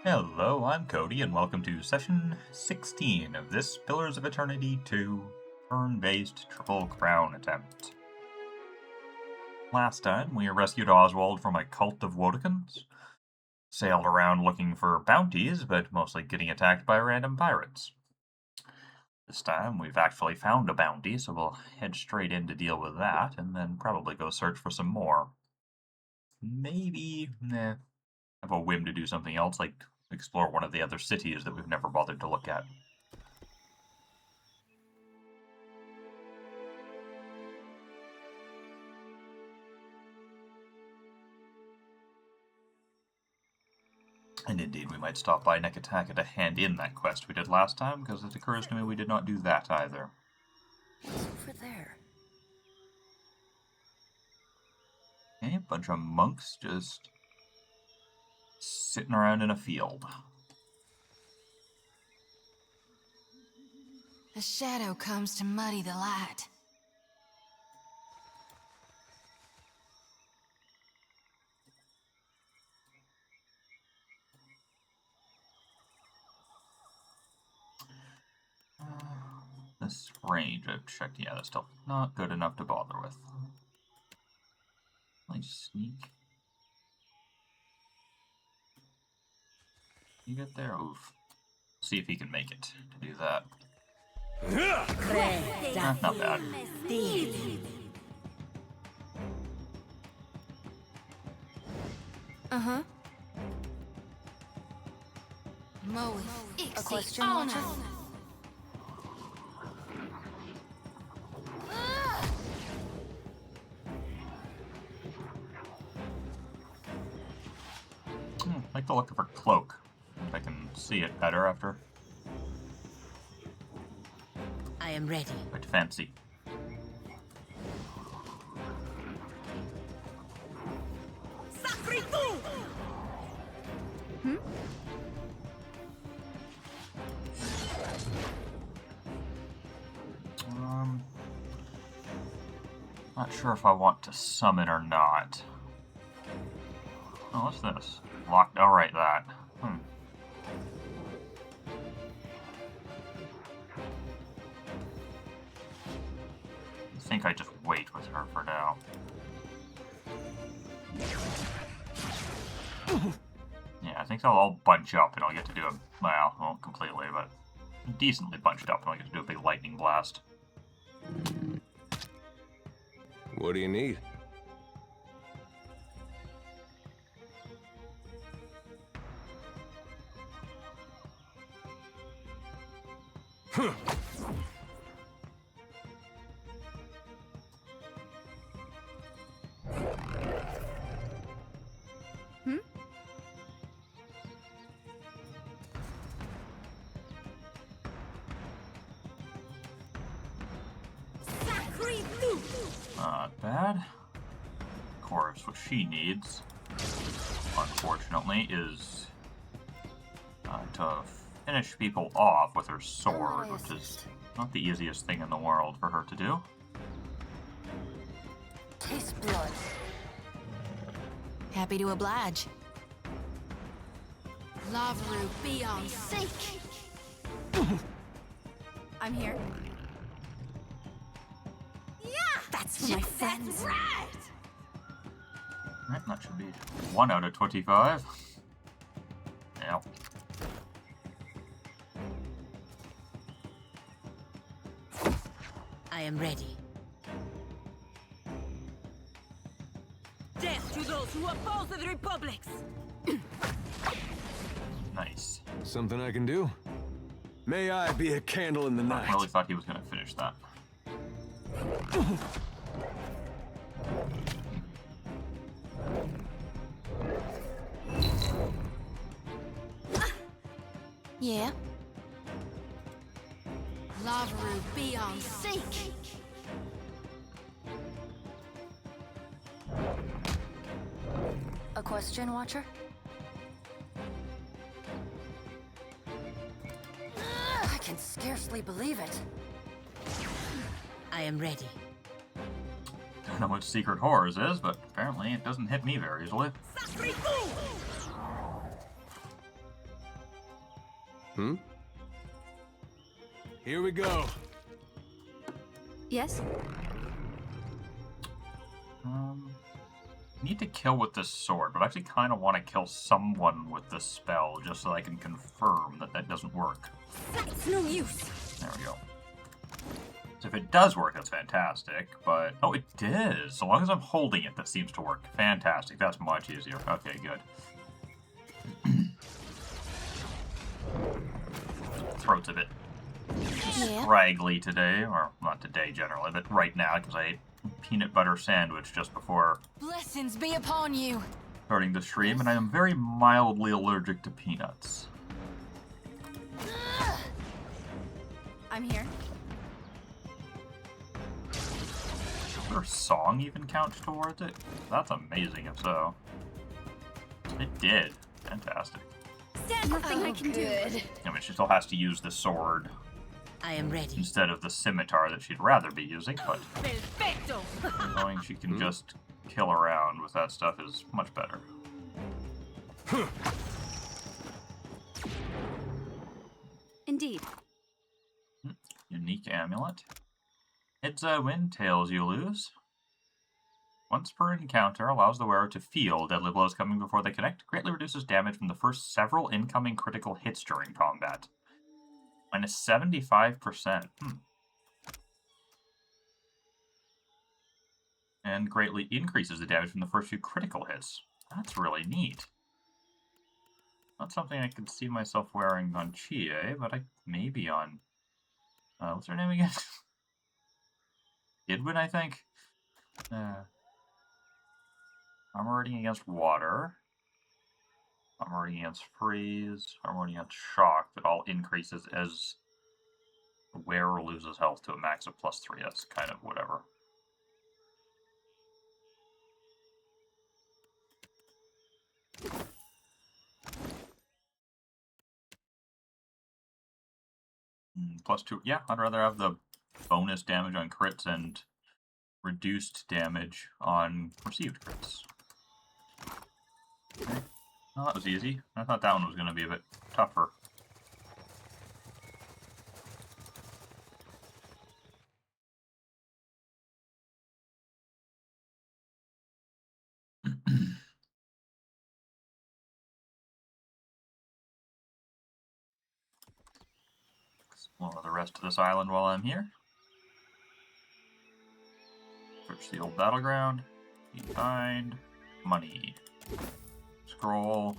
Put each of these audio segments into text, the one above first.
Hello, I'm Cody, and welcome to session 16 of this Pillars of Eternity 2 turn-based Triple Crown attempt. Last time, we rescued Oswald from a cult of Wodikans, sailed around looking for bounties, but mostly getting attacked by random pirates. This time, we've actually found a bounty, so we'll head straight in to deal with that, and then probably go search for some more. Maybe, have a whim to do something else, like explore one of the other cities that we've never bothered to look at. And indeed, we might stop by Nekataka to hand in that quest we did last time, because it occurs to me we did not do that either. What's over there? Okay, a bunch of monks just sitting around in a field. The shadow comes to muddy the light. This range I've checked, yeah, that's still not good enough to bother with. Nice sneak. You get there? Oof. See if he can make it to do that. Not bad. Uh-huh. A question, Watcher? I like the look of her cloak. If I can see it better after. I am ready. Quite fancy. Not sure if I want to summon or not. Oh, what's this? Locked. Oh, right, that. I think I just wait with her for now. Yeah, I think they'll all bunch up and I'll get to do a, well, not completely, but decently bunched up and I'll get to do a big lightning blast. What do you need? Not bad. Of course, what she needs, unfortunately, is to finish people off with her sword, which is not the easiest thing in the world for her to do. Taste blood. Happy to oblige. Lavru, be on sake. I'm here. That's my friends. Right. Right, that should be 1 out of 25. Yeah. I am ready. Death to those who oppose the republics! Nice. Something I can do? May I be a candle in the night? I really thought he was going to finish that. Yeah? Lavru, be on sake. A question, Watcher? I can scarcely believe it. I am ready. Don't know what Secret Horrors is, but apparently it doesn't hit me very easily. Hmm? Here we go. Yes? Need to kill with this sword, but I actually kind of want to kill someone with this spell just so I can confirm that that doesn't work. It's no use. There we go. So if it does work, that's fantastic, but... Oh, it does! So long as I'm holding it, that seems to work. Fantastic. That's much easier. Okay, good. Throat's a bit Yeah. scraggly today, or not today generally, but right now, because I ate peanut butter sandwich just before Blessings be upon you. starting the stream, and I am very mildly allergic to peanuts. I'm here. Does her song even count towards it? That's amazing if so. It did. Fantastic. Stand nothing I can do. I mean, she still has to use the sword I am ready. instead of the scimitar that she'd rather be using, but Perfecto! knowing she can just kill around with that stuff is much better. Indeed. Unique amulet. Heads win, tails you lose. Once per encounter, allows the wearer to feel deadly blows coming before they connect. Greatly reduces damage from the first several incoming critical hits during combat. Minus 75%. And greatly increases the damage from the first few critical hits. That's really neat. Not something I could see myself wearing on Chie, but I maybe on... what's her name again? Idwin, I think? Armor rating against water. Armor rating against freeze. Armor rating against shock. That all increases as the wearer loses health to a max of +3. That's kind of whatever. +2. Yeah, I'd rather have the bonus damage on crits and reduced damage on received crits. Okay. Well, that was easy. I thought that one was going to be a bit tougher. Explore the rest of this island while I'm here. Search the old battleground. Find money. Scroll.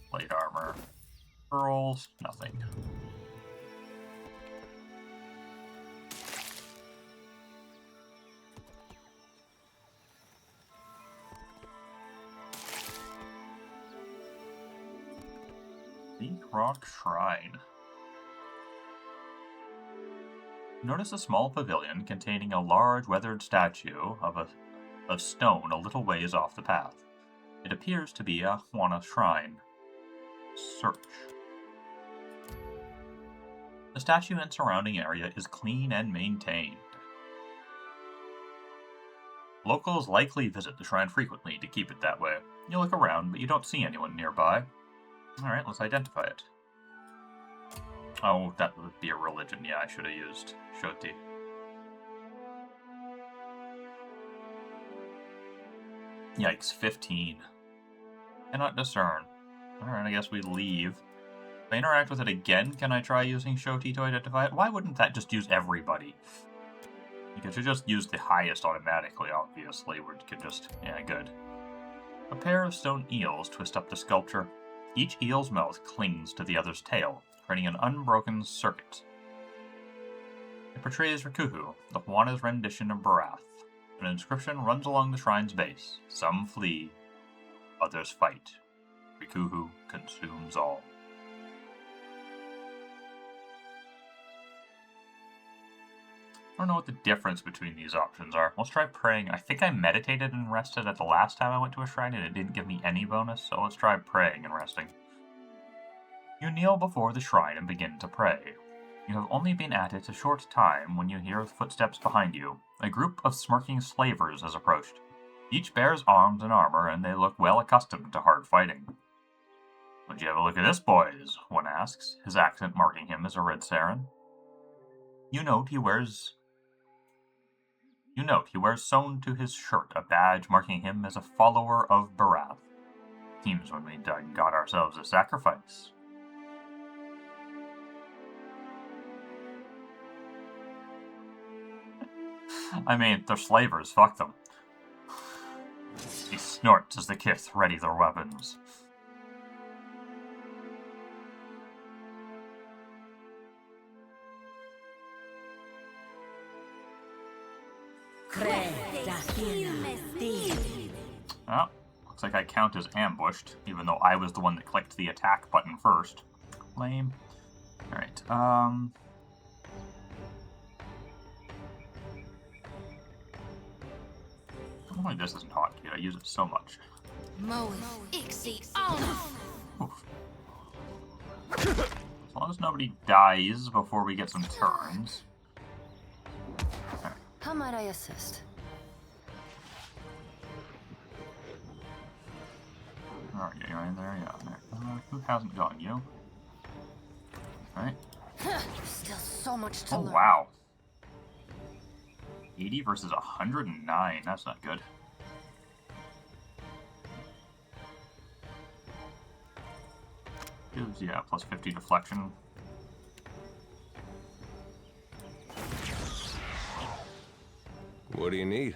Plate armor. Pearls. Nothing. Bleak Rock Shrine. Notice a small pavilion containing a large weathered statue of stone a little ways off the path. It appears to be a Juana shrine. Search. The statue and surrounding area is clean and maintained. Locals likely visit the shrine frequently to keep it that way. You look around, but you don't see anyone nearby. Alright, let's identify it. Oh, that would be a religion. Yeah, I should have used Shoti. Yikes, 15. Cannot discern. Alright, I guess we leave. If I interact with it again, can I try using Shoti to identify it? Why wouldn't that just use everybody? You could just use the highest automatically, obviously. We could just... yeah, good. A pair of stone eels twist up the sculpture. Each eel's mouth clings to the other's tail, creating an unbroken circuit. It portrays Rikuhu, the Juana's rendition of Barath. An inscription runs along the shrine's base. Some flee, others fight. Rikuhu consumes all. I don't know what the difference between these options are. Let's try praying. I think I meditated and rested at the last time I went to a shrine and it didn't give me any bonus, so let's try praying and resting. You kneel before the shrine and begin to pray. You have only been at it a short time when you hear footsteps behind you. A group of smirking slavers has approached. Each bears arms and armor, and they look well accustomed to hard fighting. Would you have a look at this, boys? One asks, his accent marking him as a red Saren. You note he wears sewn to his shirt a badge marking him as a follower of Barath. Seems when we got ourselves a sacrifice. I mean, they're slavers, fuck them. He snorts as the Kith ready their weapons. Well, looks like I count as ambushed, even though I was the one that clicked the attack button first. Lame. Alright, Only this isn't hotkey, I use it so much. Oof. As long as nobody dies before we get some turns. Right. How might I assist? Alright, you right there, yeah. There. Who hasn't gone? You? Alright. Still so much to Oh, learn. wow. 80 versus 109. That's not good. Gives, yeah, plus 50 deflection. What do you need?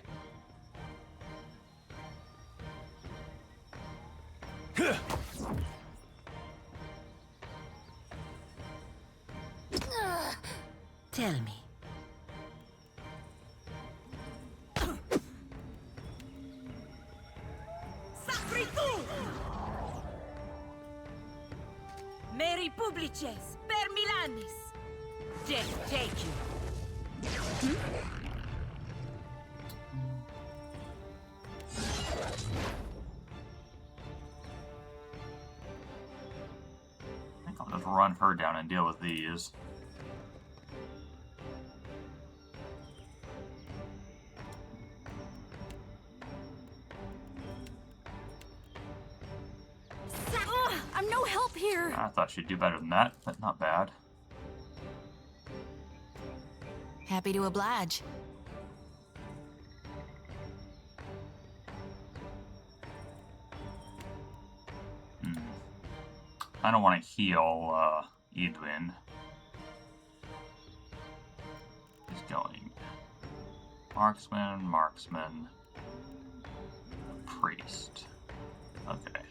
Tell me. Sacritus! Meri publices, per Milanis. Death take you. I think I'll just run her down and deal with these. I'm no help here. I thought she'd do better than that, but not bad. Happy to oblige. I don't want to heal Edwin. He's going marksman, priest. Okay.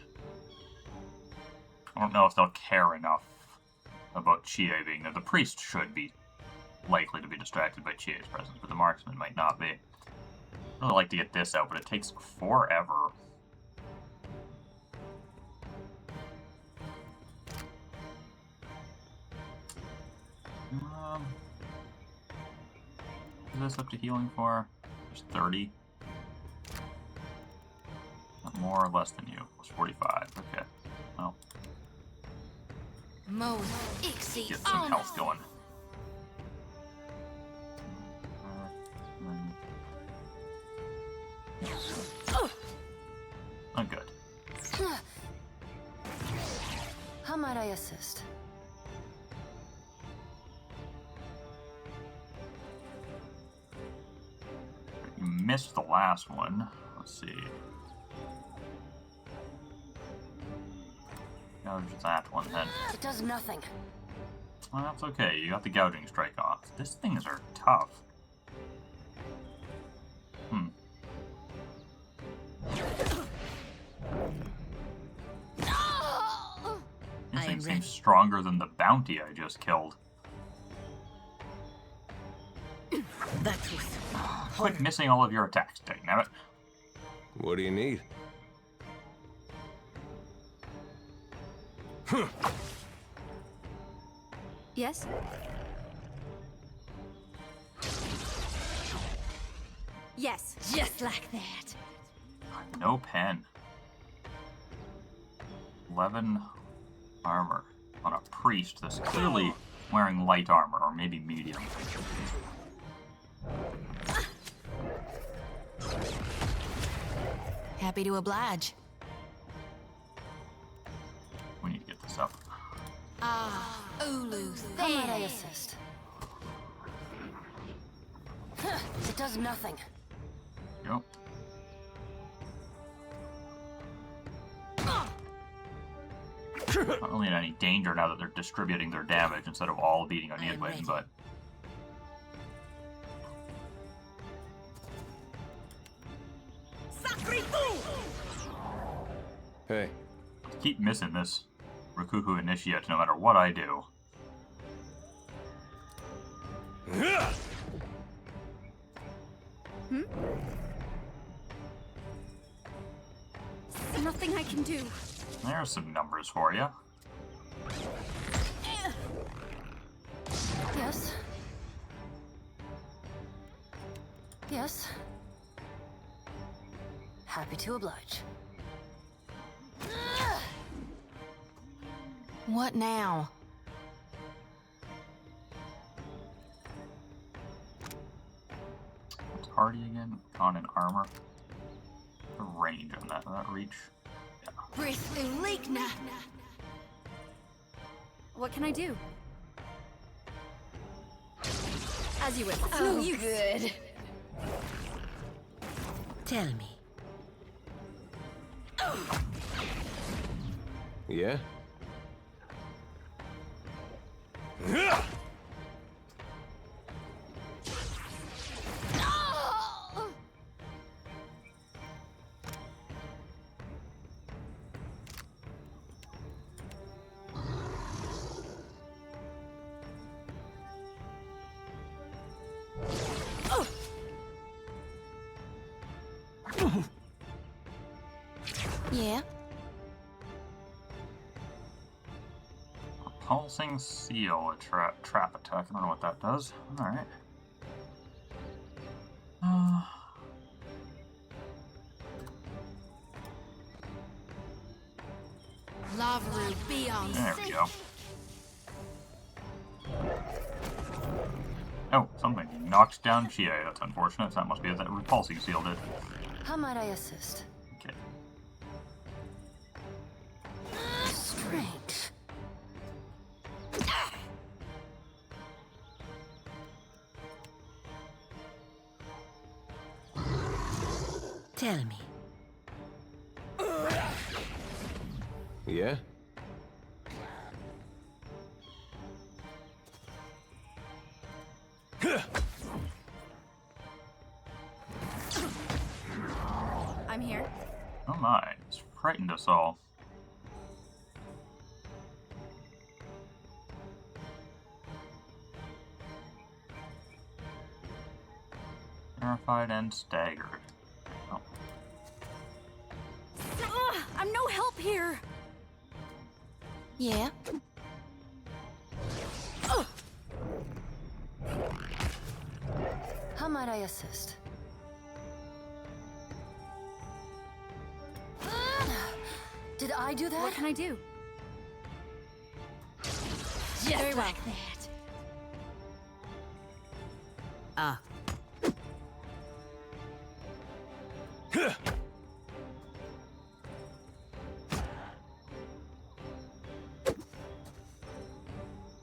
I don't know if they'll care enough about Chie being there. The priest should be likely to be distracted by Chie's presence, but the marksman might not be. I'd really like to get this out, but it takes forever. Is this up to healing for? There's 30. Not more or less than you. Plus 45. Okay. Well, get some health going. Oh, good. How might I assist? You missed the last one. Let's see. Gouge that one then. It does nothing. Well, that's okay. You got the gouging strike off. These things are tough. These things seem stronger than the bounty I just killed. That was Quit missing all of your attacks, dangnabbit. What do you need? Yes? Yes. just like that. No pen. 11 armor on a priest that's clearly wearing light armor, or maybe medium. Happy to oblige. We need to get stuff. Ah, Ulu, How might I assist? It does nothing. Yep. Not really in any danger now that they're distributing their damage instead of all beating on I am Yidwin, ready. but Hey. I keep missing this Rakuku Initiate no matter what I do. Nothing I can do. There's some numbers for you. Yes. Yes. Happy to oblige. What now? What's Hardy again? Con and armor. The range on that reach. Breath What can I do? As you wish. Oh, you good. Tell me. Yeah? Yeah? Pulsing seal, a trap attack. I don't know what that does. Alright. Lavru, be on There we sync. go. Oh, something knocked down Chie. That's unfortunate. That must be what that repulsing seal did. How might I assist? Okay. Strange. Tell me. Yeah? I'm here. Oh my, it's frightened us all. Terrified and staggered. Oh. I'm no help here. Yeah? How might I assist? Did I do that? What can I do? Just Very well. like that. Ah.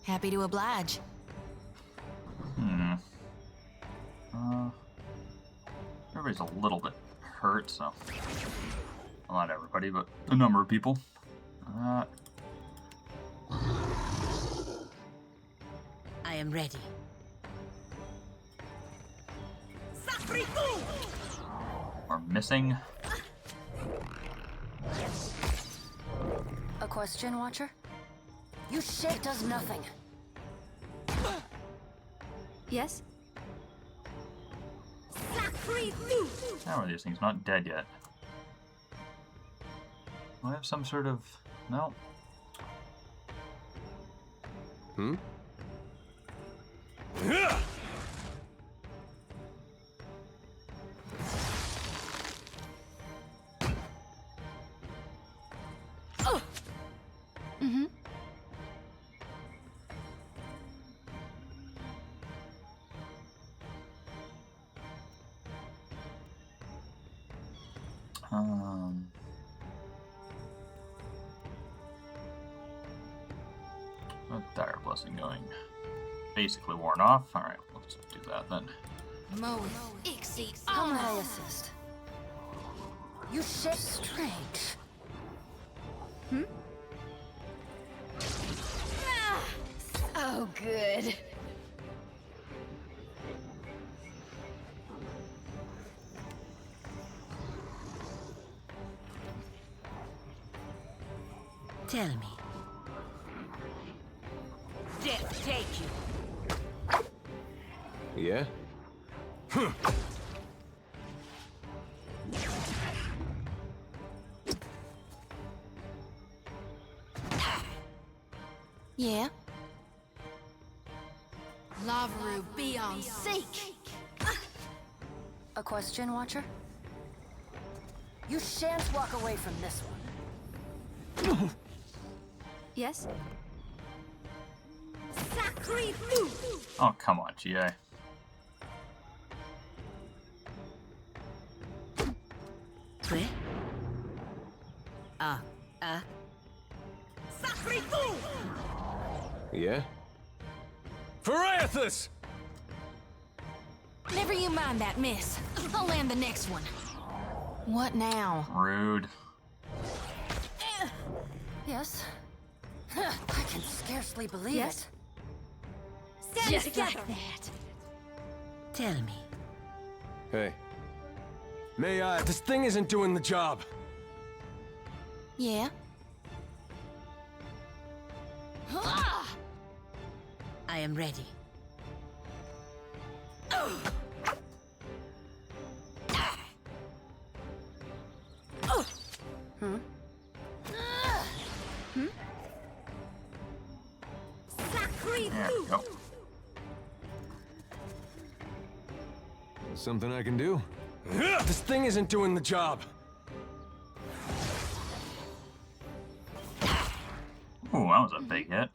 Happy to oblige. Everybody's a little bit hurt, so... Well, not everybody, but a number of people. I am ready. We're missing. A question, Watcher? You shit does nothing. Yes? How are these things not dead yet? Do I have some sort of... No. Hmm? Dire Blessing going? Basically worn off. Alright, let's do that then. Moe, Ixie, How may I assist? You shit strange. Oh, good. Tell me. Death take you. Yeah? Yeah? Lavru, be on seek. A question, Watcher? You shan't walk away from this one. Yes? Sacred Lu! Oh, come on, GA. Quoi? Sacred Lu! Yeah? Pharaothus! Never you mind that, miss. I'll land the next one. What now? Rude. Yes? I can scarcely believe Yes? it. Stand Just together. like that. Tell me. Hey. May I? This thing isn't doing the job. Yeah? I am ready. Sacred There we Lu! go. Something I can do? This thing isn't doing the job. Ooh, that was a big hit.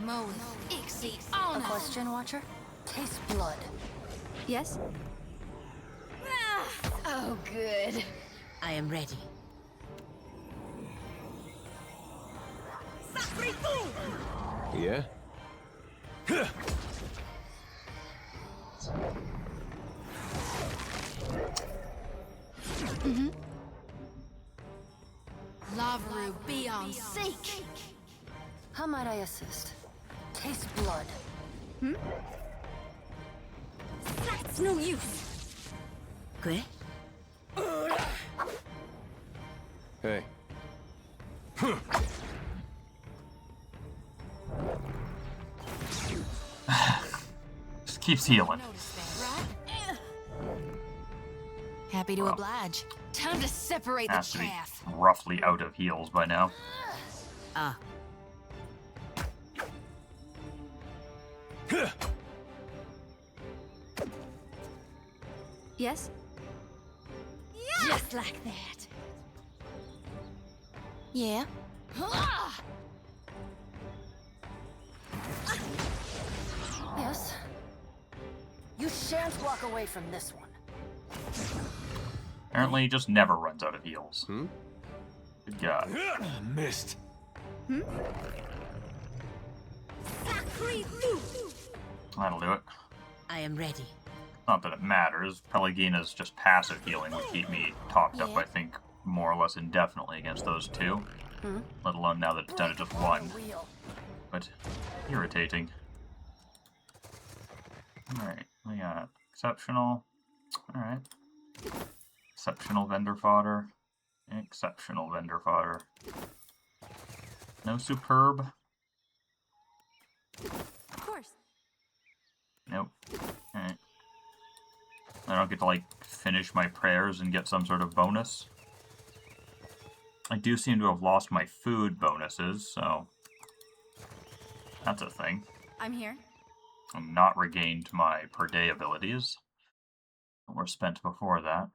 Moe, Ixie, A question, Watcher? Taste blood. Yes? Oh, good. I am ready. Sacred Lu! Yeah? Lavru, be on seek. How might I assist? Taste blood. That's no use. Quoi? Hey. Just keeps healing. Notice that, right? Happy to Well. oblige. Time to separate the Has to be chaff. roughly out of heals by now. Yes? Just like that. Yeah? Yes? You shan't walk away from this one. Apparently, he just never runs out of heals. Hmm? Good God. Missed. Sacred Lu! That'll do it. I am ready. Not that it matters. Pelagina's just passive healing would keep me topped up, Yeah. I think, more or less indefinitely against those two. Let alone now that it's down to just one. Wheel. But irritating. Alright, we got exceptional. Alright. Exceptional vendor fodder. Exceptional vendor fodder. No superb. Of course. Nope. Alright. I don't get to, like, finish my prayers and get some sort of bonus. I do seem to have lost my food bonuses, so that's a thing. I'm here. I'm not regained my per day abilities that were spent before that.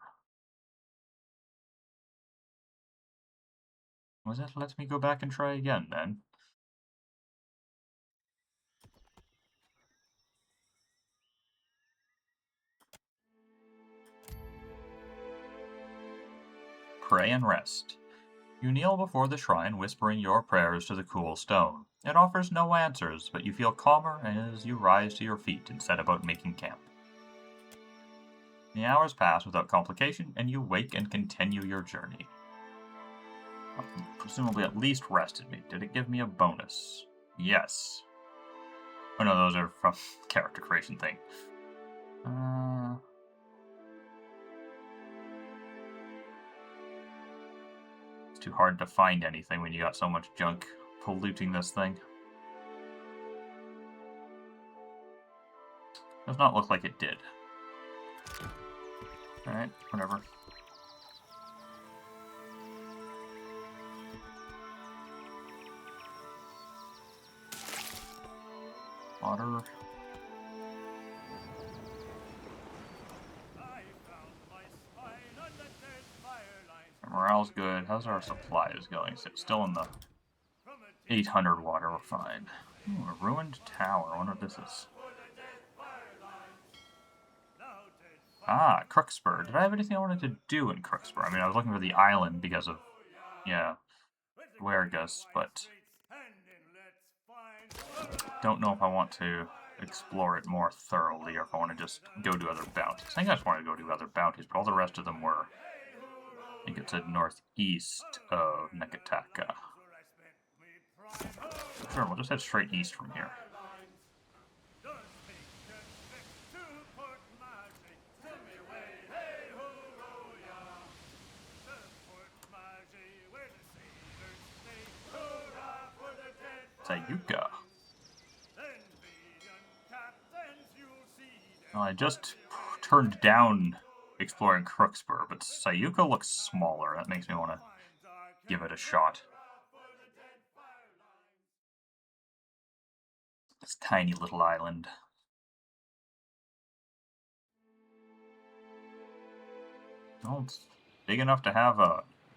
Was it let me go back and try again then? pray and rest. You kneel before the shrine, whispering your prayers to the cool stone. It offers no answers, but you feel calmer as you rise to your feet and set about making camp. The hours pass without complication, and you wake and continue your journey. Presumably at least rested me. Did it give me a bonus? Yes. Oh no, those are from character creation thing. It's too hard to find anything when you got so much junk polluting this thing. Does not look like it did. Alright, whatever. Water. Morale's good. How's our supplies going? So it's still in the 800 water. We're fine. Ooh, a ruined tower. I wonder what this is. Ah, Crookspur. Did I have anything I wanted to do in Crookspur? I mean, I was looking for the island because of, yeah, Wergus, but don't know if I want to explore it more thoroughly or if I want to just go do other bounties. I think I just want to go do other bounties, but all the rest of them were, I think it said northeast of Nekataka. Sure, we'll just head straight east from here. Sayuka. Well, I just turned down exploring Crookspur, but Sayuka looks smaller. That makes me want to give it a shot. This tiny little island. Well, it's big enough to have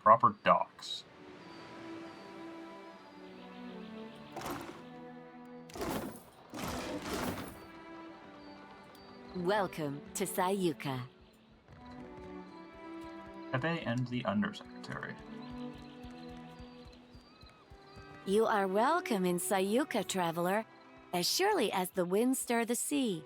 proper docks. Welcome to Sayuka. Tebe and the Undersecretary. You are welcome in Sayuka, traveler, as surely as the winds stir the sea.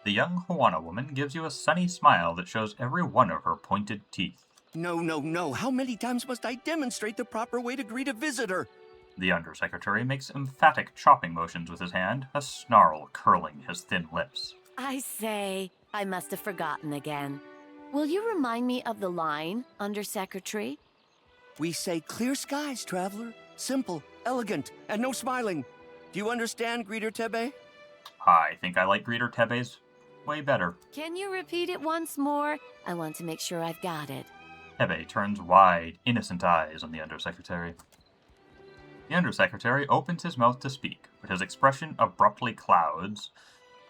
The young Hawana woman gives you a sunny smile that shows every one of her pointed teeth. No, no, no. How many times must I demonstrate the proper way to greet a visitor? The Undersecretary makes emphatic chopping motions with his hand, a snarl curling his thin lips. I say, I must have forgotten again. Will you remind me of the line, Undersecretary? We say clear skies, traveler. Simple, elegant, and no smiling. Do you understand, Greeter Tebe? I think I like Greeter Tebe's way better. Can you repeat it once more? I want to make sure I've got it. Tebe turns wide, innocent eyes on the Undersecretary. The Undersecretary opens his mouth to speak, but his expression abruptly clouds.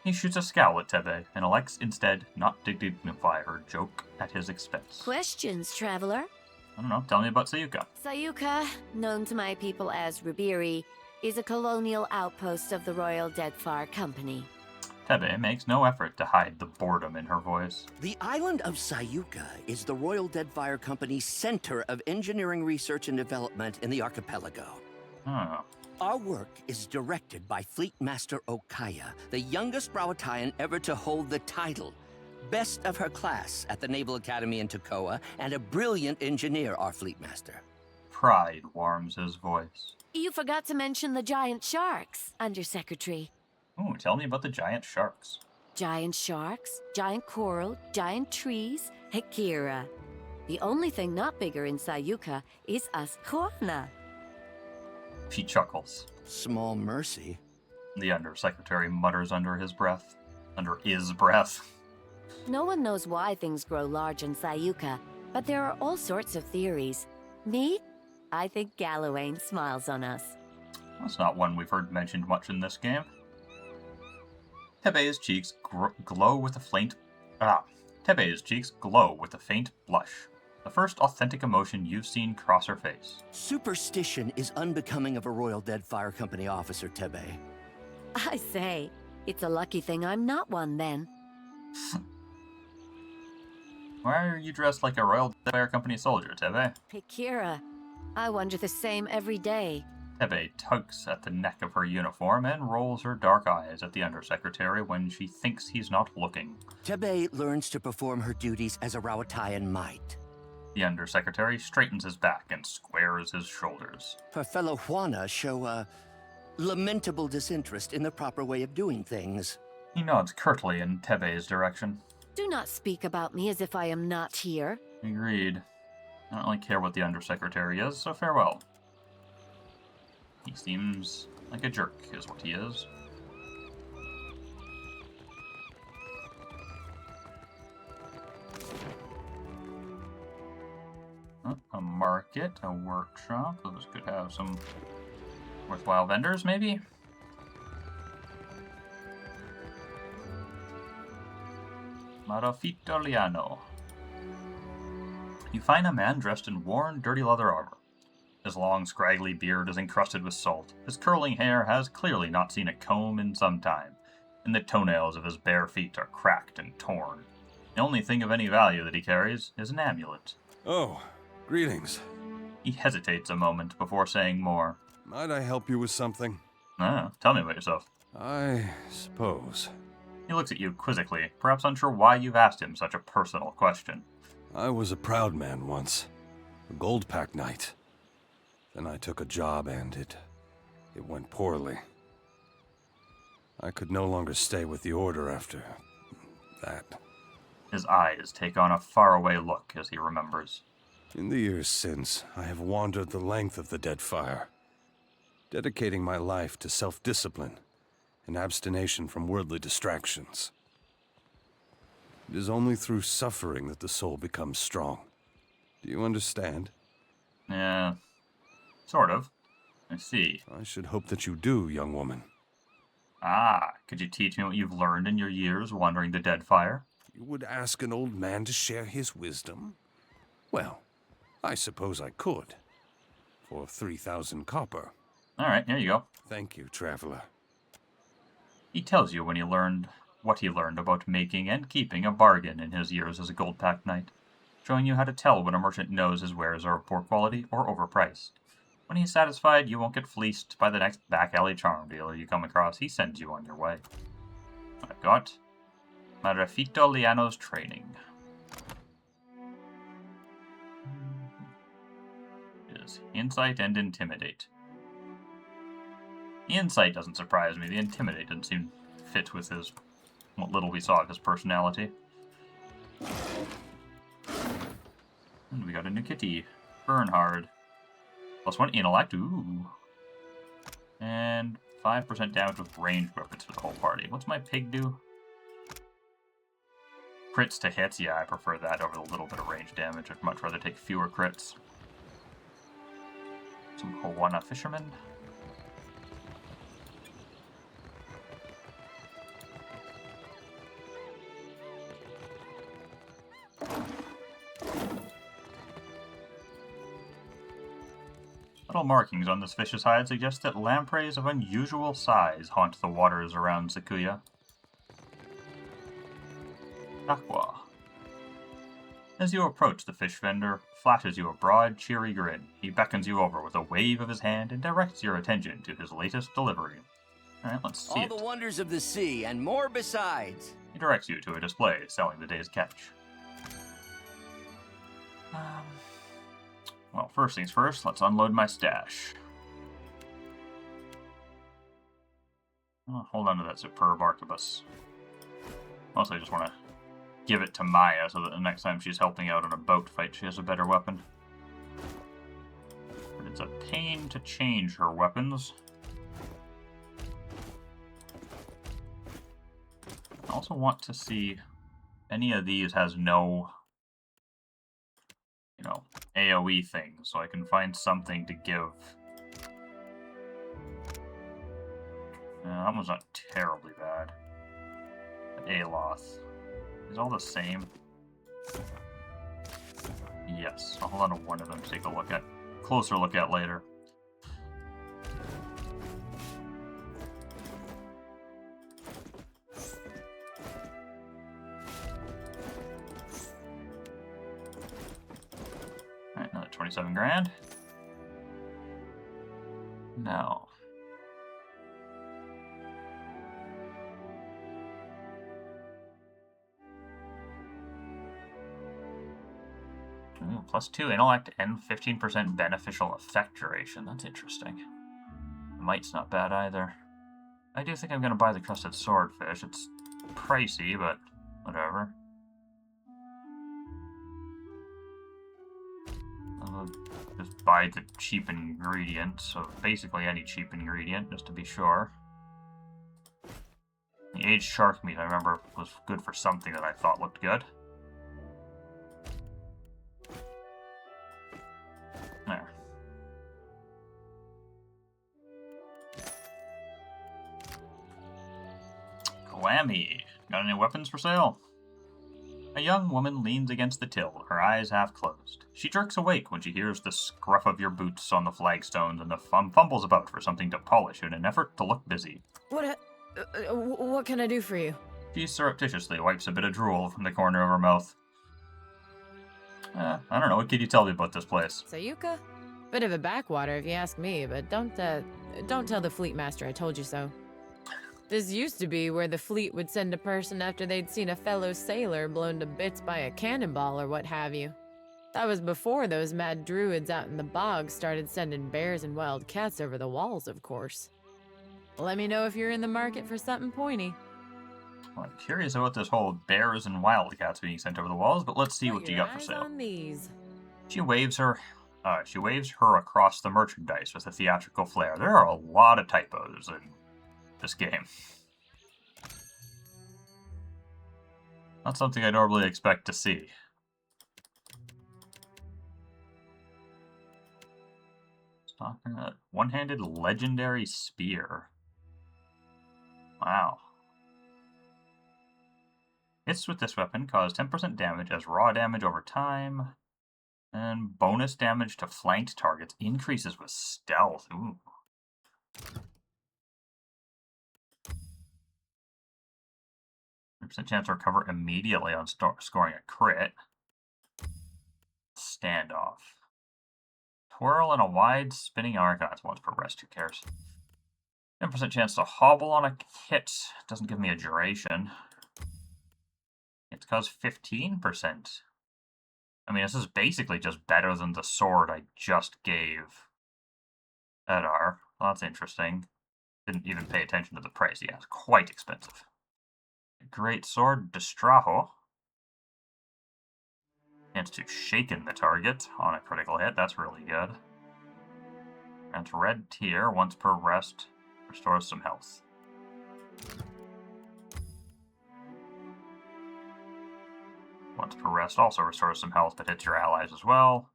He shoots a scowl at Tebe and elects instead not to dignify her joke at his expense. Questions, traveler? I don't know, tell me about Sayuka. Sayuka, known to my people as Ribiri, is a colonial outpost of the Royal Deadfire Company. Tebe makes no effort to hide the boredom in her voice. The island of Sayuka is the Royal Deadfire Company's center of engineering research and development in the archipelago. Oh. Our work is directed by Fleet Master Okaya, the youngest Rawatayan ever to hold the title. Best of her class at the Naval Academy in Tokoa, and a brilliant engineer, our Fleet Master. Pride warms his voice. You forgot to mention the giant sharks, Undersecretary. Ooh, tell me about the giant sharks. Giant sharks, giant coral, giant trees, Hekira. The only thing not bigger in Sayuka is us Juana. She chuckles. Small mercy. The Undersecretary mutters under his breath. Under his breath. No one knows why things grow large in Sayuka, but there are all sorts of theories. Me? I think Gallowayne smiles on us. That's not one we've heard mentioned much in this game. Tebe's cheeks glow with a faint... Tebe's cheeks glow with a faint blush. The first authentic emotion you've seen cross her face. Superstition is unbecoming of a Royal Deadfire Company officer, Tebe. I say, it's a lucky thing I'm not one then. Why are you dressed like a Royal Deadfire Company soldier, Tebe? Pikira. I wonder the same every day. Tebe tugs at the neck of her uniform and rolls her dark eyes at the Undersecretary when she thinks he's not looking. Tebe learns to perform her duties as a Rawatayan might. The Undersecretary straightens his back and squares his shoulders. Her fellow Juana show a lamentable disinterest in the proper way of doing things. He nods curtly in Tebe's direction. Do not speak about me as if I am not here. Agreed. I don't really care what the Undersecretary is, so farewell. He seems like a jerk, is what he is. A market, a workshop. Those could have some worthwhile vendors, maybe? Marafitoliano. You find a man dressed in worn, dirty leather armor. His long, scraggly beard is encrusted with salt. His curling hair has clearly not seen a comb in some time, and the toenails of his bare feet are cracked and torn. The only thing of any value that he carries is an amulet. Oh, greetings. He hesitates a moment before saying more. Might I help you with something? Tell me about yourself. I suppose. He looks at you quizzically, perhaps unsure why you've asked him such a personal question. I was a proud man once. A gold pack knight. Then I took a job and it went poorly. I could no longer stay with the Order after that. His eyes take on a faraway look as he remembers. In the years since, I have wandered the length of the Deadfire, dedicating my life to self-discipline and abstination from worldly distractions. It is only through suffering that the soul becomes strong. Do you understand? Yeah, sort of. I see. I should hope that you do, young woman. Could you teach me what you've learned in your years wandering the Deadfire? You would ask an old man to share his wisdom? Well, I suppose I could. For 3,000 copper. Alright, here you go. Thank you, traveler. He tells you what he learned about making and keeping a bargain in his years as a gold pack knight, showing you how to tell when a merchant knows his wares are of poor quality or overpriced. When he's satisfied you won't get fleeced by the next back alley charm dealer you come across, he sends you on your way. I've got Marafito Liano's training. Is insight and intimidate. The insight doesn't surprise me. The intimidate doesn't seem fit with what little we saw of his personality. And we got a new kitty. Bernhard. +1 intellect. Ooh. And 5% damage with ranged weapons for the whole party. What's my pig do? Crits to hits? Yeah, I prefer that over the little bit of range damage. I'd much rather take fewer crits. Some Hawana fishermen. Little markings on this fish's hide suggest that lampreys of unusual size haunt the waters around Sakuya. Aqua. As you approach, the fish vendor flashes you a broad, cheery grin. He beckons you over with a wave of his hand and directs your attention to his latest delivery. Alright, let's see it. All the wonders of the sea and more besides. He directs you to a display selling the day's catch. Well, first things first, let's unload my stash. Oh, hold on to that superb arquebus. Mostly I just want to give it to Maya so that the next time she's helping out in a boat fight she has a better weapon. But it's a pain to change her weapons. I also want to see if any of these has no, AoE things, so I can find something to give. That one's not terribly bad. Aloth. Is all the same? Yes. I'll hold on to one of them to take a closer look at later. 27 grand. No. Ooh, +2 intellect and 15% beneficial effect duration. That's interesting. Might's not bad either. I do think I'm going to buy the Crested Swordfish. It's pricey, but whatever. I'll just buy the cheap ingredient, so basically any cheap ingredient, just to be sure. The aged shark meat, I remember, was good for something that I thought looked good. There. Glammy. Got any weapons for sale? A young woman leans against the till, her eyes half closed. She jerks awake when she hears the scruff of your boots on the flagstones and the fumbles about for something to polish in an effort to look busy. What can I do for you? She surreptitiously wipes a bit of drool from the corner of her mouth. I don't know, what can you tell me about this place? Sayuka? Bit of a backwater if you ask me, but don't tell the fleet master I told you so. This used to be where the fleet would send a person after they'd seen a fellow sailor blown to bits by a cannonball or what have you. That was before those mad druids out in the bog started sending bears and wild cats over the walls, of course. Let me know if you're in the market for something pointy. Well, I'm curious about this whole bears and wildcats being sent over the walls, but let's see what you got for sale. On these. She waves her across the merchandise with a theatrical flair. There are a lot of typos in this game. Not something I normally expect to see. Talking about one-handed legendary spear. Wow. Hits with this weapon cause 10% damage as raw damage over time. And bonus damage to flanked targets increases with stealth. Ooh. % chance to recover immediately on scoring a crit. Standoff. Twirl in a wide spinning arc. That's once per rest, who cares? 10% chance to hobble on a hit. Doesn't give me a duration. It's cause 15%. I mean, this is basically just better than the sword I just gave Edar. Well, that's interesting. Didn't even pay attention to the price. Yeah, it's quite expensive. Great sword, Distraho. Chance to shaken the target on a critical hit. That's really good. And red tier, once per rest, restores some health. Once per rest also restores some health, but hits your allies as well.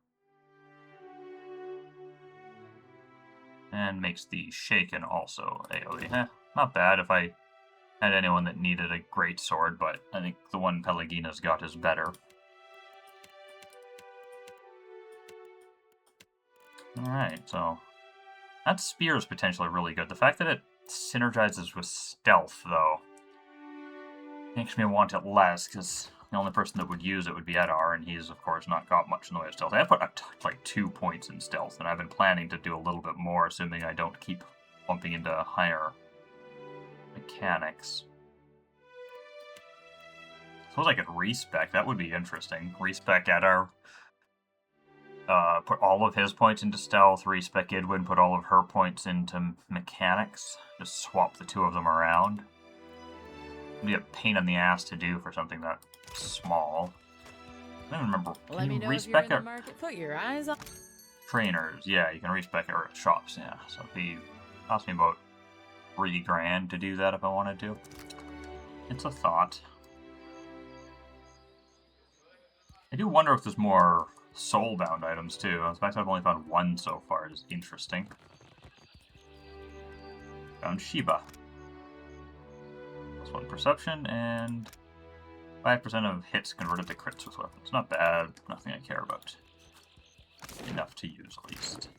And makes the shaken also AoE. Not bad if I had anyone that needed a great sword, but I think the one Pelagina's got is better. Alright, so that spear is potentially really good. The fact that it synergizes with stealth, though, makes me want it less, because the only person that would use it would be Edar, and he's, of course, not got much in the way of stealth. I put like 2 points in stealth, and I've been planning to do a little bit more, assuming I don't keep bumping into higher mechanics. Suppose I could respec. That would be interesting. Respec Edar. Put all of his points into stealth. Respec Idwin. Put all of her points into mechanics. Just swap the two of them around. It'd be a pain in the ass to do for something that small. I don't remember. Let me know if you're in the market. Put your eyes on trainers. Yeah, you can respec it, or shops. Yeah, so it'd be cost me about $3,000 to do that if I wanted to. It's a thought. I do wonder if there's more soul-bound items too. In fact, I've only found one so far. It is interesting. Found Shiba. +1 perception and 5% of hits converted to crits with weapons. Not bad. Nothing I care about. Enough to use, at least.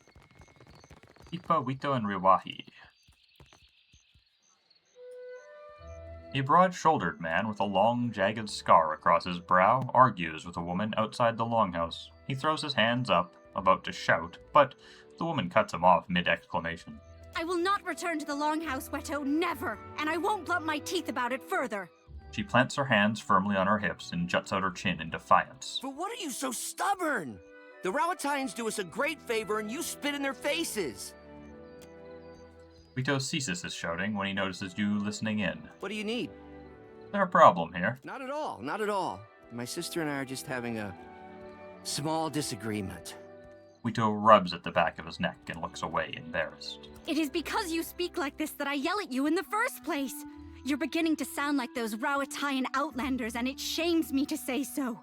Ipa, Wito, and Riwahi. A broad-shouldered man with a long, jagged scar across his brow argues with a woman outside the longhouse. He throws his hands up, about to shout, but the woman cuts him off mid-exclamation. I will not return to the Longhouse, Weto, never! And I won't blunt my teeth about it further! She plants her hands firmly on her hips and juts out her chin in defiance. But what are you so stubborn? The Rawatayans do us a great favor and you spit in their faces. Rito ceases his shouting when he notices you listening in. What do you need? There's a problem here. Not at all, not at all. My sister and I are just having a small disagreement. Rito rubs at the back of his neck and looks away, embarrassed. It is because you speak like this that I yell at you in the first place! You're beginning to sound like those Rawatayan outlanders, and it shames me to say so.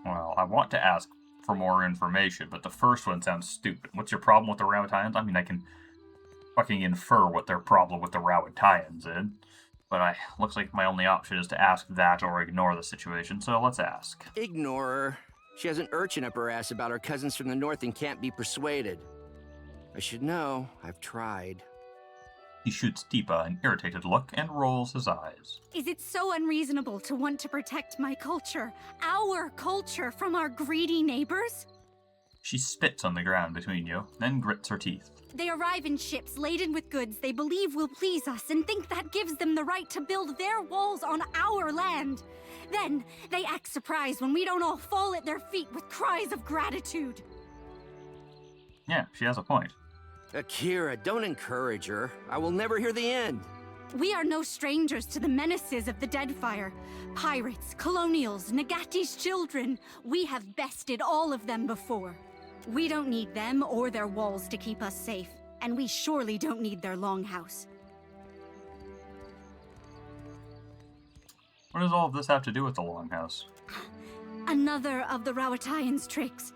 Well, I want to ask for more information, but the first one sounds stupid. What's your problem with the Rawatayans? I mean, I can fucking infer what their problem with the Rawatayans is, but looks like my only option is to ask that or ignore the situation, so let's ask. Ignore her. She has an urchin up her ass about her cousins from the north and can't be persuaded. I should know. I've tried. He shoots Deepa an irritated look and rolls his eyes. Is it so unreasonable to want to protect my culture, our culture, from our greedy neighbors? She spits on the ground between you, then grits her teeth. They arrive in ships laden with goods they believe will please us and think that gives them the right to build their walls on our land. Then, they act surprised when we don't all fall at their feet with cries of gratitude. Yeah, she has a point. Akira, don't encourage her. I will never hear the end. We are no strangers to the menaces of the Deadfire. Pirates, colonials, Nagati's children. We have bested all of them before. We don't need them or their walls to keep us safe, and we surely don't need their longhouse. What does all of this have to do with the Longhouse? Another of the Rawatayan's tricks.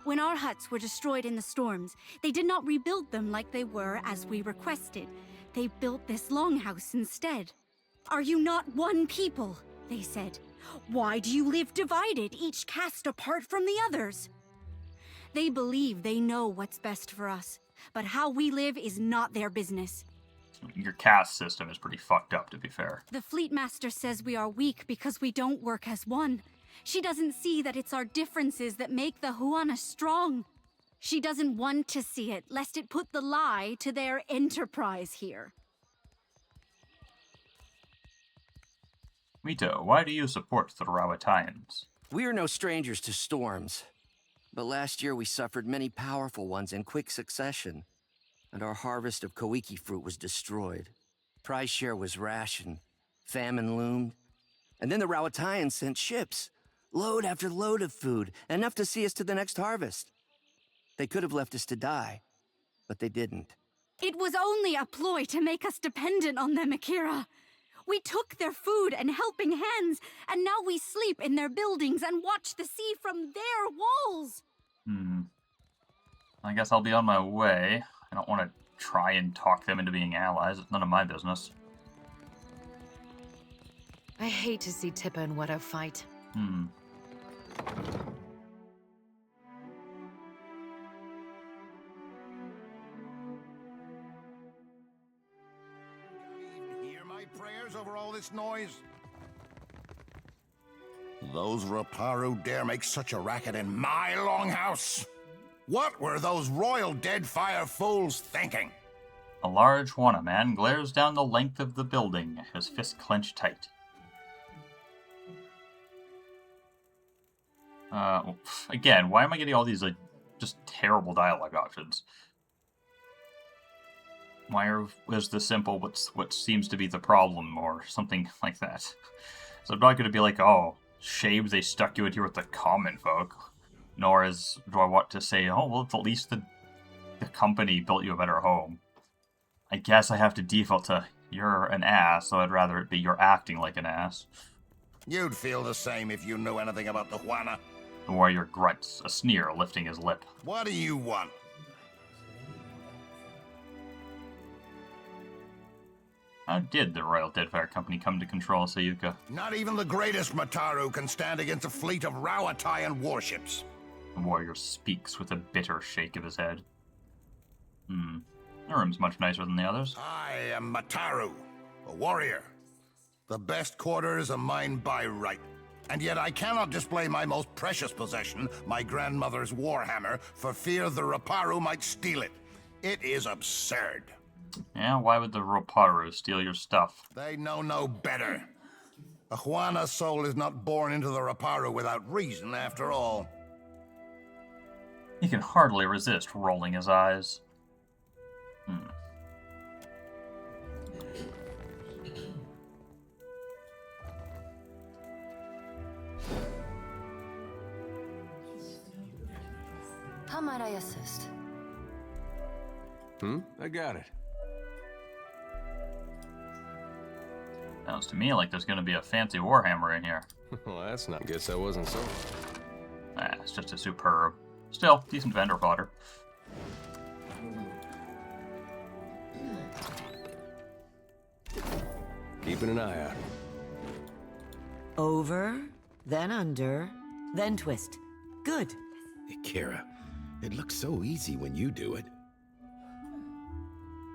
When our huts were destroyed in the storms, they did not rebuild them like they were as we requested. They built this longhouse instead. Are you not one people? They said. Why do you live divided, each cast apart from the others? They believe they know what's best for us, but how we live is not their business. Your caste system is pretty fucked up, to be fair. The Fleet Master says we are weak because we don't work as one. She doesn't see that it's our differences that make the Huana strong. She doesn't want to see it, lest it put the lie to their enterprise here. Mito, why do you support the Rawatayans? We are no strangers to storms. But last year we suffered many powerful ones in quick succession, and our harvest of koiki fruit was destroyed. Prize share was rationed, famine loomed, and then the Rawatayans sent ships, load after load of food, enough to see us to the next harvest. They could have left us to die, but they didn't. It was only a ploy to make us dependent on them, Akira. We took their food and helping hands, and now we sleep in their buildings and watch the sea from their walls. I guess I'll be on my way. I don't want to try and talk them into being allies. It's none of my business. I hate to see Tippa and Weto fight. Hear my prayers over all this noise? Those Raparu dare make such a racket in my longhouse? What were those royal Deadfire fools thinking? A large Huana man glares down the length of the building, his fist clenched tight. Again, why am I getting all these, just terrible dialogue options? Why is the simple what seems to be the problem, or something like that? So I'm not going to be like, oh, shame they stuck you in here with the common folk. Nor do I want to say, oh, well, at least the company built you a better home. I guess I have to default to, you're an ass, so I'd rather it be you're acting like an ass. You'd feel the same if you knew anything about the Huana. The warrior grunts, a sneer lifting his lip. What do you want? How did the Royal Deadfire Company come to control Sayuka? Not even the greatest Mataru can stand against a fleet of Rawatayan warships. The warrior speaks with a bitter shake of his head. The room's much nicer than the others. I am Mataru, a warrior. The best quarters are mine by right. And yet I cannot display my most precious possession, my grandmother's warhammer, for fear the Raparu might steal it. It is absurd. Yeah, why would the Roparu steal your stuff? They know no better. A Juana soul is not born into the Raparu without reason, after all. He can hardly resist rolling his eyes. How might I assist? I got it. Sounds to me like there's going to be a fancy warhammer in here. Well, that's not. Guess I wasn't so. It's just a superb. Still, decent vendor fodder. Keeping an eye out. Over, then under, then twist. Good. Akira, it looks so easy when you do it.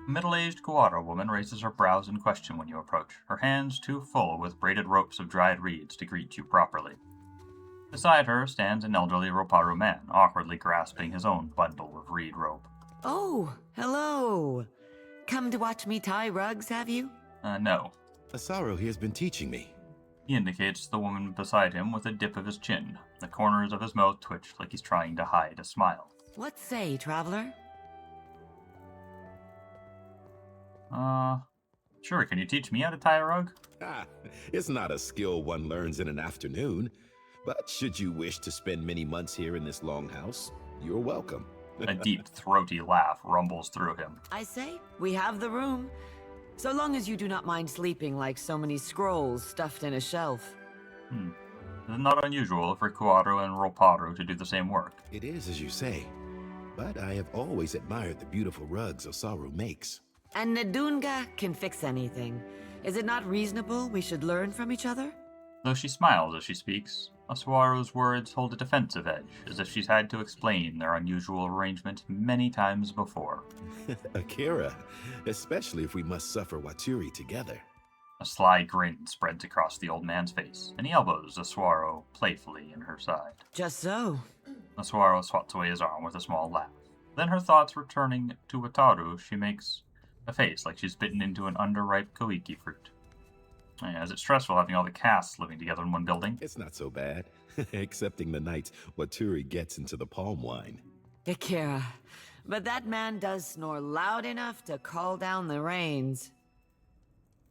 A middle-aged Guara woman raises her brows in question when you approach, her hands too full with braided ropes of dried reeds to greet you properly. Beside her stands an elderly Roparu man, awkwardly grasping his own bundle of reed rope. Oh, hello. Come to watch me tie rugs, have you? No. Asaro here has been teaching me. He indicates the woman beside him with a dip of his chin. The corners of his mouth twitch like he's trying to hide a smile. What say, traveler? Sure, can you teach me how to tie a rug? It's not a skill one learns in an afternoon. But should you wish to spend many months here in this longhouse, you're welcome. A deep, throaty laugh rumbles through him. I say, we have the room. So long as you do not mind sleeping like so many scrolls stuffed in a shelf. It is not unusual for Kuaru and Roparu to do the same work. It is as you say. But I have always admired the beautiful rugs Osaru makes. And Nadunga can fix anything. Is it not reasonable we should learn from each other? Though she smiles as she speaks, Asuaru's words hold a defensive edge, as if she's had to explain their unusual arrangement many times before. Akira, especially if we must suffer Waturi together. A sly grin spreads across the old man's face, and he elbows Asuaru playfully in her side. Just so. Asuaru swats away his arm with a small laugh. Then, her thoughts returning to Wataru, she makes a face like she's bitten into an underripe koiki fruit. Yeah, is it stressful having all the castes living together in one building? It's not so bad, excepting the nights Waturi gets into the palm wine. Akira, but that man does snore loud enough to call down the rains.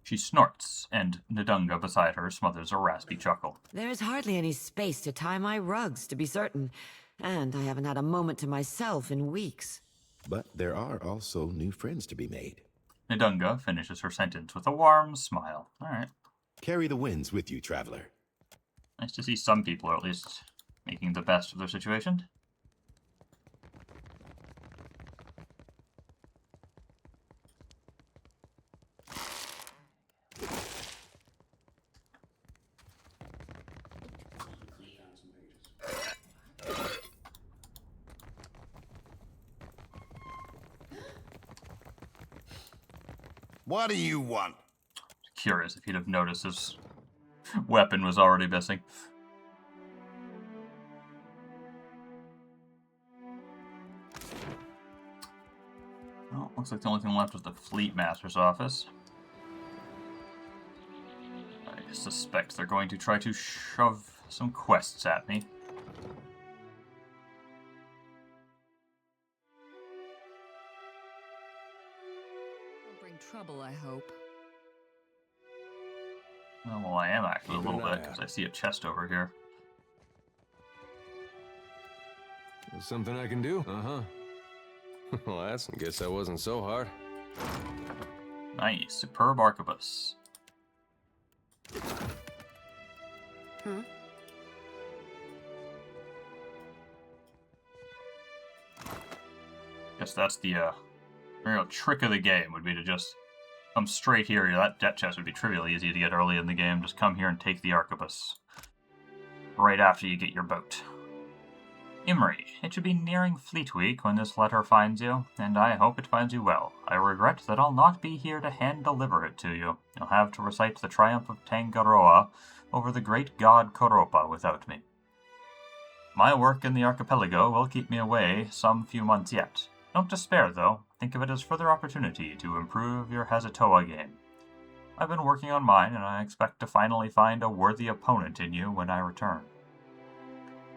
She snorts, and Nadunga beside her smothers a raspy chuckle. There is hardly any space to tie my rugs, to be certain, and I haven't had a moment to myself in weeks. But there are also new friends to be made. Nadunga finishes her sentence with a warm smile. All right. Carry the winds with you, traveler. Nice to see some people are at least making the best of their situation. What do you want? Curious if he'd have noticed his weapon was already missing. Well, looks like the only thing left was the Fleet Master's office. I suspect they're going to try to shove some quests at me. Bring trouble, I hope. Well, I am actually a little bit, because I see a chest over here. There's something I can do? Uh-huh. Well, I guess that wasn't so hard. Nice. Superb arquebus. Guess that's the real trick of the game, would be to just come straight here. That jet chest would be trivially easy to get early in the game. Just come here and take the arquebus right after you get your boat. Imri, it should be nearing Fleet Week when this letter finds you, and I hope it finds you well. I regret that I'll not be here to hand-deliver it to you. You'll have to recite the triumph of Tangaroa over the great god Koropa without me. My work in the archipelago will keep me away some few months yet. Don't despair, though. Think of it as further opportunity to improve your Hazatoa game. I've been working on mine, and I expect to finally find a worthy opponent in you when I return.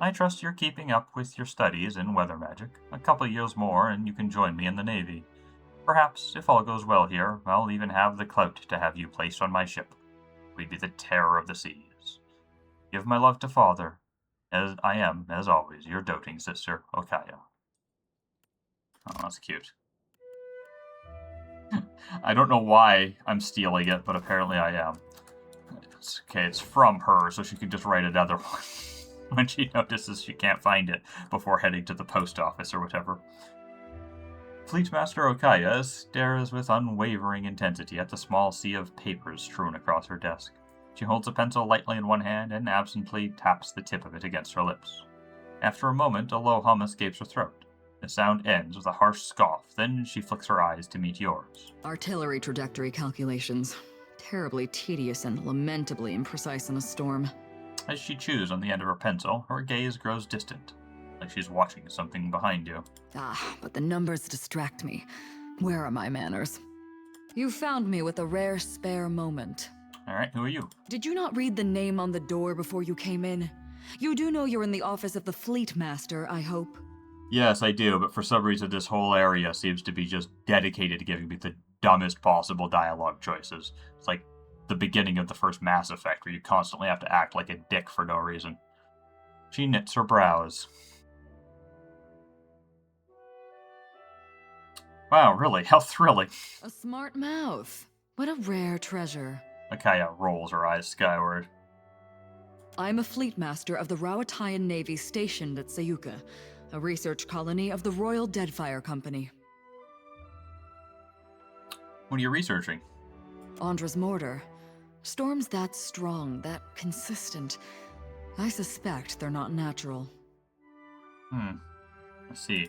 I trust you're keeping up with your studies in weather magic. A couple years more, and you can join me in the Navy. Perhaps, if all goes well here, I'll even have the clout to have you placed on my ship. We'd be the terror of the seas. Give my love to Father, as I am, as always, your doting sister, Okaya. Oh, that's cute. I don't know why I'm stealing it, but apparently I am. It's okay, it's from her, so she can just write another one when she notices she can't find it before heading to the post office or whatever. Fleetmaster Okaya stares with unwavering intensity at the small sea of papers strewn across her desk. She holds a pencil lightly in one hand and absently taps the tip of it against her lips. After a moment, a low hum escapes her throat. The sound ends with a harsh scoff, then she flicks her eyes to meet yours. Artillery trajectory calculations. Terribly tedious and lamentably imprecise in a storm. As she chews on the end of her pencil, her gaze grows distant, like she's watching something behind you. Ah, but the numbers distract me. Where are my manners? You found me with a rare spare moment. Alright, who are you? Did you not read the name on the door before you came in? You do know you're in the office of the Fleet Master, I hope? Yes, I do, but for some reason this whole area seems to be just dedicated to giving me the dumbest possible dialogue choices. It's like the beginning of the first Mass Effect, where you constantly have to act like a dick for no reason. She knits her brows. Wow, really? How thrilling. A smart mouth. What a rare treasure. Akaya rolls her eyes skyward. I'm a fleet master of the Rawatayan Navy stationed at Sayuka, a research colony of the Royal Deadfire Company. What are you researching? Andra's mortar. Storms that strong, that consistent. I suspect they're not natural. Let's see.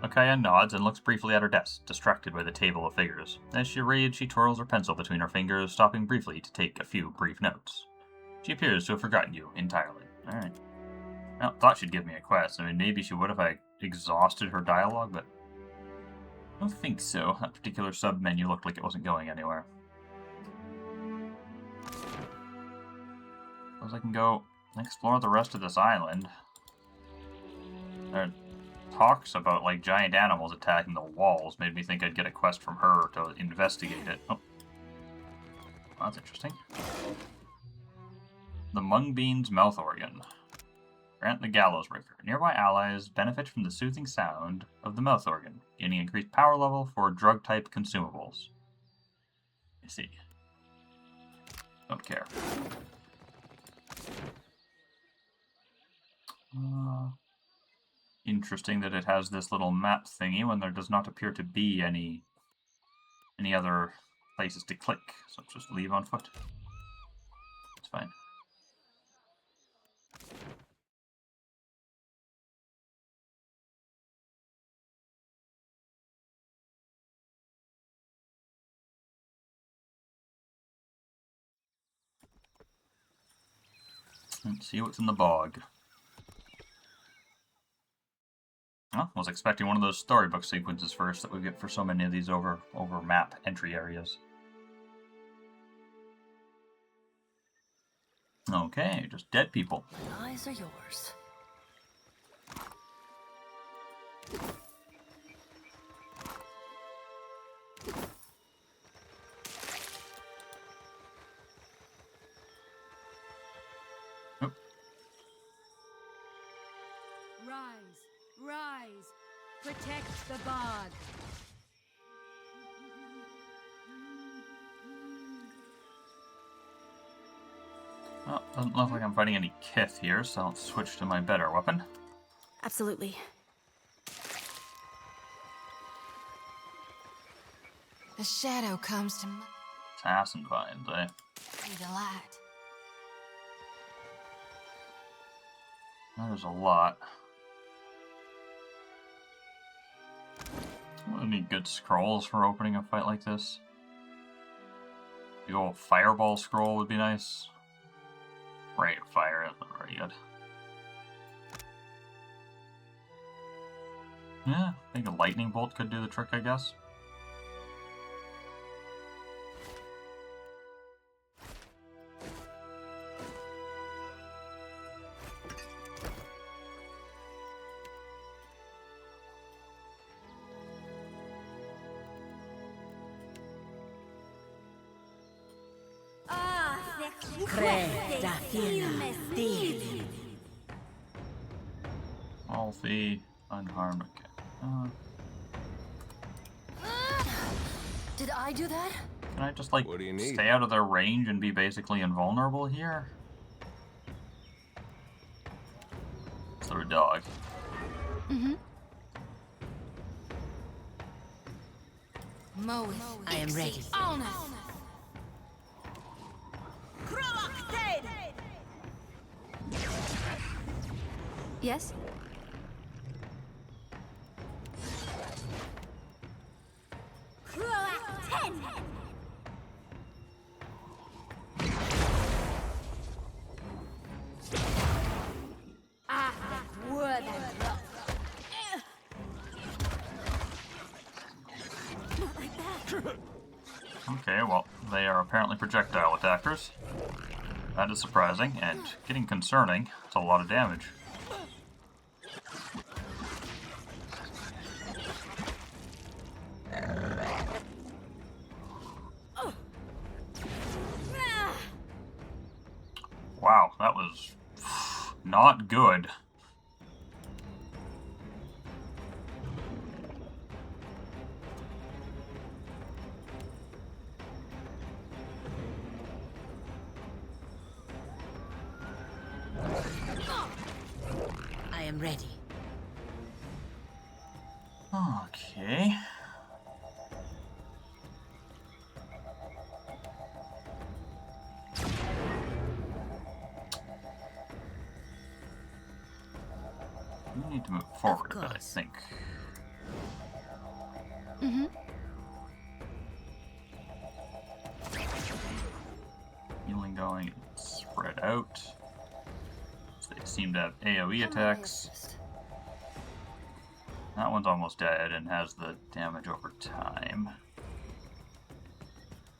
Akaya nods and looks briefly at her desk, distracted by the table of figures. As she reads, she twirls her pencil between her fingers, stopping briefly to take a few brief notes. She appears to have forgotten you entirely. Alright. Well, thought she'd give me a quest. I mean, maybe she would if I exhausted her dialogue, but I don't think so. That particular sub-menu looked like it wasn't going anywhere. Suppose I can go explore the rest of this island. There talks about, like, giant animals attacking the walls. Made me think I'd get a quest from her to investigate it. Oh. Well, that's interesting. The Mungbean's mouth organ. Grant the Gallows Breaker. Nearby allies benefit from the soothing sound of the mouth organ, gaining increased power level for drug-type consumables. I see. Don't care. Interesting that it has this little map thingy when there does not appear to be any other places to click. So just leave on foot. It's fine. Let's see what's in the bog. Well, was expecting one of those storybook sequences first that we get for so many of these over map entry areas. Okay, just dead people. My eyes are yours. Rise! Protect the bog! Well, doesn't look like I'm fighting any Kith here, so I'll switch to my better weapon. Absolutely. The shadow comes to Assassin vines, eh? see the light. There's a lot. Any good scrolls for opening a fight like this? The old fireball scroll would be nice. Rate of fire isn't very good. Yeah, I think a lightning bolt could do the trick, I guess. Healthy, unharmed. Okay. Did I do that? Can I just, like, What do you need? stay out of their range and be basically invulnerable here? Is there a dog? Mm-hmm. Moeth. I am ready. Yes? Okay, well, they are apparently projectile attackers. That is surprising, and getting concerning. It's a lot of damage. Wow, that was not good. I am ready. Okay. We need to move forward a bit, I think. Mm-hmm. Healing going, spread out. They seem to have AoE attacks. That one's almost dead and has the damage over time.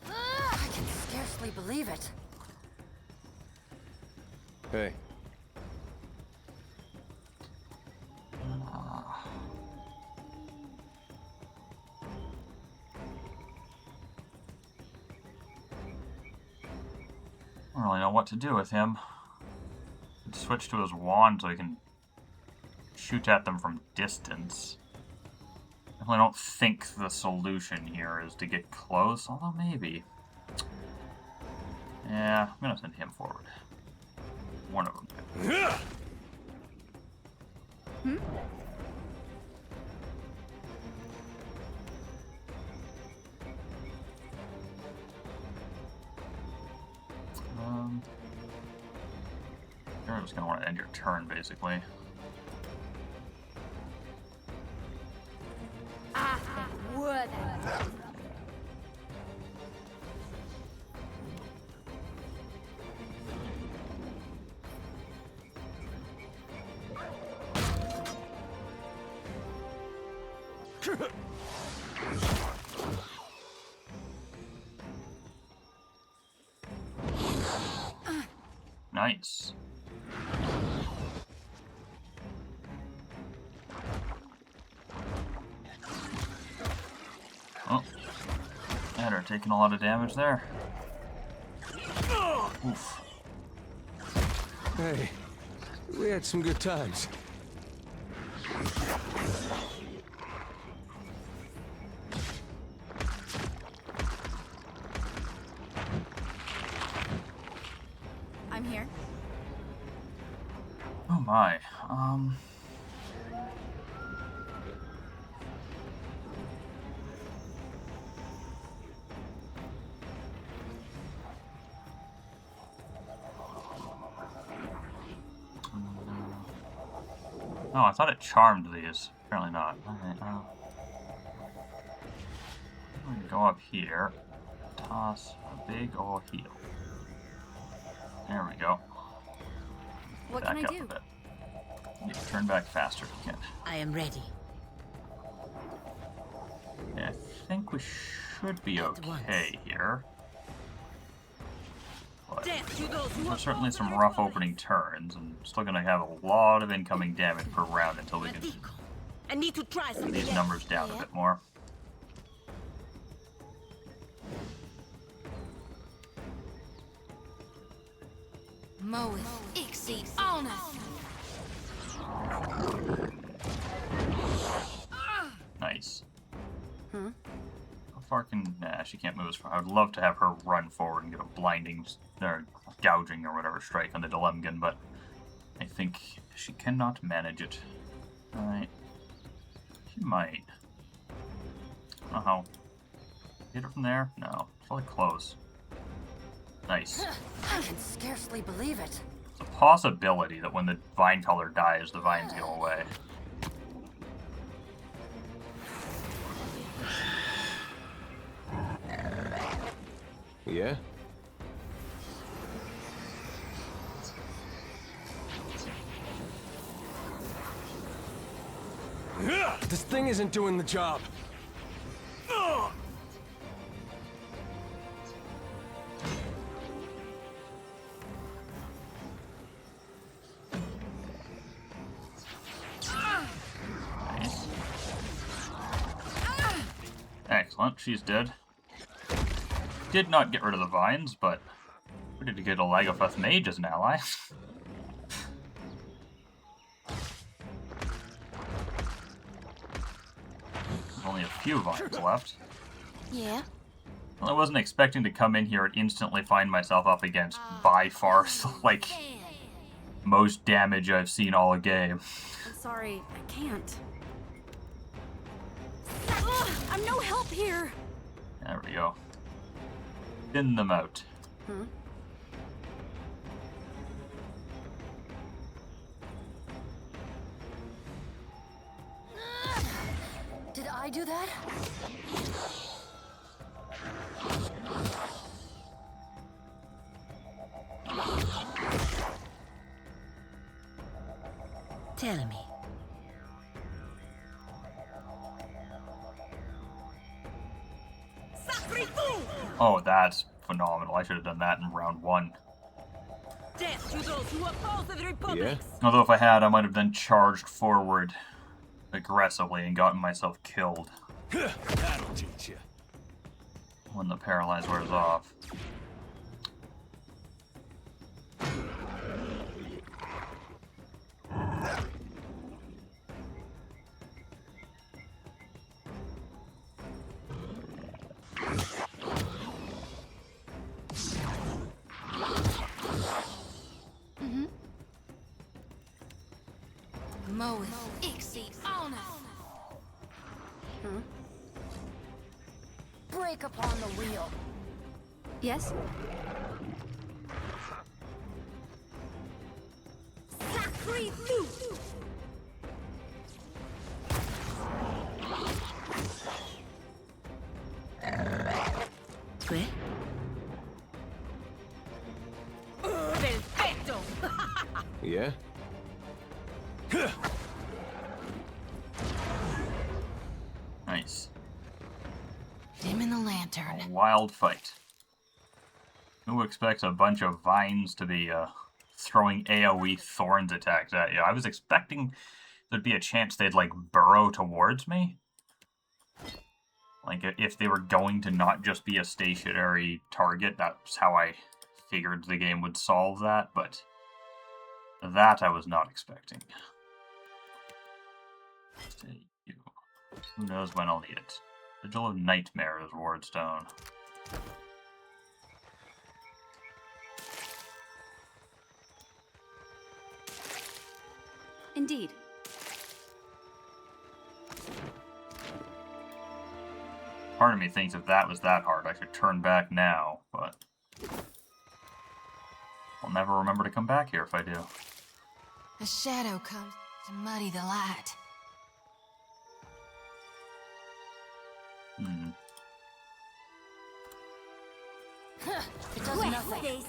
I can scarcely believe it. Hey. I don't really know what to do with him. Switch to his wand so he can shoot at them from distance. I don't think the solution here is to get close, although maybe. Yeah, I'm gonna send him forward. One of them. Hmm? You're just gonna want to end your turn, basically. Nice. Oh, that are taking a lot of damage there. Oof. Hey, we had some good times. I'm here. Oh my. Oh, I thought it charmed these. Apparently not. Alright, I'm gonna go up here. Toss. big ol' heal. There we go. What Back can I up do? a bit. You can turn back faster if you can. I am ready. Yeah, I think we should be okay here. But there's certainly some rough opening turns, and still gonna have a lot of incoming damage per round until we can I need to try get something. these numbers down a bit more. Moeth, Ixie, Honor. Nice. How far can... Nah, she can't move as far. I would love to have her run forward and get a blinding, or gouging or whatever strike on the Dilemgan, but I think she cannot manage it. Alright. She might. I don't know how. Hit her from there? No. It's really close. Nice. I can scarcely believe it. It's a possibility that when the vine color dies, the vines go away. Yeah? This thing isn't doing the job. Nice. Excellent, she's dead. Did not get rid of the vines, but we did get a Lagopeth Mage as an ally. There's only a few vines left. Yeah. Well, I wasn't expecting to come in here and instantly find myself up against, by far, like, most damage I've seen all game. I'm sorry, I can't. I'm no help here. There we go. Thin them out. Did I do that? Tell me. Oh, that's phenomenal. I should have done that in round one. Death to those who oppose the Republic! Although if I had, I might have then charged forward aggressively and gotten myself killed That'll teach you. when the paralyze wears off. Moeth, Ixie, Honor. Break upon the wheel. Yes? Sacre Blue! Quit? Perfecto! Yeah? Nice. Dim in the lantern. A wild fight. Who expects a bunch of vines to be throwing AoE thorns attacks at you? I was expecting there'd be a chance they'd like burrow towards me. Like if they were going to not just be a stationary target, that's how I figured the game would solve that, but that I was not expecting. Stay you. Who knows when I'll need it. Vigil of Nightmare is Wardstone. Indeed. Part of me thinks if that was that hard, I should turn back now, but I'll never remember to come back here if I do. A shadow comes to muddy the light. nothing.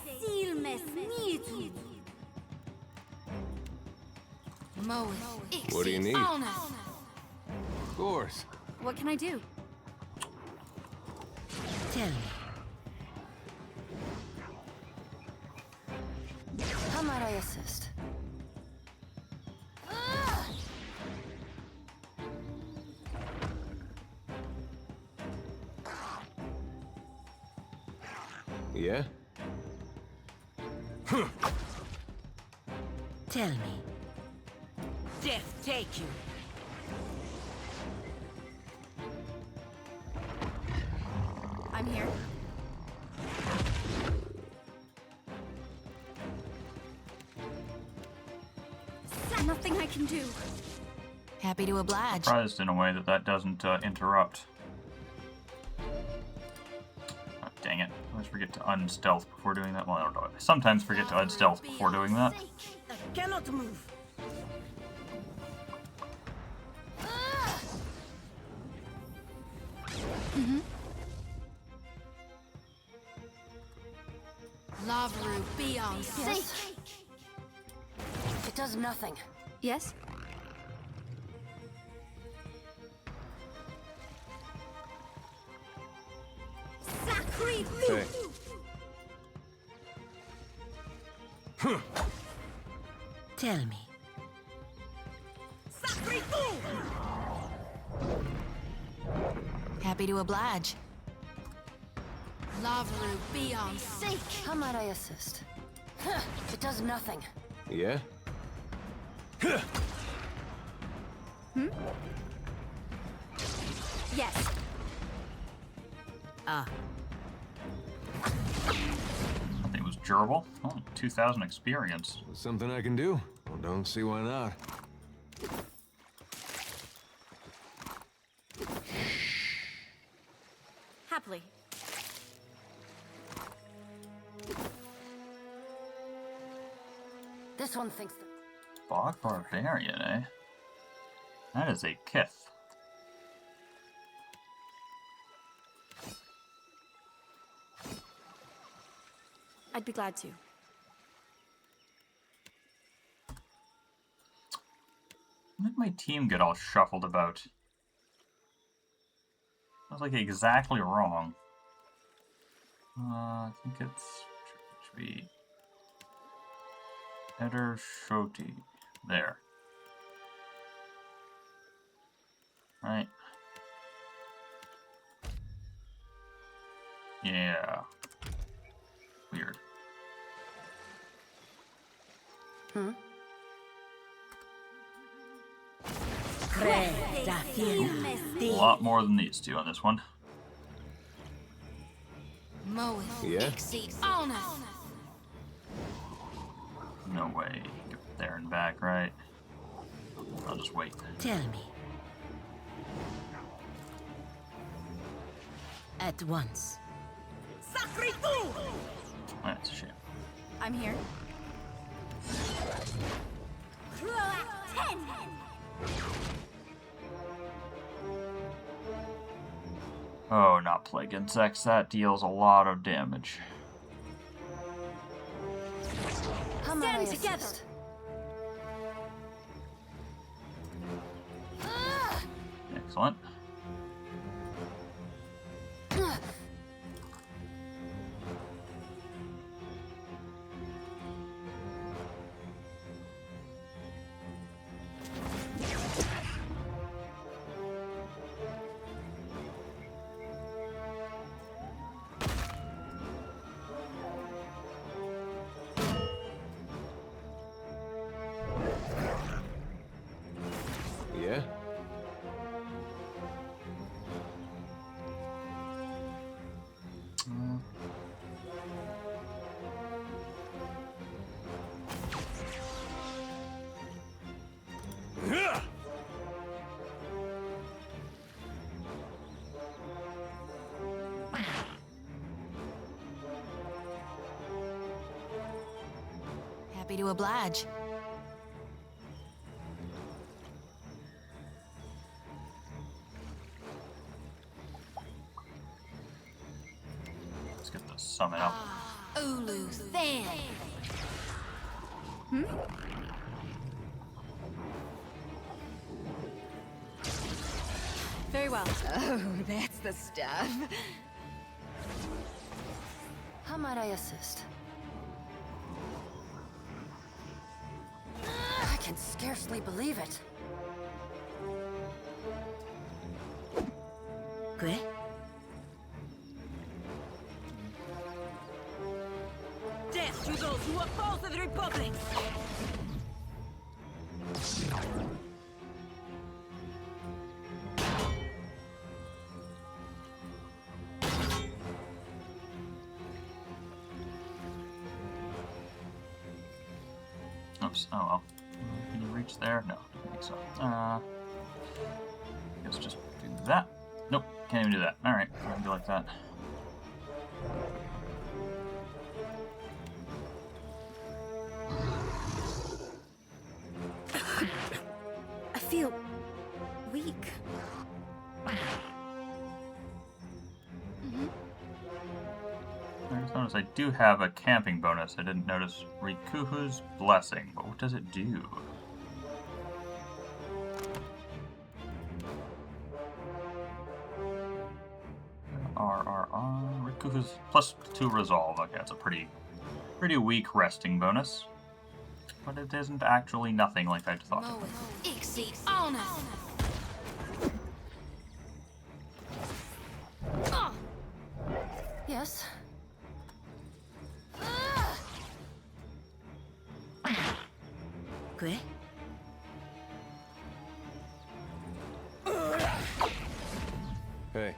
What do you need? Of course. What can I do? Tell me. How might I assist? Yeah? Tell me. Death take you. I'm here. Nothing I can do. Happy to oblige. Surprised in a way that that doesn't interrupt. Oh, dang it. I always forget to unstealth before doing that. Well, I don't know. I sometimes forget to unstealth before doing that. I cannot move. Lavru, be on Yes. It does nothing. Yes? Hey. Tell me. Happy to oblige. Lavru, be on seek. How might I assist? It does nothing. Yeah? Yes. Ah. I think it was durable. Only 2,000 experience. Something I can do? Well, don't see why not. Happily. This one thinks that. Bog Barbarian, eh? That is a kith. I'd be glad to. When did my team get all shuffled about? I was like exactly wrong. I think it's should be Eder Shoti. There. Right. Yeah. Weird. A lot more than these two on this one. Moeth, Yeah? exceed honor. No way. Get there and back, right? I'll just wait. Tell me. At once. That's a shame. I'm here. Oh, not plague insects. That deals a lot of damage. How might I Stand together. assist? Excellent. Yeah? Happy to oblige. Let's get the summon up. Ulu thin. Hmm? Very well. Oh, that's the stuff. How might I assist? I can scarcely believe it. Good. Death to those who oppose the Republic! Oops. Oh well. Can you reach there? No, I don't think so. Guess just do that. Nope, can't even do that. Alright, can't do like that. I feel weak. I just noticed I do have a camping bonus. I didn't notice Rikuhu's Blessing, but what does it do? Rikuhu's +2 resolve. Okay, that's a pretty weak resting bonus. But it isn't actually nothing like I thought. Ixi honor. Yes. Good. Hey.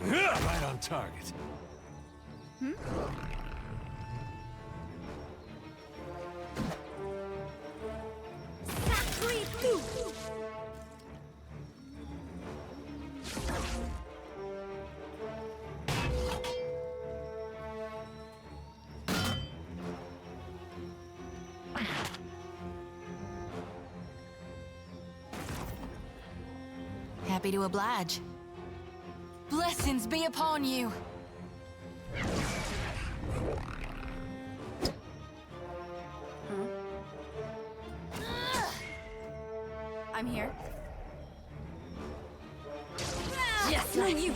Right on target. Hmm? Happy to oblige. Blessings be upon you. I'm here. Just like you.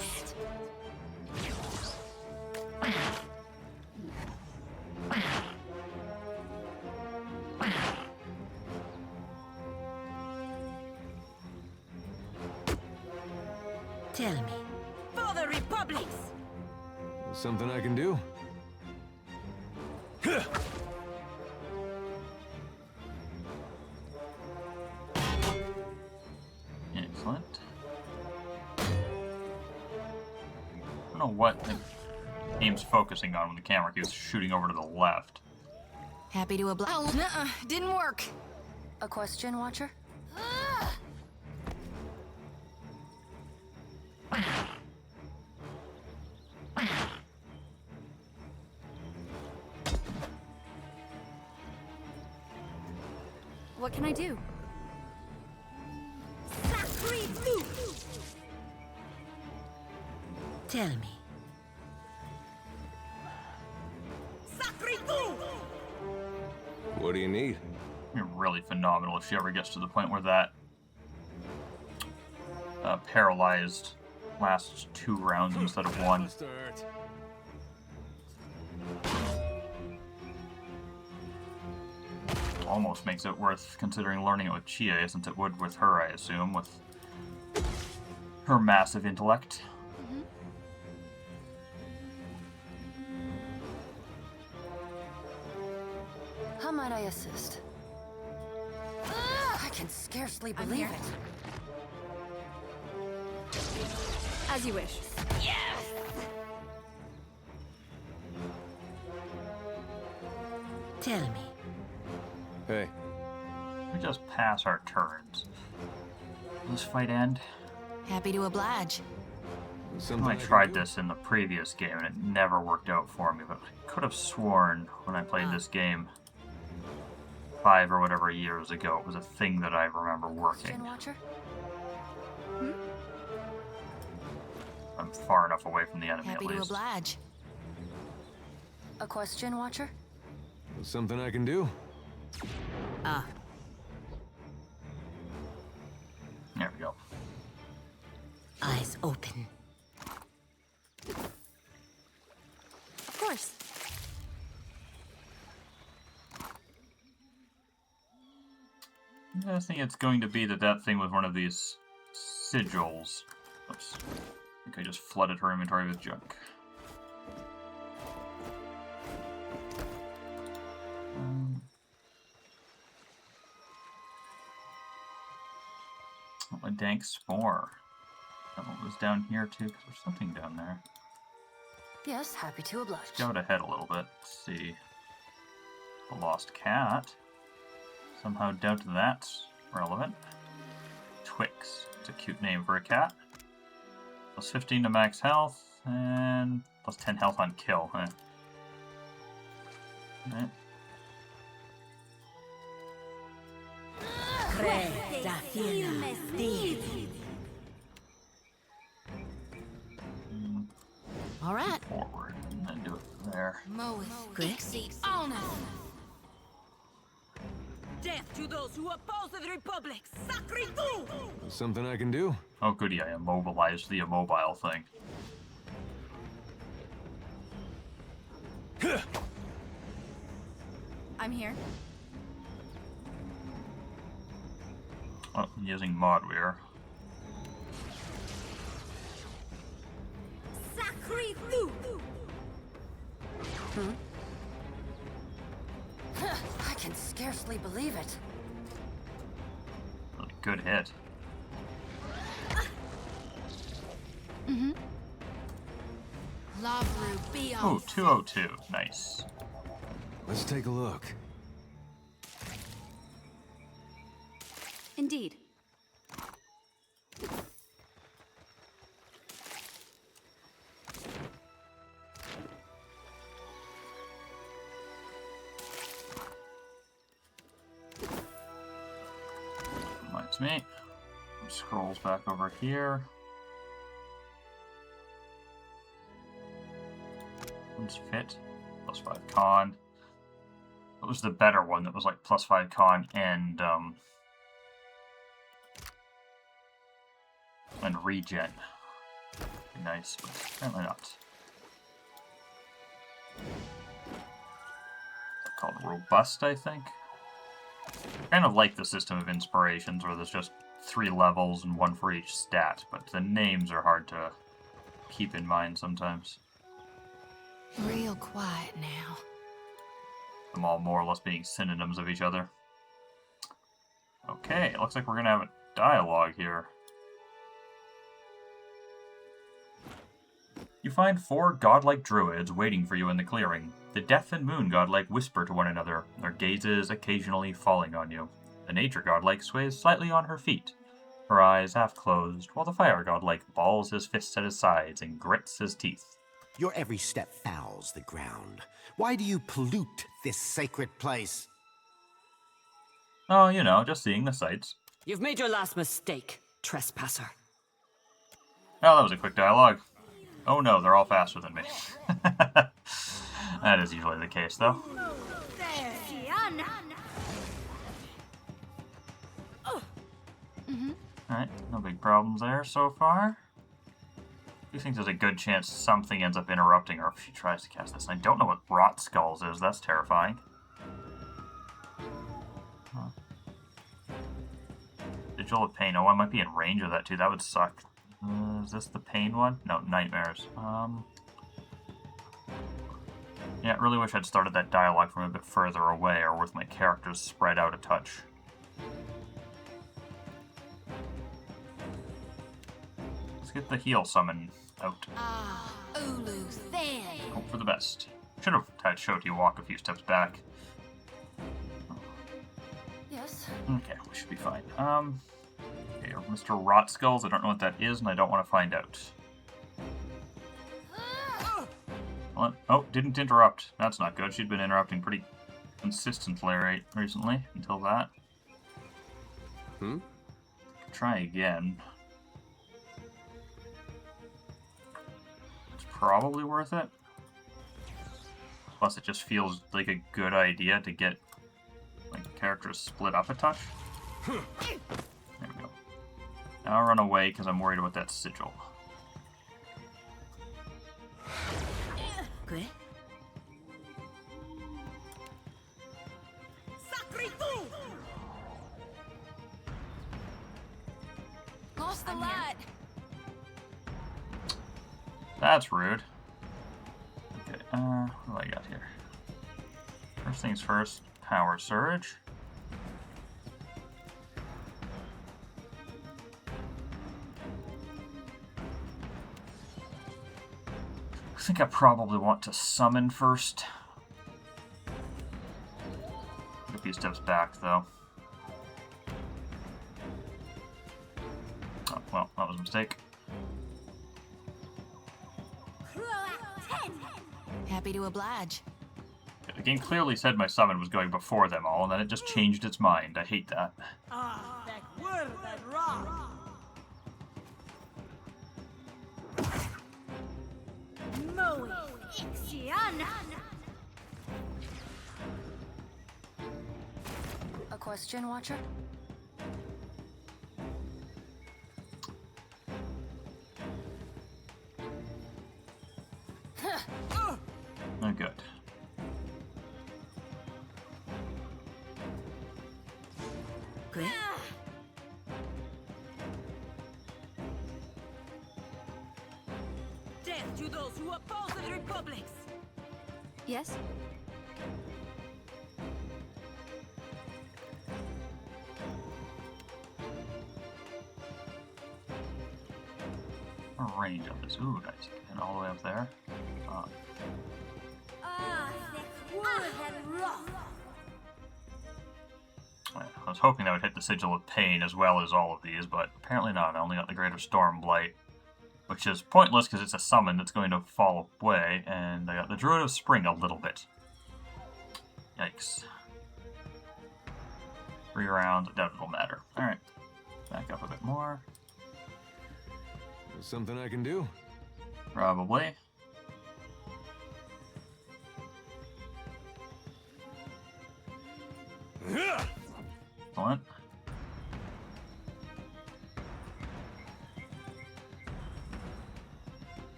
Tell me. For the Republic! Something I can do? Excellent. I don't know what the game's focusing on when the camera keeps shooting over to the left. Happy to oblige. Oh, nuh-uh, didn't work. A question, Watcher? What can I do? Tell me. What do you need? It'd be really phenomenal if she ever gets to the point where that paralyzed lasts 2 rounds instead of 1. Almost makes it worth considering learning it with Chia, since it would with her, I assume, with her massive intellect. How might I assist? I can scarcely believe it. As you wish. Yes! Tell me. Hey. We just pass our turns. Will this fight end? Happy to oblige. I tried this in the previous game and it never worked out for me, but I could have sworn when I played this game 5 or whatever years ago, it was a thing that I remember working. Watcher? I'm far enough away from the enemy Happy at to least. oblige. A question, Watcher? Something I can do? Ah. There we go. Eyes open. Of course. I think it's going to be that thing with one of these sigils. Oops. I think I just flooded her inventory with junk. A dank spore. That one was down here too, because there's something down there. Yes, happy to oblige. Scout ahead a little bit. Let's see. The lost cat. Somehow doubt that's relevant. Twix. It's a cute name for a cat. Plus 15 to max health, and plus 10 health on kill, huh? Alright. All right. Forward, and then do it from there. Moeth, Grixie, on Death to those who oppose the Republic! Sacre tu! Something I can do? Oh goody, I immobilized the immobile thing. I'm here. Oh, I'm using Modweir. Sacre tu! I can scarcely believe it. Really good hit. Mm-hmm. Lavru, be Ooh, off. 202. Nice. Let's take a look. Indeed. Reminds me. Scrolls back over here. One's fit. Plus 5 con. What was the better one that was like plus 5 con and regen? Be nice, but apparently not. It's called robust, I think. Kind of like the system of inspirations where there's just 3 levels and 1 for each stat, but the names are hard to keep in mind sometimes. Real quiet now. Them all more or less being synonyms of each other. Okay, it looks like we're gonna have a dialogue here. You find 4 godlike druids waiting for you in the clearing. The Death and Moon godlike whisper to one another, their gazes occasionally falling on you. The Nature godlike sways slightly on her feet, her eyes half closed, while the Fire godlike balls his fists at his sides and grits his teeth. Your every step fouls the ground. Why do you pollute this sacred place? Oh, you know, just seeing the sights. You've made your last mistake, trespasser. Oh, that was a quick dialogue. Oh no, they're all faster than me. That is usually the case, though. Alright, no big problems there so far. I do think there's a good chance something ends up interrupting her if she tries to cast this. I don't know what Rot Skulls is, that's terrifying. Vigil of Pain. Oh, I might be in range of that too, that would suck. Is this the pain one? No, Nightmares. Yeah, I really wish I'd started that dialogue from a bit further away, or with my characters spread out a touch. Let's get the heal summon out. Ah, Ulu, thin. Hope for the best. Should have had Shoti walk a few steps back. Yes. Okay, we should be fine. Okay, Mr. Rot Skulls, I don't know what that is, and I don't want to find out. Well, oh, didn't interrupt. That's not good. She'd been interrupting pretty consistently recently, until that. Try again. probably worth it. Plus, it just feels like a good idea to get like characters split up a touch. There we go. Now I'll run away because I'm worried about that sigil. Good. Lost the light. That's rude. Okay, what do I got here? First things first, power surge. I think I probably want to summon first. Take a few steps back, though. Oh, well, that was a mistake. Happy to oblige. The game clearly said my summon was going before them all, and then it just changed its mind. I hate that. A question, Watcher? Oh, good. Good. Death to those who oppose the republics! Yes? Range of this. Ooh, nice. And all the way up there. I was hoping that would hit the Sigil of Pain as well as all of these, but apparently not. I only got the Greater Storm Blight, which is pointless because it's a summon that's going to fall away, and I got the Druid of Spring a little bit. Yikes. 3 rounds, I doubt it'll matter. Alright, back up a bit more. There's something I can do? Probably. Excellent.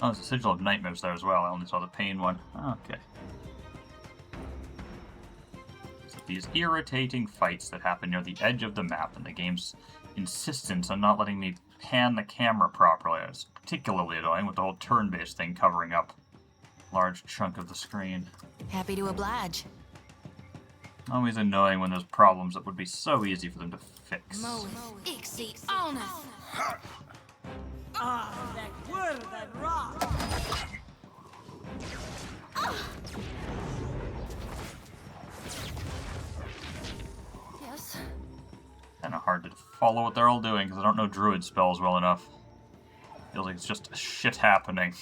Oh, there's a Sigil of Nightmares there as well. I only saw the Pain one. Okay. So these irritating fights that happen near the edge of the map, and the game's insistence on not letting me pan the camera properly is particularly annoying, with the whole turn-based thing covering up a large chunk of the screen. Happy to oblige. Always annoying when there's problems that would be so easy for them to fix. Ixi honor. Yes. Kinda hard to follow what they're all doing because I don't know druid spells well enough. Feels like it's just shit happening.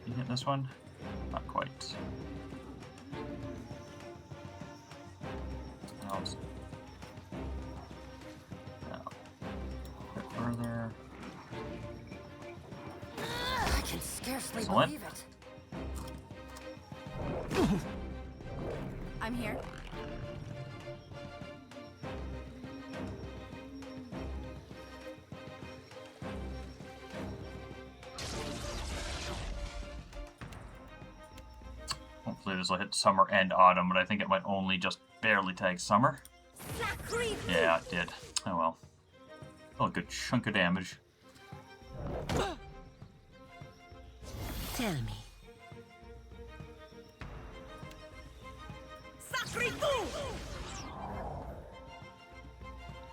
You hit this one? Not quite. Else. Now, a bit further. I can scarcely Excellent. believe it. I'm here. Hopefully this will hit summer and autumn, but I think it might only just barely tag summer. Yeah, it did. Oh well. Still a good chunk of damage. Tell me.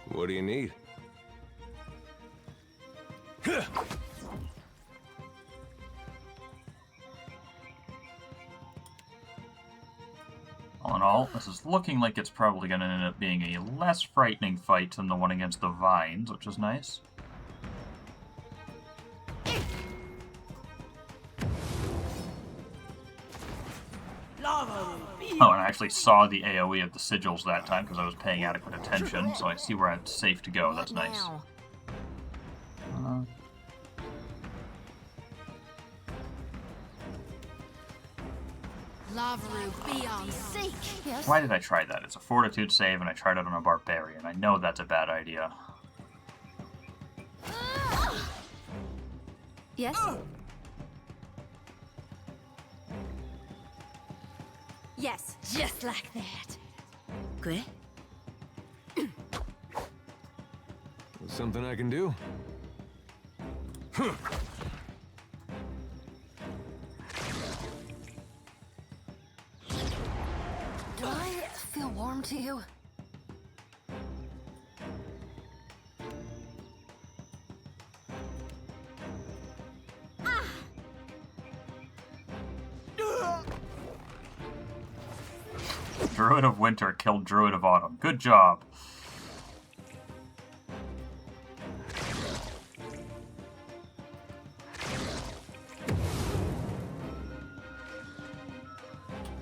What do you need? All in all, this is looking like it's probably going to end up being a less frightening fight than the one against the vines, which is nice. Oh, and I actually saw the AoE of the sigils that time because I was paying adequate attention, so I see where it's safe to go. That's nice. Why did I try that? It's a fortitude save, and I tried it on a barbarian. I know that's a bad idea. Yes? Yes, just like that. Good. Something I can do? Do I feel warm to you? Druid of Winter killed Druid of Autumn. Good job.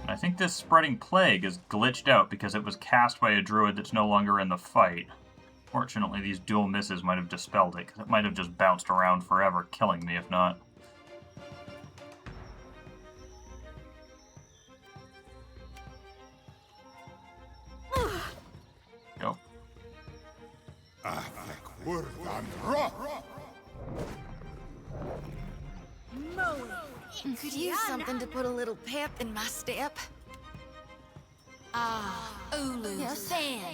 I think this spreading plague is glitched out because it was cast by a druid that's no longer in the fight. Fortunately, these dual misses might have dispelled it, because it might have just bounced around forever, killing me if not. Go. Could use something to put a little pep in my step. Ulu, Fan.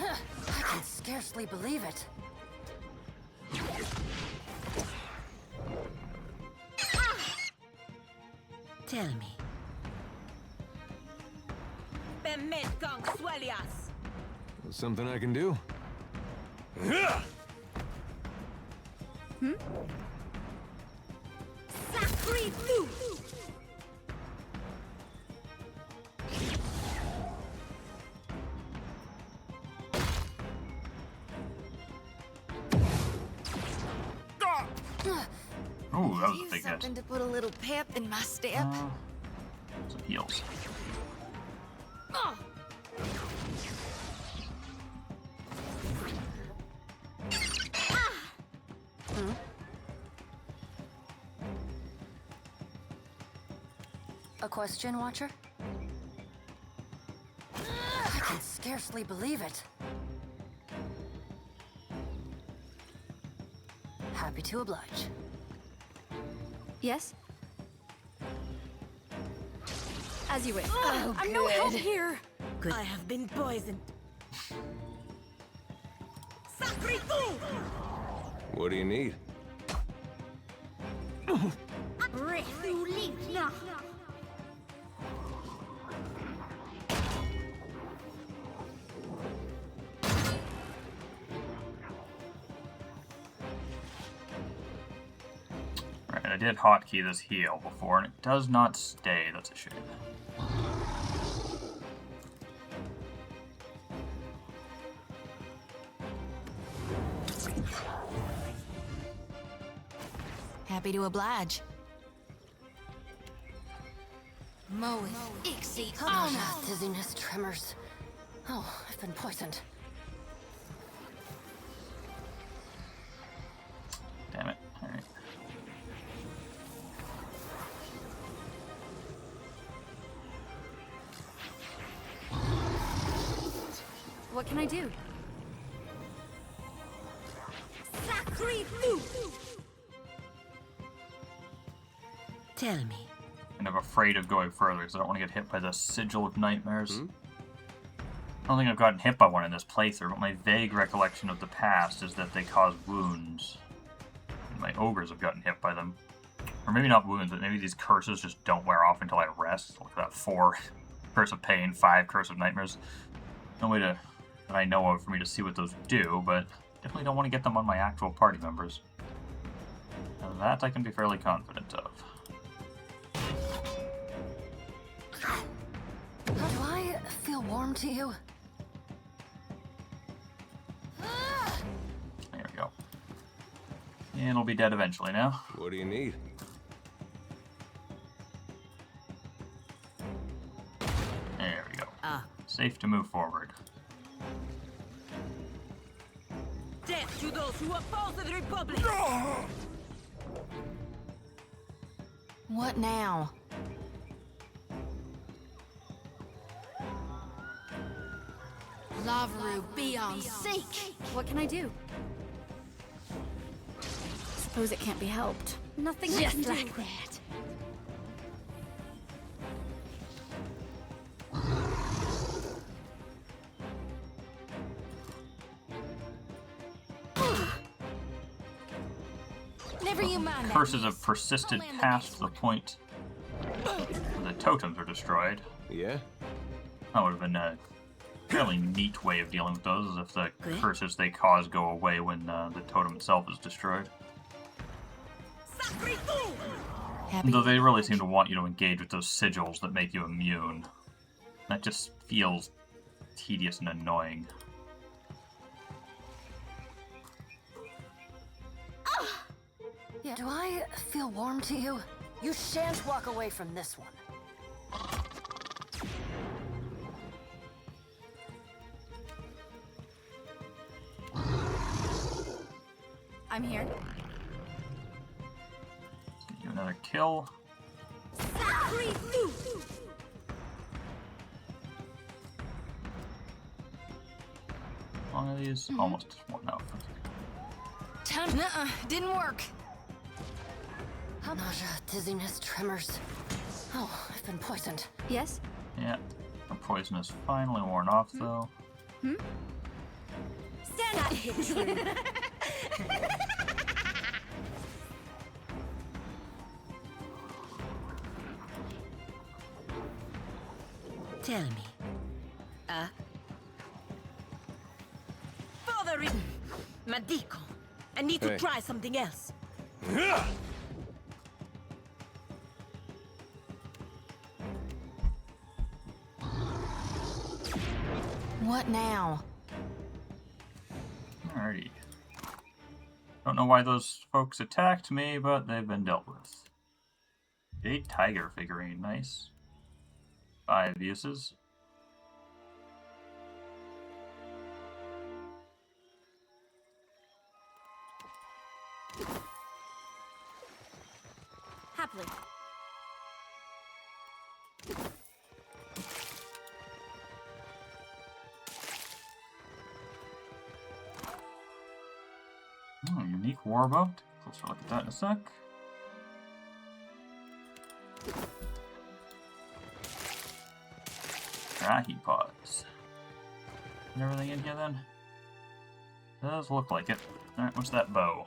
I can scarcely believe it. Tell me. Something I can do? Ooh, that was a big hit. Something to put a little pep in my step. Some heals. A question, Watcher? I can scarcely believe it. Happy to oblige. Yes? As you wish. Oh, I'm no help here. Good. I have been poisoned. What do you need? Alright, I did hotkey this heal before, and it does not stay. That's a shame. Happy to oblige. Moe, Ixie, Anna. Dizziness, tremors. Oh, I've been poisoned. Damn it. Alright. What can I do? Tell me. And I'm afraid of going further because I don't want to get hit by the Sigil of Nightmares. I don't think I've gotten hit by one in this playthrough, but my vague recollection of the past is that they cause wounds. And my ogres have gotten hit by them. Or maybe not wounds, but maybe these curses just don't wear off until I rest. Like that 4 Curse of Pain, 5 Curse of Nightmares. No way to, that I know of for me to see what those do, but definitely don't want to get them on my actual party members. Now that I can be fairly confident of. Do I feel warm to you? There we go. And it'll be dead eventually now. What do you need? Safe to move forward. Death to those who oppose the Republic! What now? Lavaru, be on seek! What can I do? Suppose it can't be helped. Nothing Just I can like do. that. Never you mind that. Curses have persisted I'll land the past next the one. point where the totems are destroyed. Yeah? That would have been a fairly neat way of dealing with those, is if the Good. curses they cause go away when the totem itself is destroyed. Happy Though with they the really knowledge. seem to want you to engage with those sigils that make you immune. That just feels tedious and annoying. Yeah, do I feel warm to you? You shan't walk away from this one. I'm here. Get you another kill. How long are these? Almost one out. Nuh-uh, didn't work. Nausea, dizziness, tremors. Oh, I've been poisoned. Yes? Yeah, the poison is finally worn off though. Stand up, Hitru. Tell me. Father, Madico. I need to Hey. try something else. What now? Alrighty. Don't know why those folks attacked me, but they've been dealt with. Jade Tiger figurine, nice. 5 uses. Happily. Unique warboat. Closer look at that in a sec. Brachypods. Is everything in here then? Does look like it. Alright, what's that bow?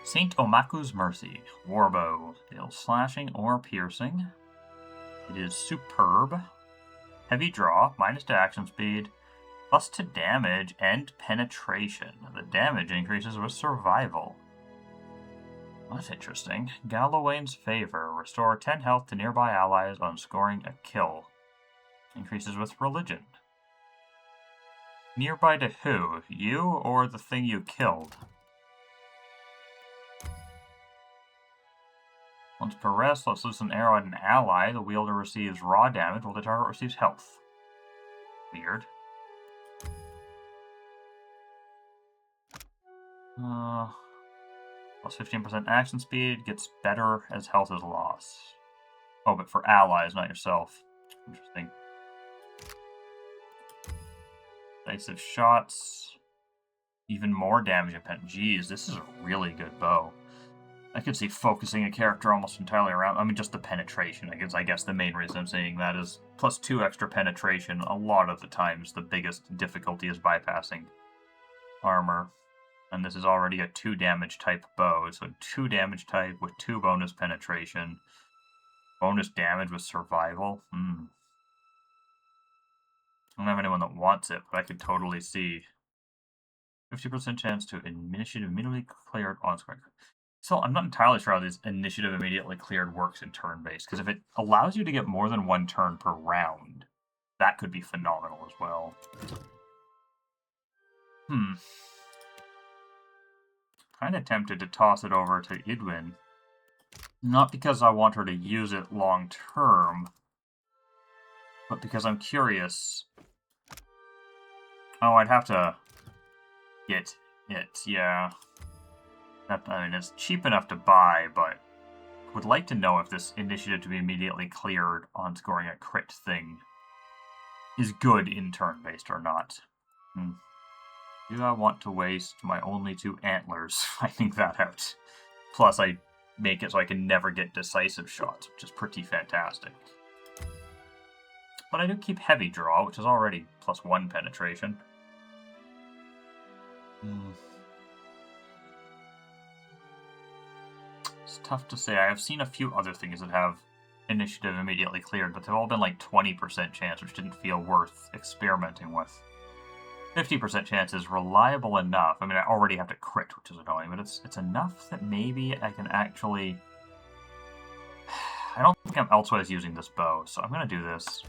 Saint Omaku's Mercy. Warbow. Deals slashing or piercing. It is superb. Heavy draw, minus to action speed, plus to damage and penetration. The damage increases with survival. That's interesting. Gallowayne's Favor. Restore 10 health to nearby allies on scoring a kill. Increases with religion. Nearby to who? You or the thing you killed? Once per rest, let's loose an arrow at an ally. The wielder receives raw damage while the target receives health. Weird. Plus 15% action speed, gets better as health is lost. Oh, but for allies, not yourself. Interesting. Decisive shots. Even more damage and pen. Jeez, this is a really good bow. I could see focusing a character almost entirely around. I mean, just the penetration. I guess the main reason I'm saying that is plus 2 extra penetration. A lot of the times, the biggest difficulty is bypassing armor. And this is already a 2 damage type bow. So 2 damage type with 2 bonus penetration. Bonus damage with survival. I don't have anyone that wants it, but I could totally see 50% chance to initiative immediately cleared on screen. So I'm not entirely sure how this initiative immediately cleared works in turn-based, because if it allows you to get more than 1 turn per round, that could be phenomenal as well. Kind of tempted to toss it over to Idwin. Not because I want her to use it long-term, But because I'm curious... Oh, I'd have to get it, yeah. I mean, it's cheap enough to buy, but would like to know if this initiative to be immediately cleared on scoring a crit thing is good in turn-based or not. Do I want to waste my only 2 antlers finding that out? Plus, I make it so I can never get decisive shots, which is pretty fantastic. But I do keep heavy draw, which is already +1 penetration. It's tough to say. I have seen a few other things that have initiative immediately cleared, but they've all been like 20% chance, which didn't feel worth experimenting with. 50% chance is reliable enough. I mean, I already have to crit, which is annoying, but it's enough that maybe I can actually... I don't think I'm elsewise using this bow, so I'm going to do this.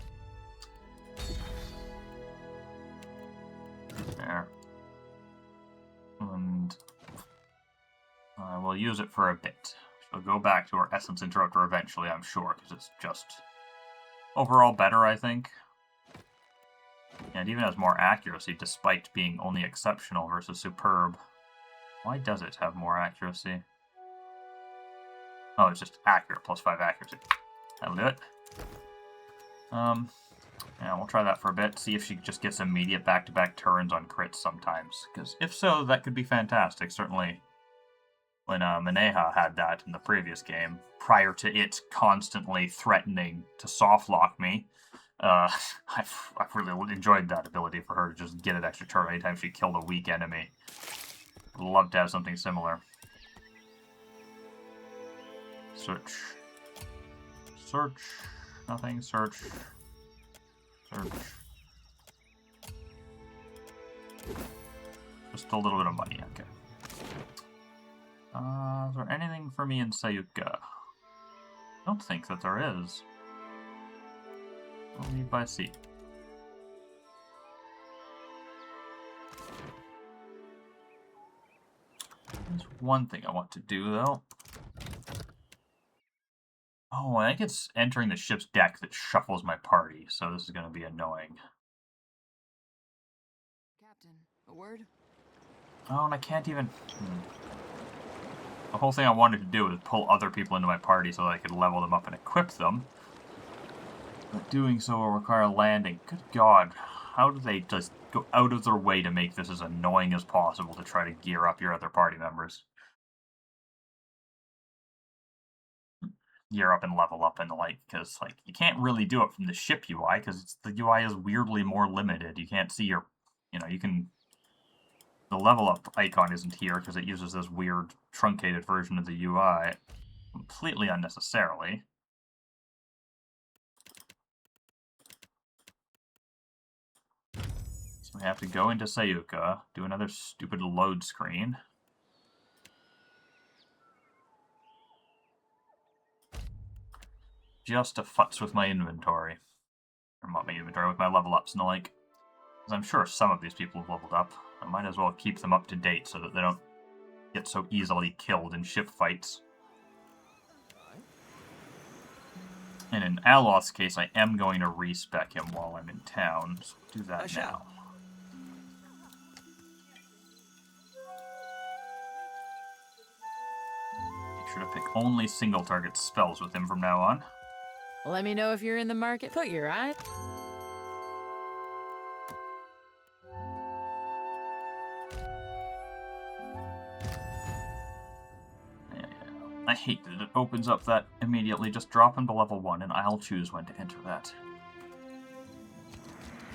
There. And I will use it for a bit. She'll go back to her Essence Interrupter eventually, I'm sure, because it's just overall better, I think. And it even has more accuracy, despite being only exceptional versus superb. Why does it have more accuracy? Oh, it's just accurate, +5 accuracy. That'll do it. Yeah, we'll try that for a bit, see if she just gets immediate back-to-back turns on crits sometimes. Because if so, that could be fantastic. Certainly when Maneha had that in the previous game, prior to it constantly threatening to softlock me. I've really enjoyed that ability for her to just get an extra turn anytime she killed a weak enemy. I'd love to have something similar. Search. Search. Nothing. Search. Search. Just a little bit of money, okay. Is there anything for me in Sayuka? I don't think that there is. Only by sea. There's one thing I want to do, though. Oh, I think it's entering the ship's deck that shuffles my party, so this is going to be annoying. Captain, a word? Oh, and I can't even... The whole thing I wanted to do was pull other people into my party so that I could level them up and equip them. But doing so will require landing. Good God. How do they just go out of their way to make this as annoying as possible to try to gear up your other party members? Gear up and level up and the like, because like you can't really do it from the ship UI, because the UI is weirdly more limited. You can't see your, you can... The level up icon isn't here because it uses this weird truncated version of the UI completely unnecessarily. So we have to go into Sayuka, do another stupid load screen. Just to futz with my inventory. Or not my inventory, with my level ups and the like. Because I'm sure some of these people have leveled up. I might as well keep them up to date so that they don't get so easily killed in ship fights. And in Aloth's case, I am going to respec him while I'm in town, so do that now. Make sure to pick only single target spells with him from now on. Let me know if you're in the market. Put your eye. I hate that it opens up that immediately. Just drop him to level 1 and I'll choose when to enter that.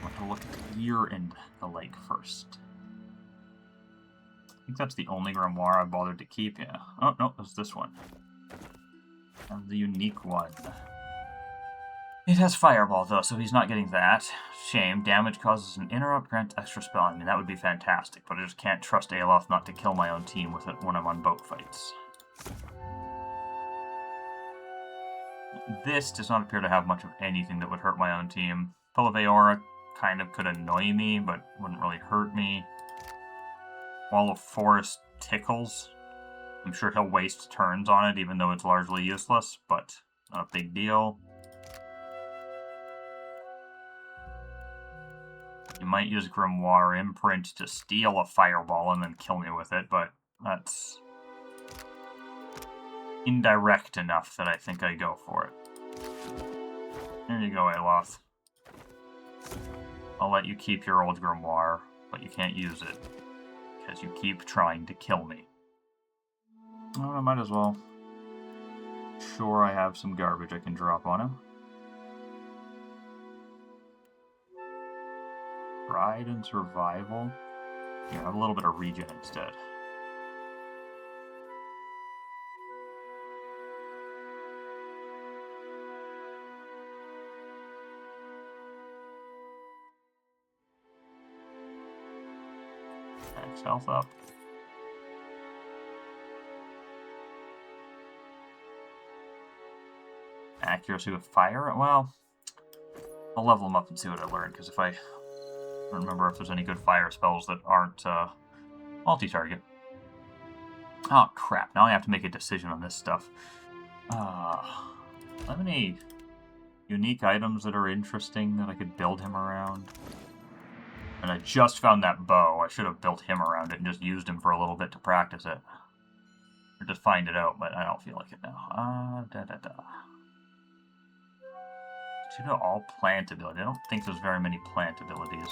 I want to look at the gear and the like first. I think that's the only grimoire I bothered to keep, yeah. Oh, no, it's this one. And the unique one. It has Fireball, though, so he's not getting that. Shame. Damage causes an interrupt, grants extra spell. I mean, that would be fantastic, but I just can't trust Aloth not to kill my own team with it when I'm on boat fights. This does not appear to have much of anything that would hurt my own team. Pull of Aora kind of could annoy me, but wouldn't really hurt me. Wall of Forest tickles. I'm sure he'll waste turns on it, even though it's largely useless, but not a big deal. You might use Grimoire Imprint to steal a fireball and then kill me with it, but that's indirect enough that I think I go for it. There you go, Aloth. I'll let you keep your old Grimoire, but you can't use it, because you keep trying to kill me. Oh, I might as well. Sure, I have some garbage I can drop on him. Pride and Survival. Here, have a little bit of regen instead. Max health up. Accuracy with fire? Well, I'll level them up and see what I learn, because if I don't remember if there's any good fire spells that aren't multi-target. Oh, crap. Now I have to make a decision on this stuff. Do I have any unique items that are interesting that I could build him around? And I just found that bow. I should have built him around it and just used him for a little bit to practice it. Or just find it out, but I don't feel like it now. Should have all plant ability. I don't think there's very many plant abilities.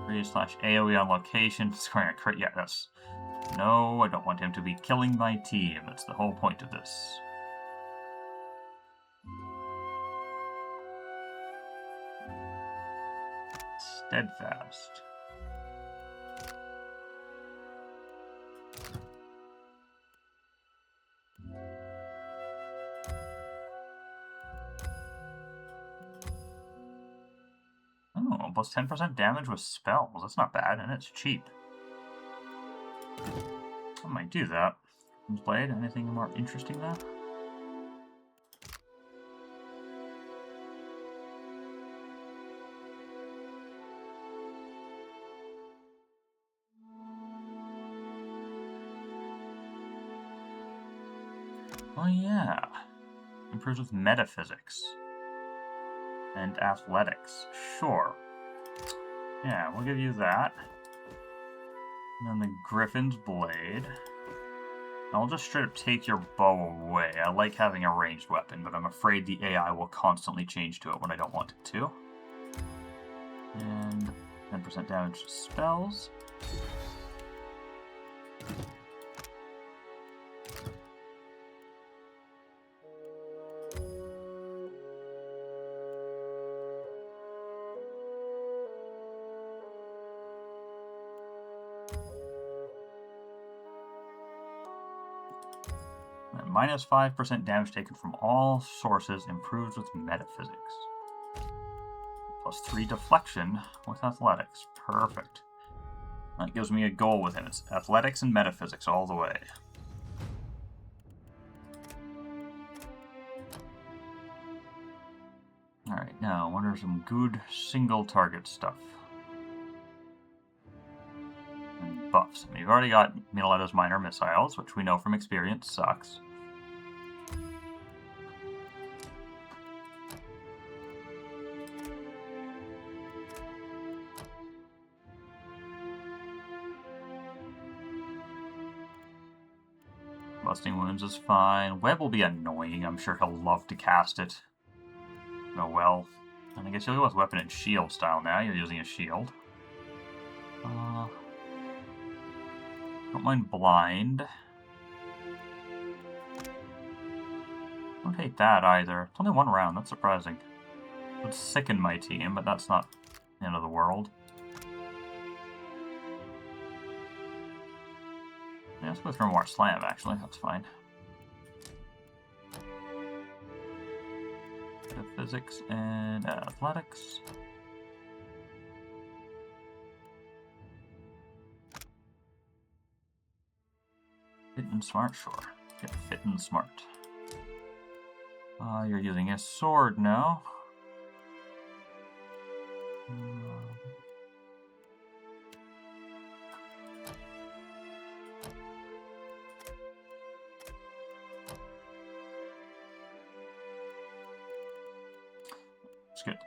/AoE on location. Squaring a crit. Yeah, that's... No, I don't want him to be killing my team. That's the whole point of this. Steadfast. Oh, plus 10% damage with spells. That's not bad, and it's cheap. I might do that. Blade, anything more interesting there? Oh yeah. Improves with metaphysics. And athletics. Sure. Yeah, we'll give you that. And then the Griffin's Blade. I'll just straight up take your bow away. I like having a ranged weapon, but I'm afraid the AI will constantly change to it when I don't want it to. And 10% damage to spells. Minus 5% damage taken from all sources improves with metaphysics. Plus 3 deflection with athletics. Perfect. That gives me a goal with him. It's athletics and metaphysics all the way. Alright, now what are some good single target stuff? And buffs. We've already got Miletta's minor missiles, which we know from experience sucks. Busting wounds is fine. Web will be annoying. I'm sure he'll love to cast it. Oh well. And I guess you'll go with weapon and shield style now. You're using a shield. Don't mind blind. Don't hate that either. It's only one round. That's surprising. It would sicken my team, but that's not the end of the world. Yeah, let's go through more slam, actually. That's fine. Physics and athletics. Fit and smart, sure. Get fit and smart. You're using a sword now.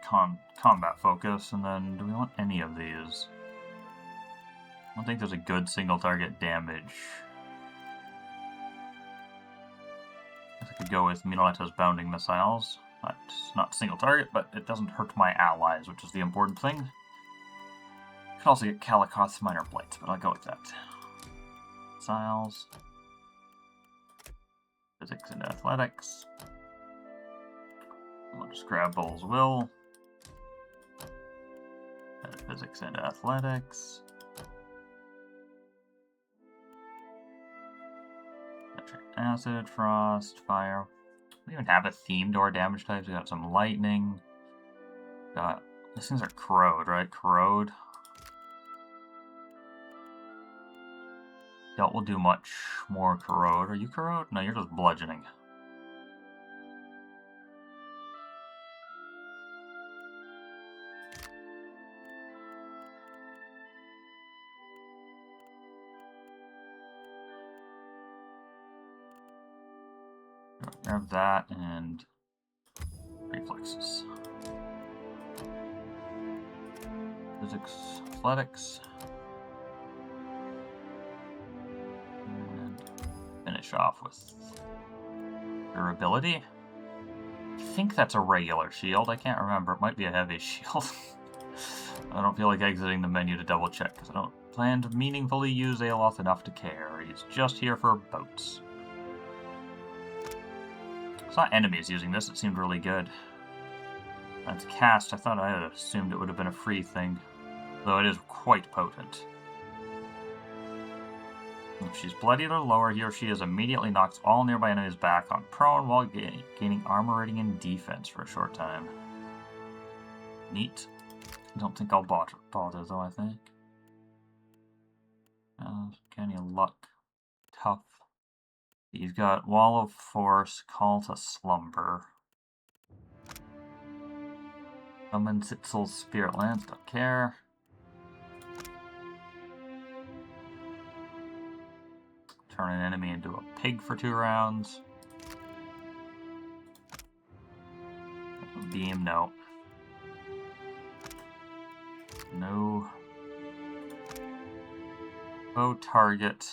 combat focus, and then do we want any of these? I don't think there's a good single target damage. I could go with Minoleta's bounding missiles. That's not single target, but it doesn't hurt my allies, which is the important thing. Could also get Kalikoth's minor blight, but I'll go with that. Missiles. Physics and athletics. I'll just grab Bull's Will. Physics and athletics. Acid, frost, fire. We even have a theme to our damage types. We got some lightning. These things are corrode, right? Corrode. Doubt will do much more corrode. Are you corrode? No, you're just bludgeoning. Grab that and reflexes. Physics, athletics. And finish off with durability. I think that's a regular shield. I can't remember. It might be a heavy shield. I don't feel like exiting the menu to double check because I don't plan to meaningfully use Aeloth enough to care. He's just here for boats. It's not enemies using this, it seemed really good. That's cast, I thought I had assumed it would have been a free thing. Though it is quite potent. If she's bloodied or lower, he or she is immediately knocks all nearby enemies back on prone while gaining armor rating and defense for a short time. Neat. I don't think I'll bother though, I think. Any luck. Tough. You've got Wall of Force, Call to Slumber. Summon Sitzel's Spirit Lance, don't care. Turn an enemy into a pig for 2 rounds. Beam, no. No. Oh, target.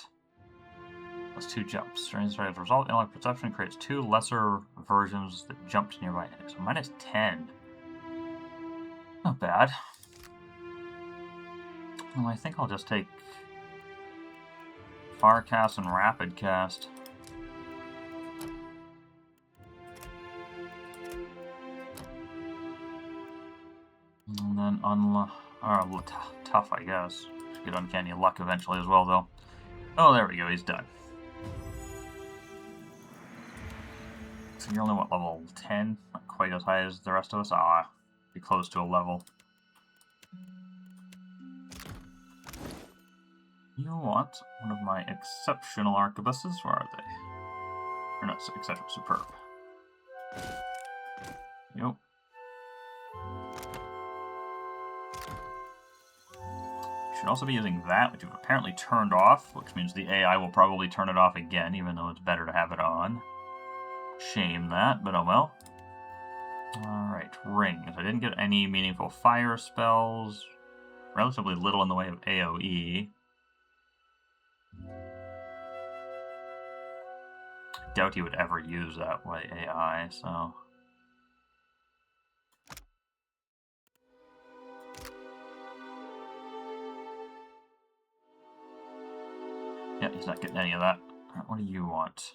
Plus 2 jumps. Strange as a result, analog perception creates 2 lesser versions that jump to nearby enemies. So minus 10. Not bad. Well, I think I'll just take Far Cast and Rapid Cast. And then tough, I guess. Should get Uncanny Luck eventually as well, though. Oh, there we go. He's done. So you're only, what, level 10? Not quite as high as the rest of us? Ah, be close to a level. You want one of my exceptional arquebuses? Where are they? Or not, etc. Superb. Yep. Should also be using that, which you've apparently turned off, which means the AI will probably turn it off again, even though it's better to have it on. Shame that, but oh well. Alright, rings. I didn't get any meaningful fire spells. Relatively little in the way of AoE. Doubt he would ever use that way AI, so... Yeah, he's not getting any of that. Alright, what do you want?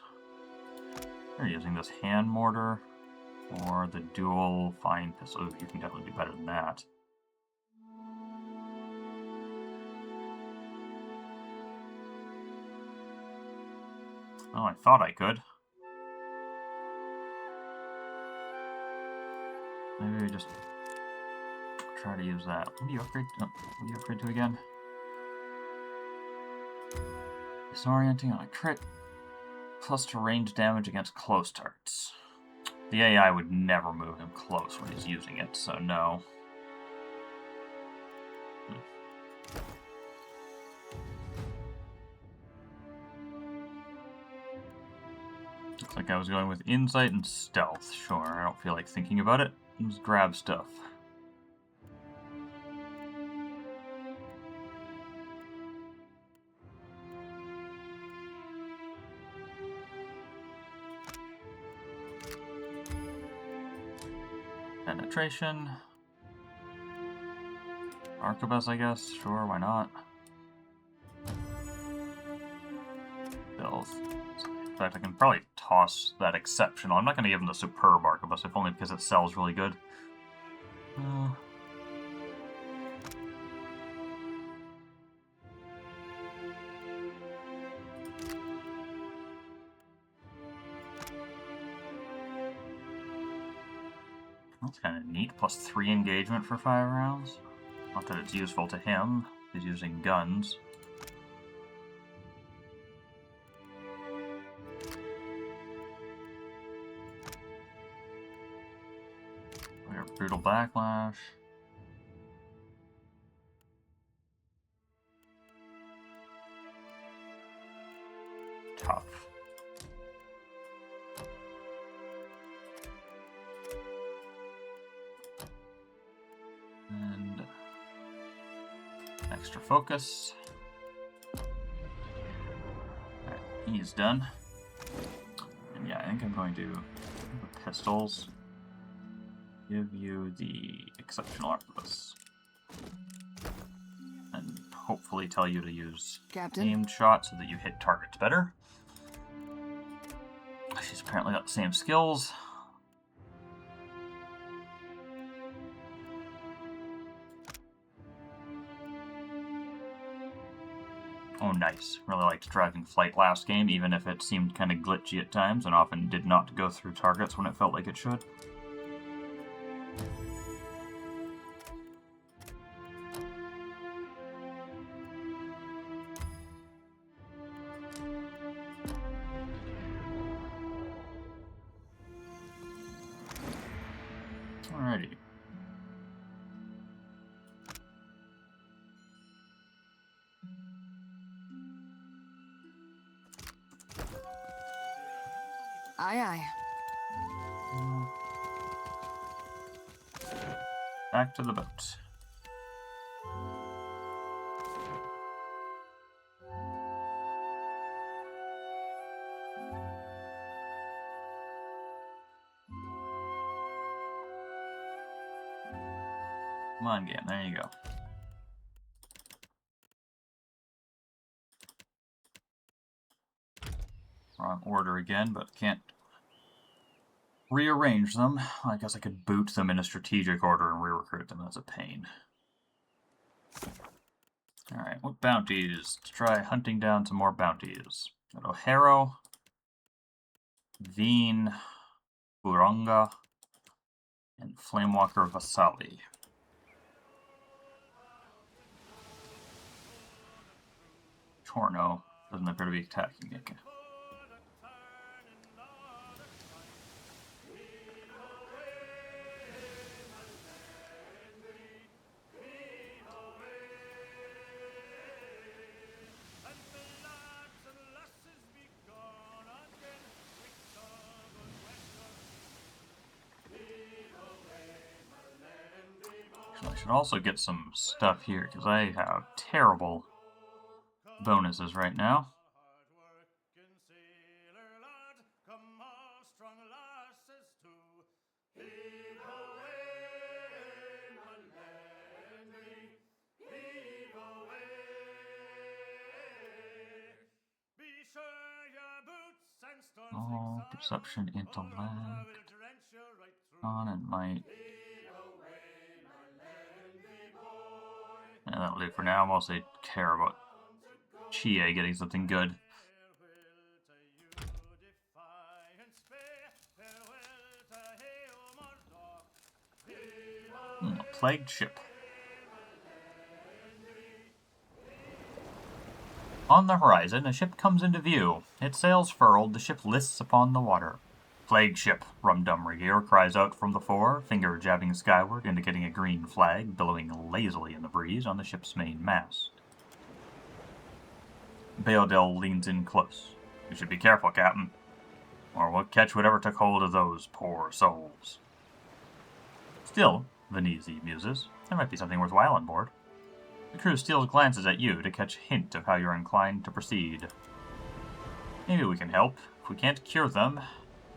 You're using this hand mortar or the dual fine pistol. Ooh, you can definitely do better than that. Oh, I thought I could. Maybe we just try to use that. What do you upgrade? Oh, what do you upgrade to again? Disorienting on a crit. Plus to range damage against close targets. The AI would never move him close when he's using it, so no. Looks like I was going with insight and stealth. Sure, I don't feel like thinking about it. Just grab stuff. Penetration. Arquebus, I guess. Sure, why not? Bills. In fact, I can probably toss that exceptional. I'm not going to give him the superb arquebus, if only because it sells really good. That's kind of neat. Plus 3 engagement for 5 rounds. Not that it's useful to him. He's using guns. We have brutal backlash. Tough. And extra focus. Alright, he's done. And yeah, I think I'm going to the pistols. Give you the exceptional arquebus. And hopefully tell you to use Captain? aimed shot so that you hit targets better. She's apparently got the same skills. Oh, nice. Really liked driving flight last game, even if it seemed kind of glitchy at times and often did not go through targets when it felt like it should. Alrighty. Aye, aye. Back to the boat. Come on, game. There you go. Wrong order again, but can't rearrange them. I guess I could boot them in a strategic order and re-recruit them. That's a pain. Alright, what bounties? Let's try hunting down some more bounties. Got O'Haro, Veen, Buranga, and Flamewalker Vasali. Torno doesn't appear to be attacking it. I should also get some stuff here, because I have terrible bonuses right now. Oh, perception, intellect, on and might. Yeah, that'll do for now. I mostly care about Chie getting something good. A plagued ship. On the horizon, a ship comes into view. Its sails furled, the ship lists upon the water. Plague ship, Rumdumrigear cries out from the fore, finger jabbing skyward, indicating a green flag billowing lazily in the breeze on the ship's main mast. Beodil leans in close. You should be careful, Captain, or we'll catch whatever took hold of those poor souls. Still, Venezi muses, there might be something worthwhile on board. The crew steals glances at you to catch a hint of how you're inclined to proceed. Maybe we can help. If we can't cure them,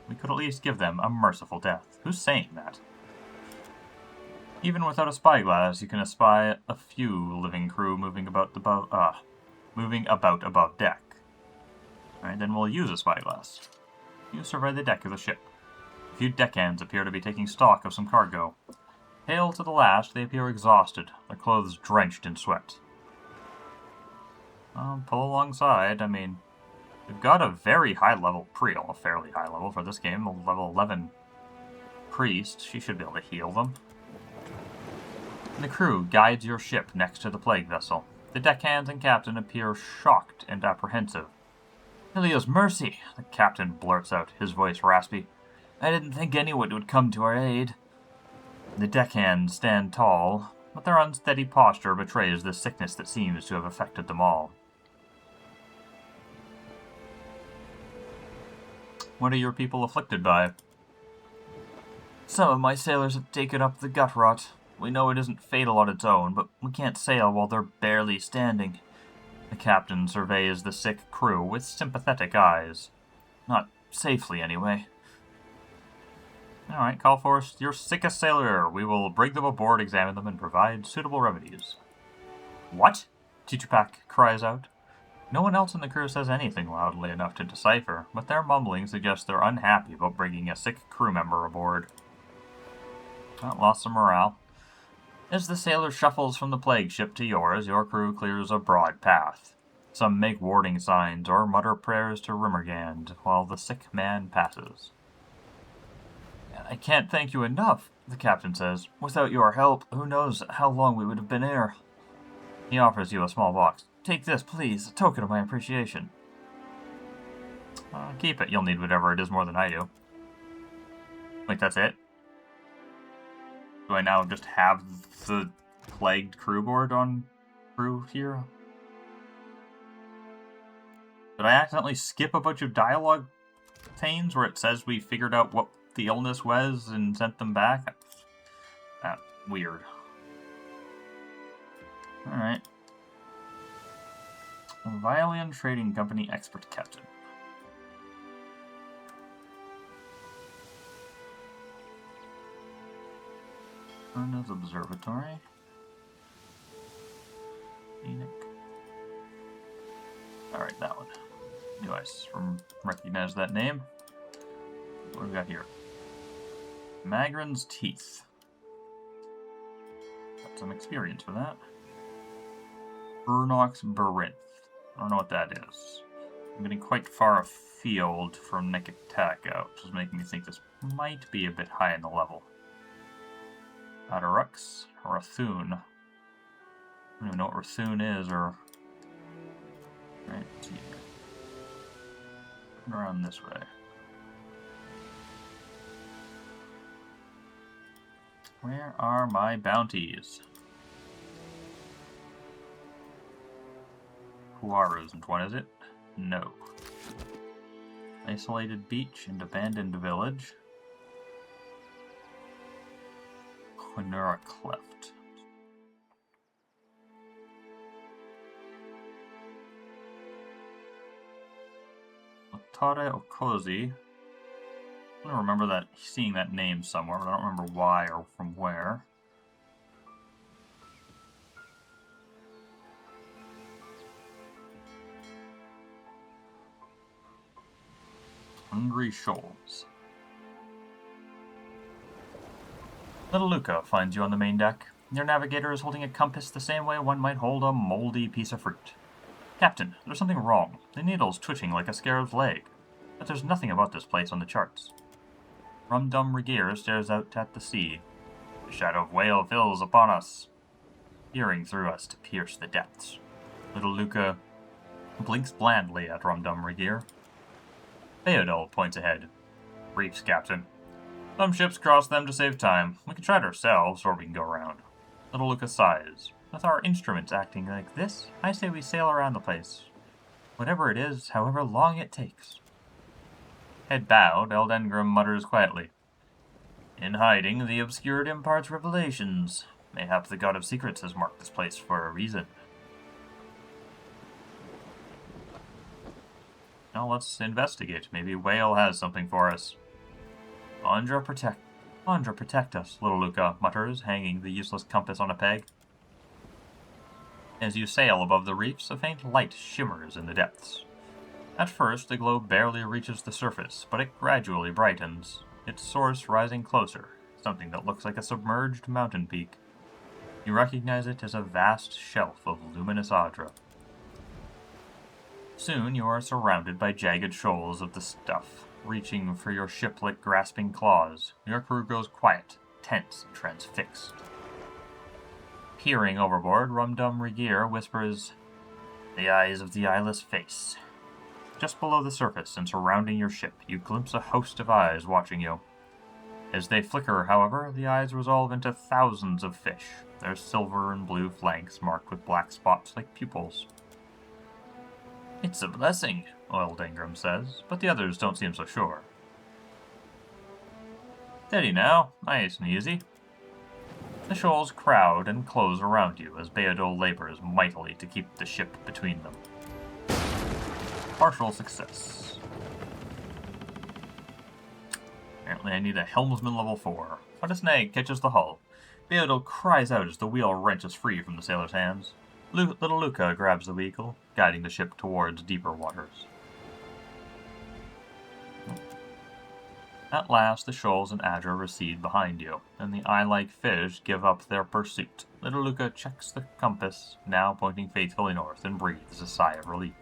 we could at least give them a merciful death. Who's saying that? Even without a spyglass, you can espy a few living crew moving about above deck. Alright, then we'll use a spyglass. You survey the deck of the ship. A few deckhands appear to be taking stock of some cargo. Pale to the last, they appear exhausted, their clothes drenched in sweat. Pull alongside, I mean, we've got a very high-level a fairly high level for this game, a level 11 priest. She should be able to heal them. The crew guides your ship next to the plague vessel. The deckhands and captain appear shocked and apprehensive. "Helios, mercy!" the captain blurts out, his voice raspy. "I didn't think anyone would come to our aid." The deckhands stand tall, but their unsteady posture betrays the sickness that seems to have affected them all. What are your people afflicted by? "Some of my sailors have taken up the gut rot. We know it isn't fatal on its own, but we can't sail while they're barely standing." The captain surveys the sick crew with sympathetic eyes. Not safely, anyway. Alright, call for your sickest sailor. We will bring them aboard, examine them, and provide suitable remedies. What? Chichupak cries out. No one else in the crew says anything loudly enough to decipher, but their mumbling suggests they're unhappy about bringing a sick crew member aboard. Well, lost some morale. As the sailor shuffles from the plague ship to yours, your crew clears a broad path. Some make warding signs or mutter prayers to Rimmergand while the sick man passes. "I can't thank you enough," the captain says. "Without your help, who knows how long we would have been here." He offers you a small box. "Take this, please, a token of my appreciation." Keep it. You'll need whatever it is more than I do. Wait, that's it? Do I now just have the plagued crew board on crew here? Did I accidentally skip a bunch of dialogue panes where it says we figured out what the illness was and sent them back? Weird. Alright. Violian Trading Company Expert Captain. Arna's Observatory. Enoch. Alright, that one. Do I recognize that name? What do we got here? Magrin's Teeth. Got some experience for that. Burnox Barinth. I don't know what that is. I'm getting quite far afield from Nekataka, which is making me think this might be a bit high in the level. Adarux, Rathun. I don't even know what Rathun is, or... Right, let's see here. Around this way. Where are my bounties? Huaru isn't one, is it? No. Isolated beach and abandoned village. Quinura Cleft. Otare Okozi. I remember seeing that name somewhere, but I don't remember why or from where. Hungry Shoals. Little Luca finds you on the main deck. Your navigator is holding a compass the same way one might hold a moldy piece of fruit. "Captain, there's something wrong. The needle's twitching like a scarab's leg. But there's nothing about this place on the charts." Rumdum Regear stares out at the sea. "The shadow of Whale fills upon us, peering through us to pierce the depths." Little Luca blinks blandly at Rumdum Regear. Theodol points ahead. "Reefs, Captain. Some ships cross them to save time. We can try it ourselves, or we can go around." Little Luca sighs. "With our instruments acting like this, I say we sail around the place. Whatever it is, however long it takes." Head bowed, Eldengrim mutters quietly. "In hiding, the obscured imparts revelations. Mayhap the God of Secrets has marked this place for a reason." Now let's investigate. Maybe Whale has something for us. Andra Andra, protect us, little Luca mutters, hanging the useless compass on a peg. As you sail above the reefs, a faint light shimmers in the depths. At first, the glow barely reaches the surface, but it gradually brightens, its source rising closer, something that looks like a submerged mountain peak. You recognize it as a vast shelf of luminous Adra. Soon you are surrounded by jagged shoals of the stuff, reaching for your ship like grasping claws. Your crew grows quiet, tense, and transfixed. Peering overboard, Rumdum Regir whispers, "The eyes of the eyeless face." Just below the surface and surrounding your ship, you glimpse a host of eyes watching you. As they flicker, however, the eyes resolve into thousands of fish, their silver and blue flanks marked with black spots like pupils. "It's a blessing," Oiled Ingram says, but the others don't seem so sure. "Steady now, nice and easy." The shoals crowd and close around you as Beodol labors mightily to keep the ship between them. Partial success. Apparently I need a helmsman level 4. But a snag catches the hull. Beodol cries out as the wheel wrenches free from the sailor's hands. Little Luca grabs the vehicle, guiding the ship towards deeper waters. At last, the shoals and Adra recede behind you, and the eye-like fish give up their pursuit. Little Luca checks the compass, now pointing faithfully north, and breathes a sigh of relief.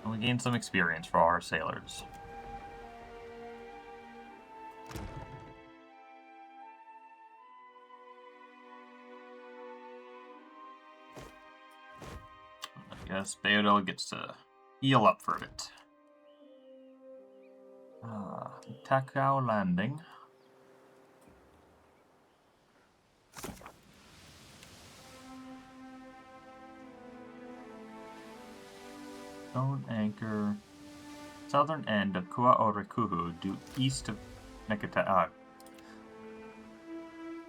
And we gain some experience for our sailors. I guess Beodol gets to heal up for a bit. Takao Landing. Stone anchor. Southern end of Kua Orikuhu, due east of Nekata.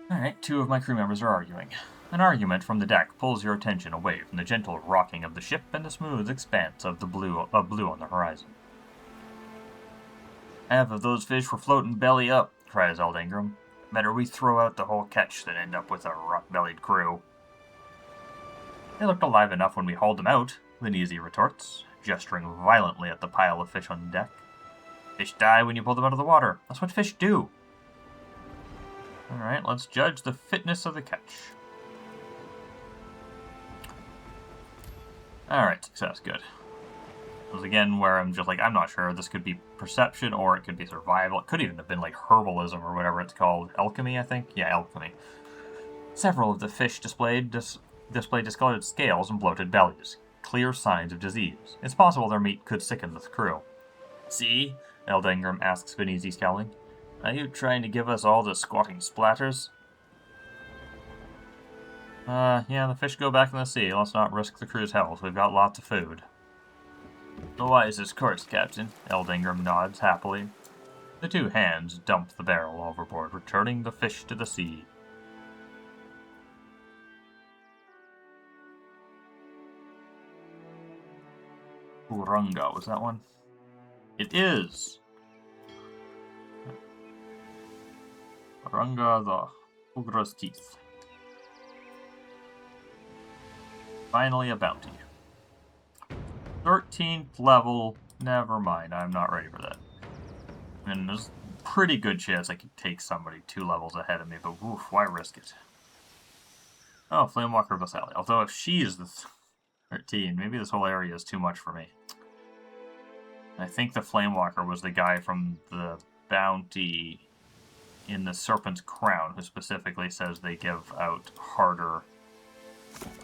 Alright, two of my crew members are arguing. An argument from the deck pulls your attention away from the gentle rocking of the ship and the smooth expanse of the blue on the horizon. "Half of those fish were floating belly up," cries Aldingram. "Better we throw out the whole catch than end up with a rot-bellied crew." "They looked alive enough when we hauled them out," Linese retorts, gesturing violently at the pile of fish on deck. "Fish die when you pull them out of the water. That's what fish do." Alright, let's judge the fitness of the catch. Alright, success, good. This is again where I'm just like, I'm not sure. This could be perception or it could be survival. It could even have been like herbalism or whatever it's called. Alchemy, I think? Yeah, alchemy. Several of the fish displayed discolored scales and bloated bellies. Clear signs of disease. It's possible their meat could sicken the crew. "See?" Eldingram asks Venezi, scowling. "Are you trying to give us all the squatting splatters?" Yeah, the fish go back in the sea. Let's not risk the crew's health. We've got lots of food. "The wisest course, Captain," Eldingram nods happily. The two hands dump the barrel overboard, returning the fish to the sea. Urunga, was that one? It is! Urunga the Ugra's teeth. Finally a bounty. 13th level, never mind, I'm not ready for that. And there's a pretty good chance I could take somebody 2 levels ahead of me, but oof, why risk it? Oh, Flamewalker Vasali. Although if she is the 13, maybe this whole area is too much for me. I think the Flamewalker was the guy from the bounty in the Serpent's Crown, who specifically says they give out harder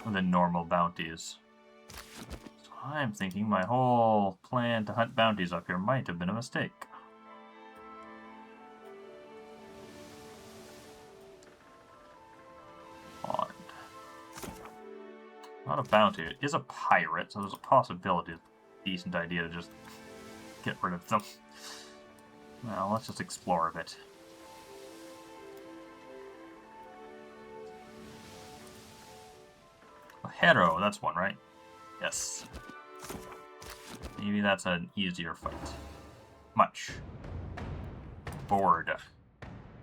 than normal bounties. So I'm thinking my whole plan to hunt bounties up here might have been a mistake. Odd. Not a bounty. It is a pirate, so there's a possibility, decent idea to just get rid of them. Well, let's just explore a bit. Hero, that's one, right? Yes. Maybe that's an easier fight. Much. Bored.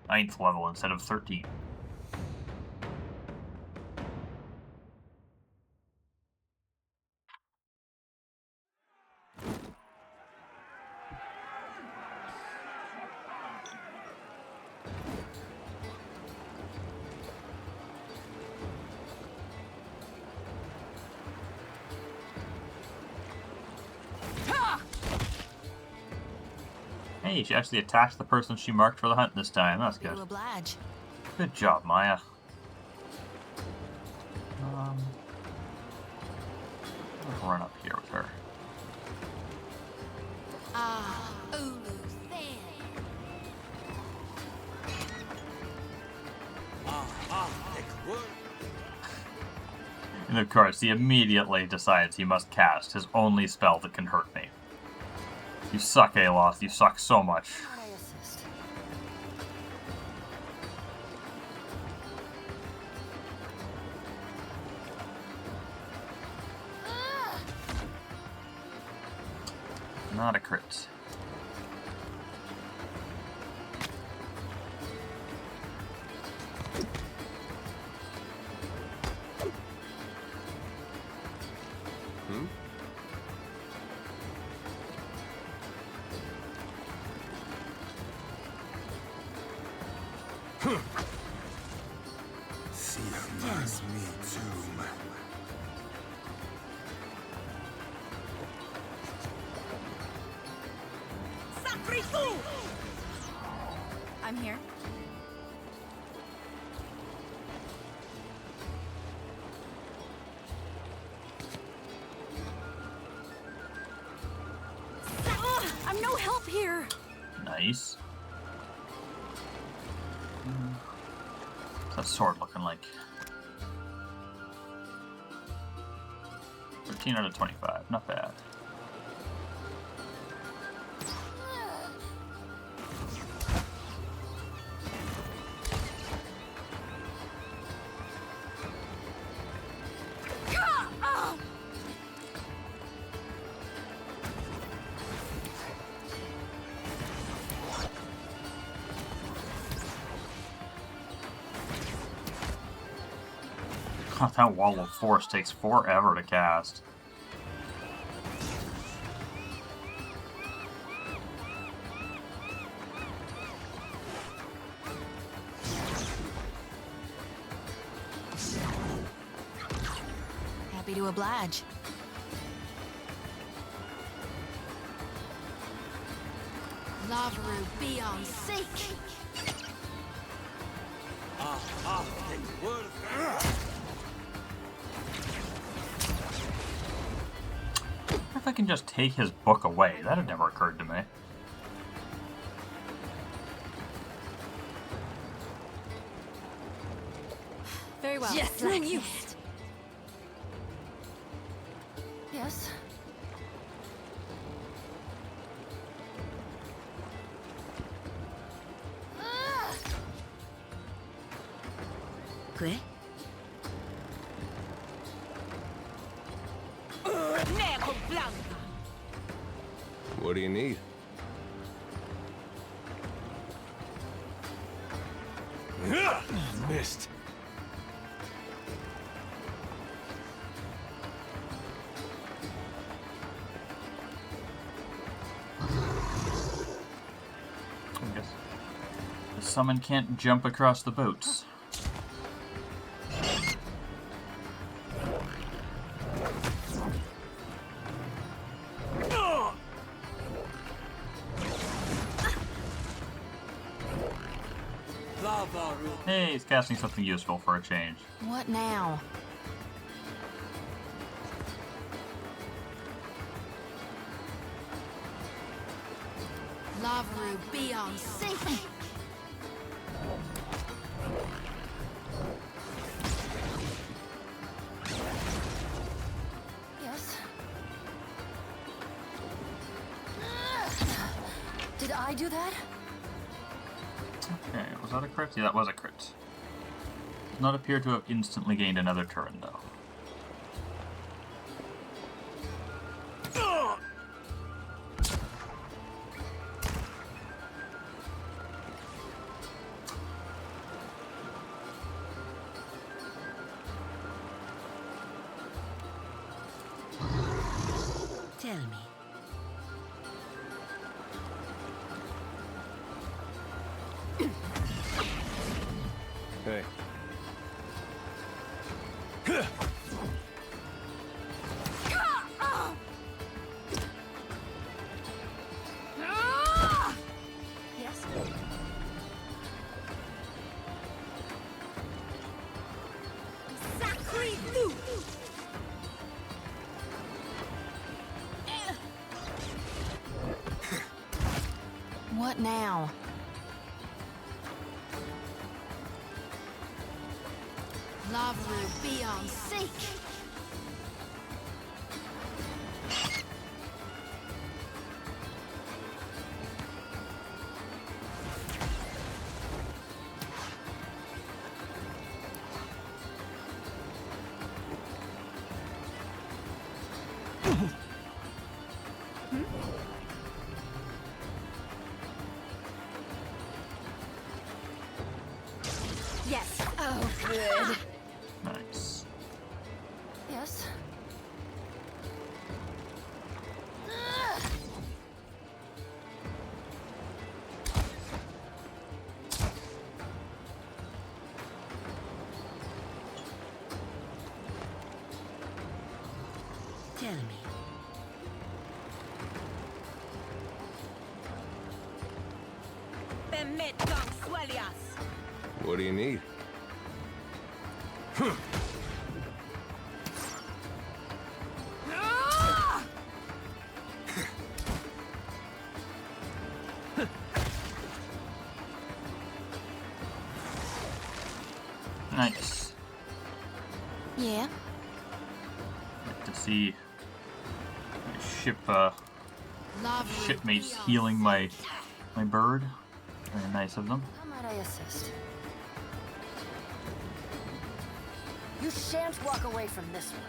9th level instead of 13. Hey, she actually attacked the person she marked for the hunt this time. That's good. Oblige. Good job, Maya. I'll run up here with her. Ah, Ulu Thin. And of course, he immediately decides he must cast his only spell that can hurt me. You suck, Aloth. You suck so much. Not a crit. Fears me too. I'm here. I'm no help here. Nice. What's that sword looking like? 13 out of 25. Not bad. That Wall of Force takes forever to cast. Happy to oblige. Lavaru be on seek. If I can just take his book away, that had never occurred to me. Very well. Just like like you. Yes? Quick. What do you need? Missed. I guess the summon can't jump across the boats. Hey, he's casting something useful for a change. What now? Lavaru be on seek. Yes? Did I do that? Okay, was that a crit? Yeah, that was a crit. Does not appear to have instantly gained another turn, though. Hey. Yes? Sacré Dieu! What now? Love will be on seek. Yes. Oh, good. Nice. Yes. Tell me. Permettons Swalias. What do you need? Nice. Yeah? Like to see my shipmates healing my bird. Very nice of them. How might I assist? You shan't walk away from this one.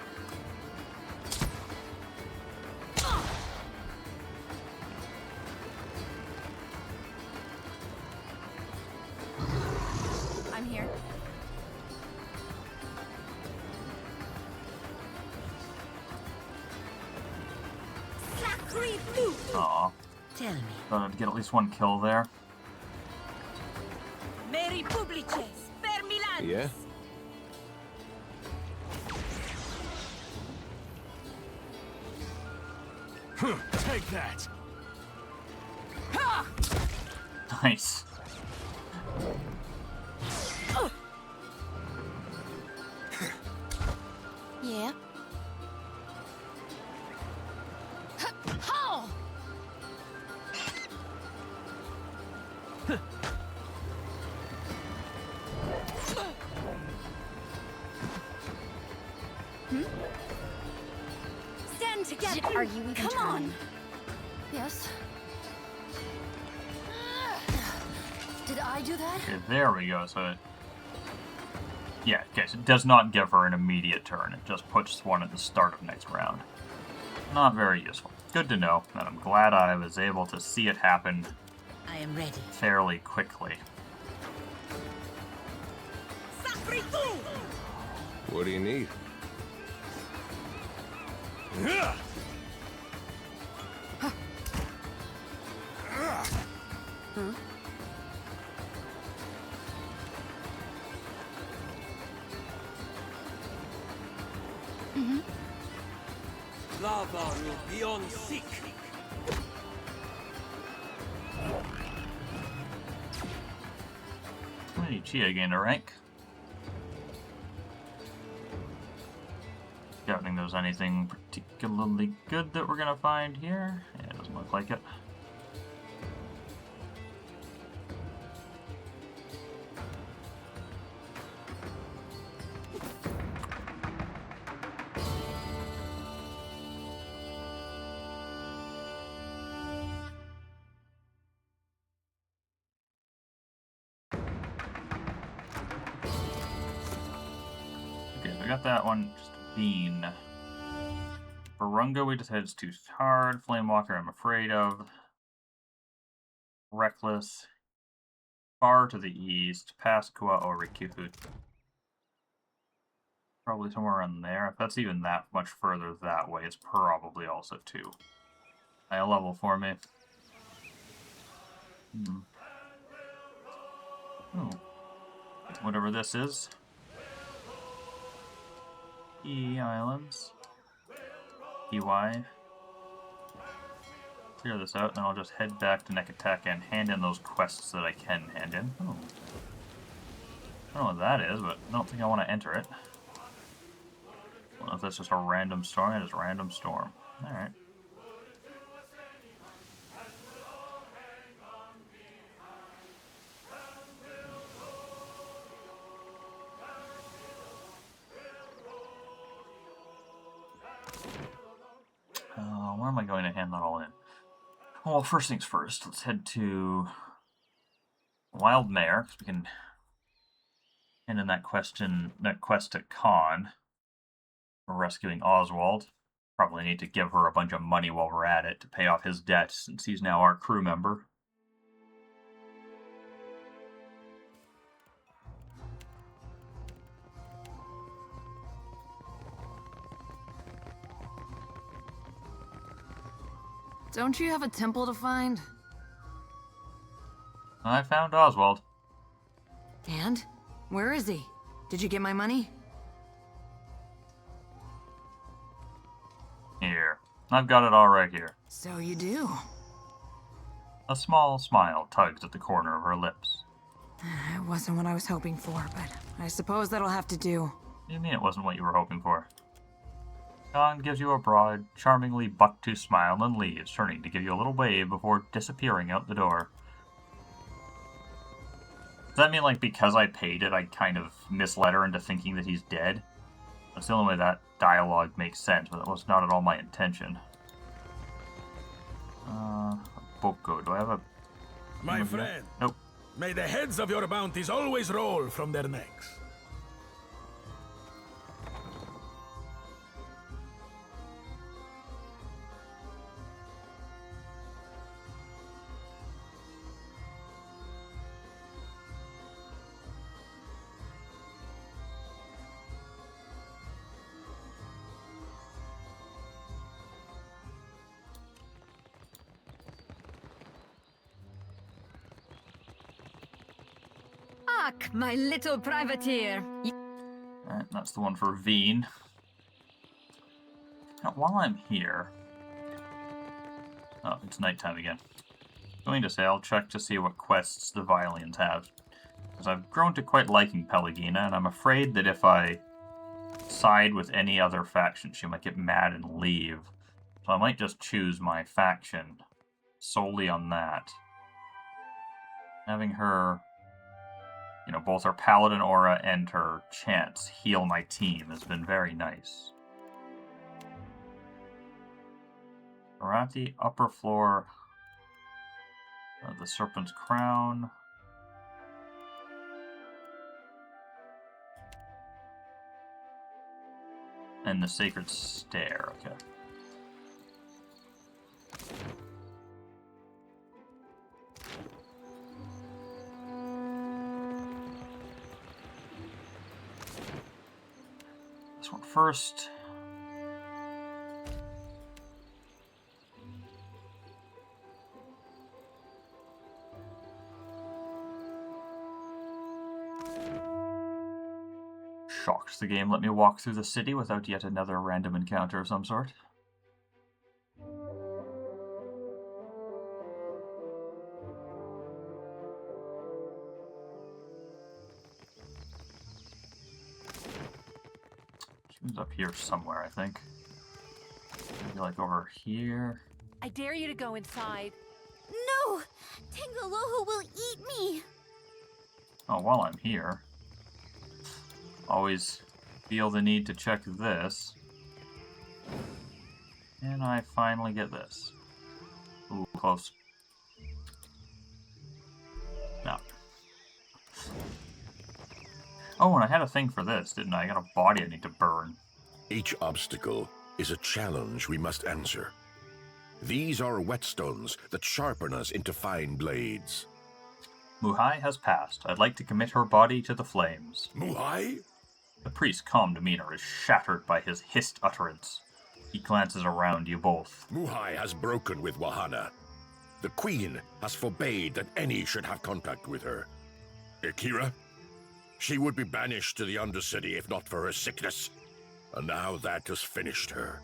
I'm here. Sacré Dieu! Aw. Tell me. Thought I'd get at least one kill there. Meri publices, per Milan. Yeah? Take that! Nice. Yeah? How? Stand together. Are you even Come trying? on. Yes. Did I do that? Okay, there we go. So, yeah, okay, so it does not give her an immediate turn. It just puts one at the start of next round. Not very useful. Good to know, and I'm glad I was able to see it happen I am ready. fairly quickly. Sacré Dieu! What do you need? Lava will be on sick. Hey, Chia gained a rank. Doubting there's anything particularly good that we're gonna find here. Yeah, it doesn't look like it. Okay, so I got that one. Just a bean. Barunga, we decided it's too hard. Flamewalker, I'm afraid of. Reckless. Far to the east. Pascua or Rikihut. Probably somewhere around there. If that's even that much further that way, it's probably also 2. High level for me. Oh. Whatever this is. E Islands. EY. Clear this out, then I'll just head back to Nekataka and hand in those quests that I can hand in. Oh. I don't know what that is, but I don't think I want to enter it. I don't know if that's just a random storm. It is random storm. Alright. Where am I going to hand that all in? Well, first things first, let's head to Wild Mare, because we can hand in that quest to Khan for rescuing Oswald. Probably need to give her a bunch of money while we're at it to pay off his debt, since he's now our crew member. Don't you have a temple to find? I found Oswald. And? Where is he? Did you get my money? Here. I've got it all right here. So you do. A small smile tugs at the corner of her lips. It wasn't what I was hoping for, but I suppose that'll have to do. What do you mean it wasn't what you were hoping for? Khan gives you a broad, charmingly buck-tooth smile and leaves, turning to give you a little wave before disappearing out the door. Does that mean, like, because I paid it, I kind of misled her into thinking that he's dead? That's the only way that dialogue makes sense, but that was not at all my intention. Boko, do I have a... My friend. Nope. May the heads of your bounties always roll from their necks. Ach, my little privateer. Alright, that's the one for Veen. Now, while I'm here... Oh, it's nighttime again. Going to say, I'll check to see what quests the Violians have. Because I've grown to quite liking Pelagina, and I'm afraid that if I side with any other faction, she might get mad and leave. So I might just choose my faction solely on that. Having her... You know, both her paladin aura and her chance heal my team has been very nice. Arati, upper floor, the Serpent's Crown. And the Sacred Stair, okay. This one first. Shocked the game let me walk through the city without yet another random encounter of some sort. She's up here somewhere, I think. Maybe like over here. I dare you to go inside. No! Tangaloho will eat me! Oh, while I'm here, always feel the need to check this. And I finally get this. Ooh, close. No. Oh, and I had a thing for this, didn't I? I got a body I need to burn. Each obstacle is a challenge we must answer. These are whetstones that sharpen us into fine blades. Muhai has passed. I'd like to commit her body to the flames. Muhai? The priest's calm demeanor is shattered by his hissed utterance. He glances around you both. Muhai has broken with Wahana. The Queen has forbade that any should have contact with her. Akira? She would be banished to the Undercity if not for her sickness. And now that has finished her.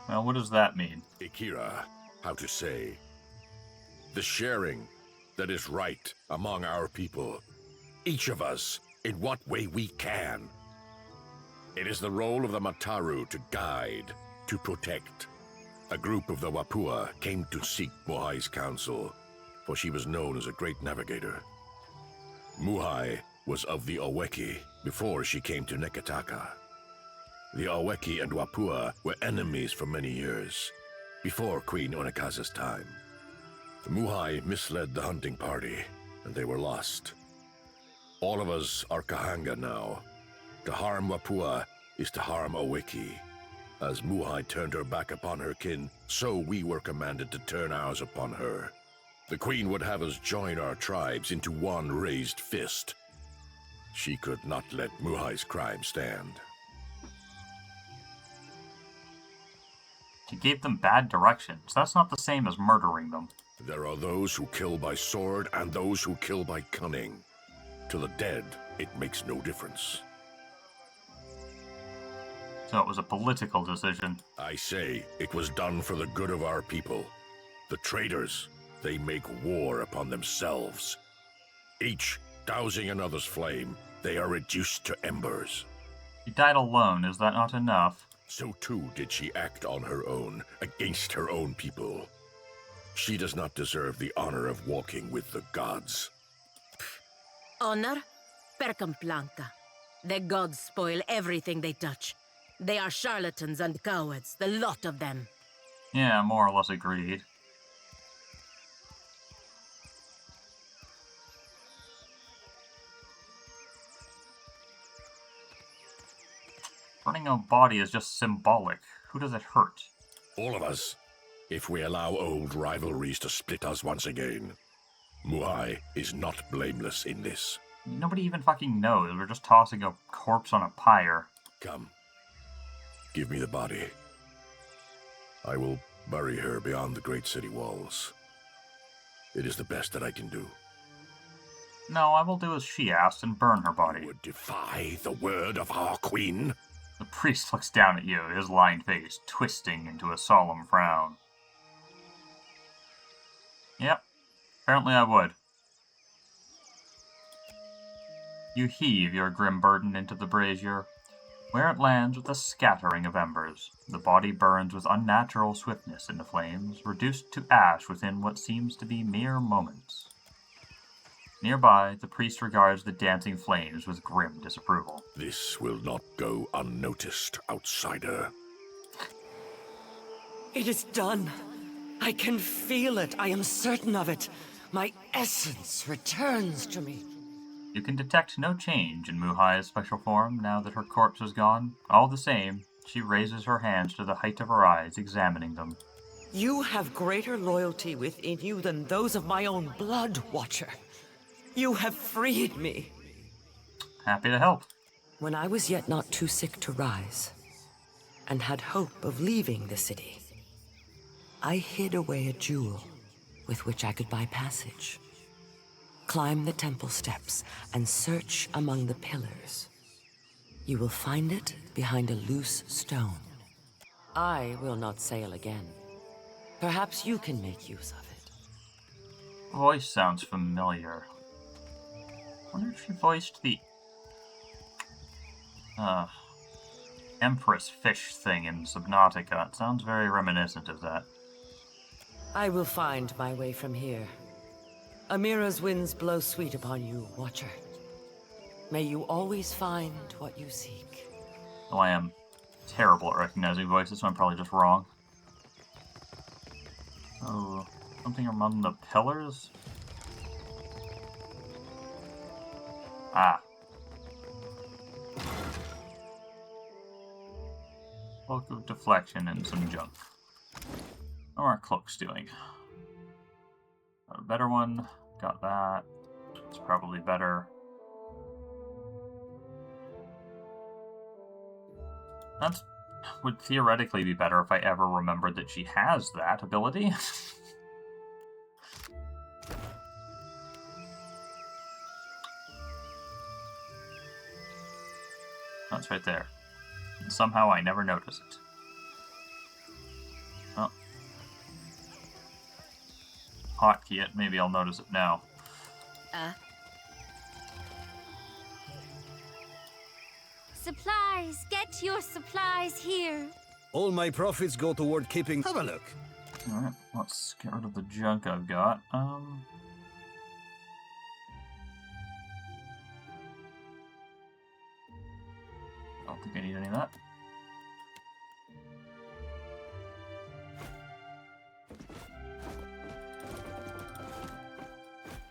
Well, what does that mean? Ikira, how to say? The sharing that is right among our people. Each of us, in what way we can. It is the role of the Mataru to guide, to protect. A group of the Wapua came to seek Muhai's counsel, for she was known as a great navigator. Muhai was of the Oweki before she came to Neketaka. The Oweki and Wapua were enemies for many years, before Queen Onekaza's time. Muhai misled the hunting party, and they were lost. All of us are Kahanga now. To harm Wapua is to harm Oweki. As Muhai turned her back upon her kin, so we were commanded to turn ours upon her. The Queen would have us join our tribes into one raised fist. She could not let Muhai's crime stand. She gave them bad directions. That's not the same as murdering them. There are those who kill by sword and those who kill by cunning. To the dead, it makes no difference. So it was a political decision. I say, it was done for the good of our people. The traitors, they make war upon themselves. Each dousing another's flame, they are reduced to embers. She died alone, is that not enough? So too did she act on her own, against her own people. She does not deserve the honor of walking with the gods. Honor? Percamplanca. The gods spoil everything they touch. They are charlatans and cowards, the lot of them. Yeah, more or less agreed. Burning a body is just symbolic. Who does it hurt? All of us, if we allow old rivalries to split us once again. Muhai is not blameless in this. Nobody even fucking knows. We're just tossing a corpse on a pyre. Come. Give me the body. I will bury her beyond the great city walls. It is the best that I can do. No, I will do as she asked and burn her body. You would defy the word of our queen? The priest looks down at you, his lined face twisting into a solemn frown. Yep, apparently I would. You heave your grim burden into the brazier, where it lands with a scattering of embers. The body burns with unnatural swiftness in the flames, reduced to ash within what seems to be mere moments. Nearby, the priest regards the dancing flames with grim disapproval. This will not go unnoticed, outsider. It is done. I can feel it. I am certain of it. My essence returns to me. You can detect no change in Muhai's special form now that her corpse is gone. All the same, she raises her hands to the height of her eyes, examining them. You have greater loyalty within you than those of my own blood, Watcher. You have freed me. Happy to help. When I was yet not too sick to rise, and had hope of leaving the city, I hid away a jewel with which I could buy passage. Climb the temple steps and search among the pillars. You will find it behind a loose stone. I will not sail again. Perhaps you can make use of it. Voice sounds familiar. Wonder if she voiced the Empress fish thing in Subnautica. It sounds very reminiscent of that. I will find my way from here. Amira's winds blow sweet upon you, Watcher. May you always find what you seek. Oh, I am terrible at recognizing voices, so I'm probably just wrong. Oh, something among the pillars? Ah. Cloak of deflection and some junk. How are our cloaks doing? Got a better one. Got that. It's probably better. That would theoretically be better if I ever remembered that she has that ability. it's right there. And somehow I never notice it. Oh. Hotkey it, maybe I'll notice it now. Supplies! Get your supplies here! All my profits go toward keeping... Have a look. Alright, let's get rid of the junk I've got. Don't think I need any of that.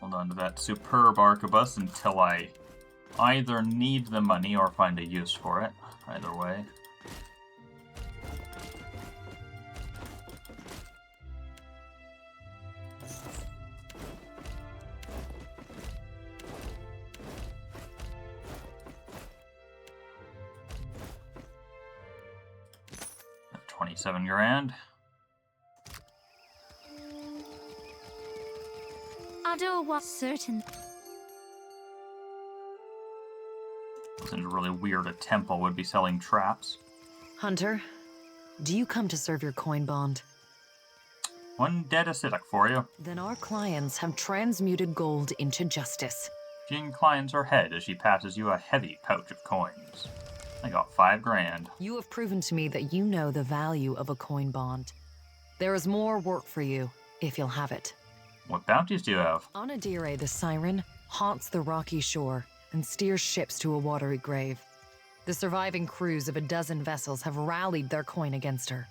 Hold on to that superb arquebus until I either need the money or find a use for it. Either way. $27 grand. Otto was certain. Seems really weird a temple would be selling traps. Hunter, do you come to serve your coin bond? One dead acidic for you. Then our clients have transmuted gold into justice. She inclines her head as she passes you a heavy pouch of coins. I got $5 grand. You have proven to me that you know the value of a coin bond. There is more work for you, if you'll have it. What bounties do you have? Onodire the Siren haunts the rocky shore and steers ships to a watery grave. The surviving crews of a dozen vessels have rallied their coin against her.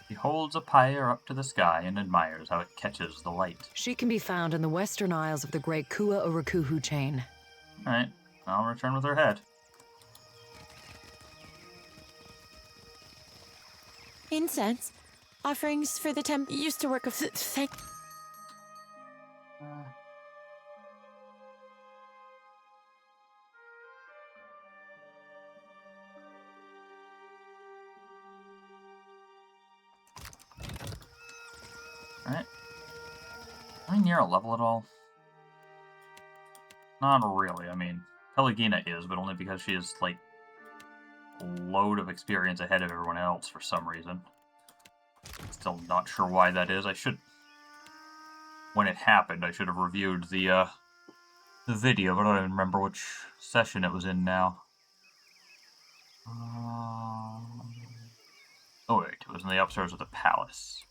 She holds a pyre up to the sky and admires how it catches the light. She can be found in the western isles of the great Kua Urakuhu chain. Alright, I'll return with her head. Incense? Offerings for the temple used to work of thank. Alright. Am I near a level at all? Not really. I mean, Pelagina is, but only because she is, like, a load of experience ahead of everyone else for some reason. Still not sure why that is. I should... When it happened, I should have reviewed the video, but I don't even remember which session it was in now. Oh wait, it was in the upstairs of the palace.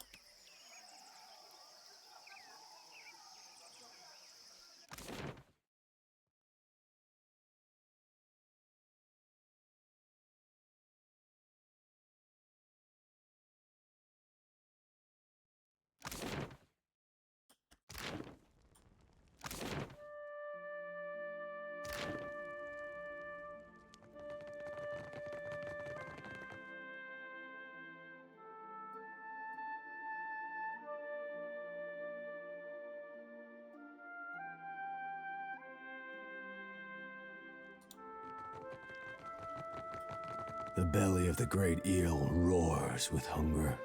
The belly of the great eel roars with hunger.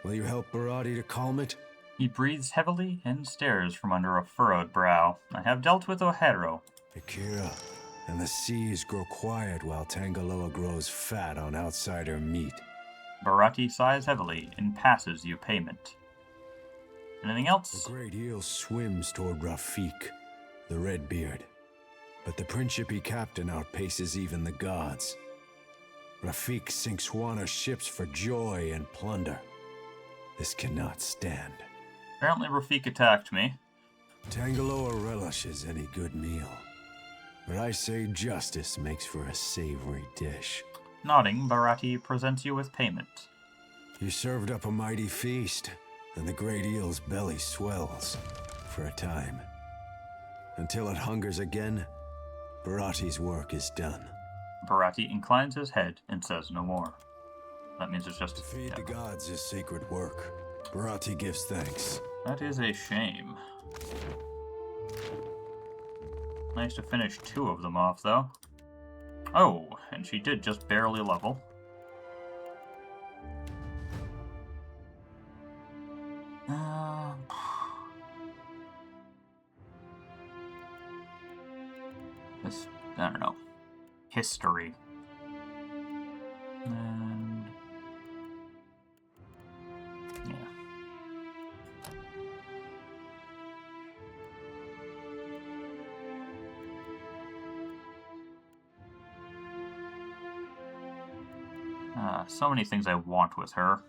Will you help Barati to calm it? He breathes heavily and stares from under a furrowed brow. I have dealt with O'Haro. Akira, and the seas grow quiet while Tangaloa grows fat on outsider meat. Barati sighs heavily and passes you payment. Anything else? The great eel swims toward Rafik, the Redbeard. But the Principe captain outpaces even the gods. Rafik sinks Wana ships for joy and plunder. This cannot stand. Apparently Rafik attacked me. Tangaloa relishes any good meal. But I say justice makes for a savory dish. Nodding, Barati presents you with payment. You served up a mighty feast, and the great eel's belly swells. For a time. Until it hungers again, Barati's work is done. Barati inclines his head and says no more. That means it's just... To feed the gods is sacred work. Barati gives thanks. That is a shame. Nice to finish 2 of them off, though. Oh, and she did just barely level. This, I don't know. history. And yeah. So many things I want with her.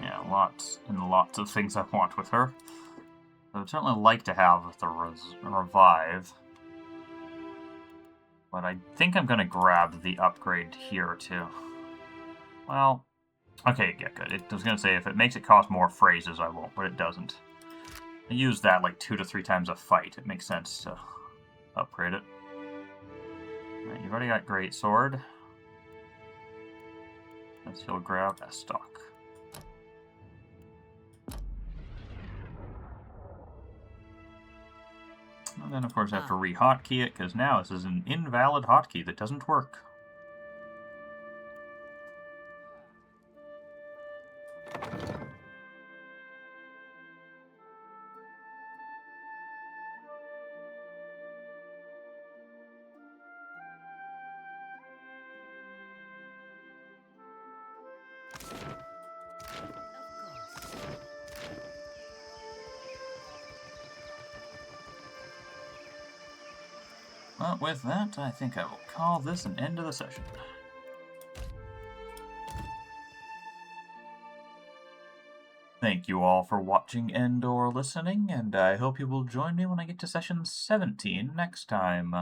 Yeah, lots and lots of things I want with her. I would certainly like to have the revive. But I think I'm going to grab the upgrade here, too. Well, okay, yeah, good. I was going to say, if it makes it cost more phrases, I won't, but it doesn't. I use that like 2 to 3 times a fight. It makes sense to upgrade it. Alright, you've already got Great Sword. Let's he'll grab a stock. And then, of course, I have to re-hotkey it, because now this is an invalid hotkey that doesn't work. Well, with that, I think I will call this an end of the session. Thank you all for watching and/or listening, and I hope you will join me when I get to session 17 next time.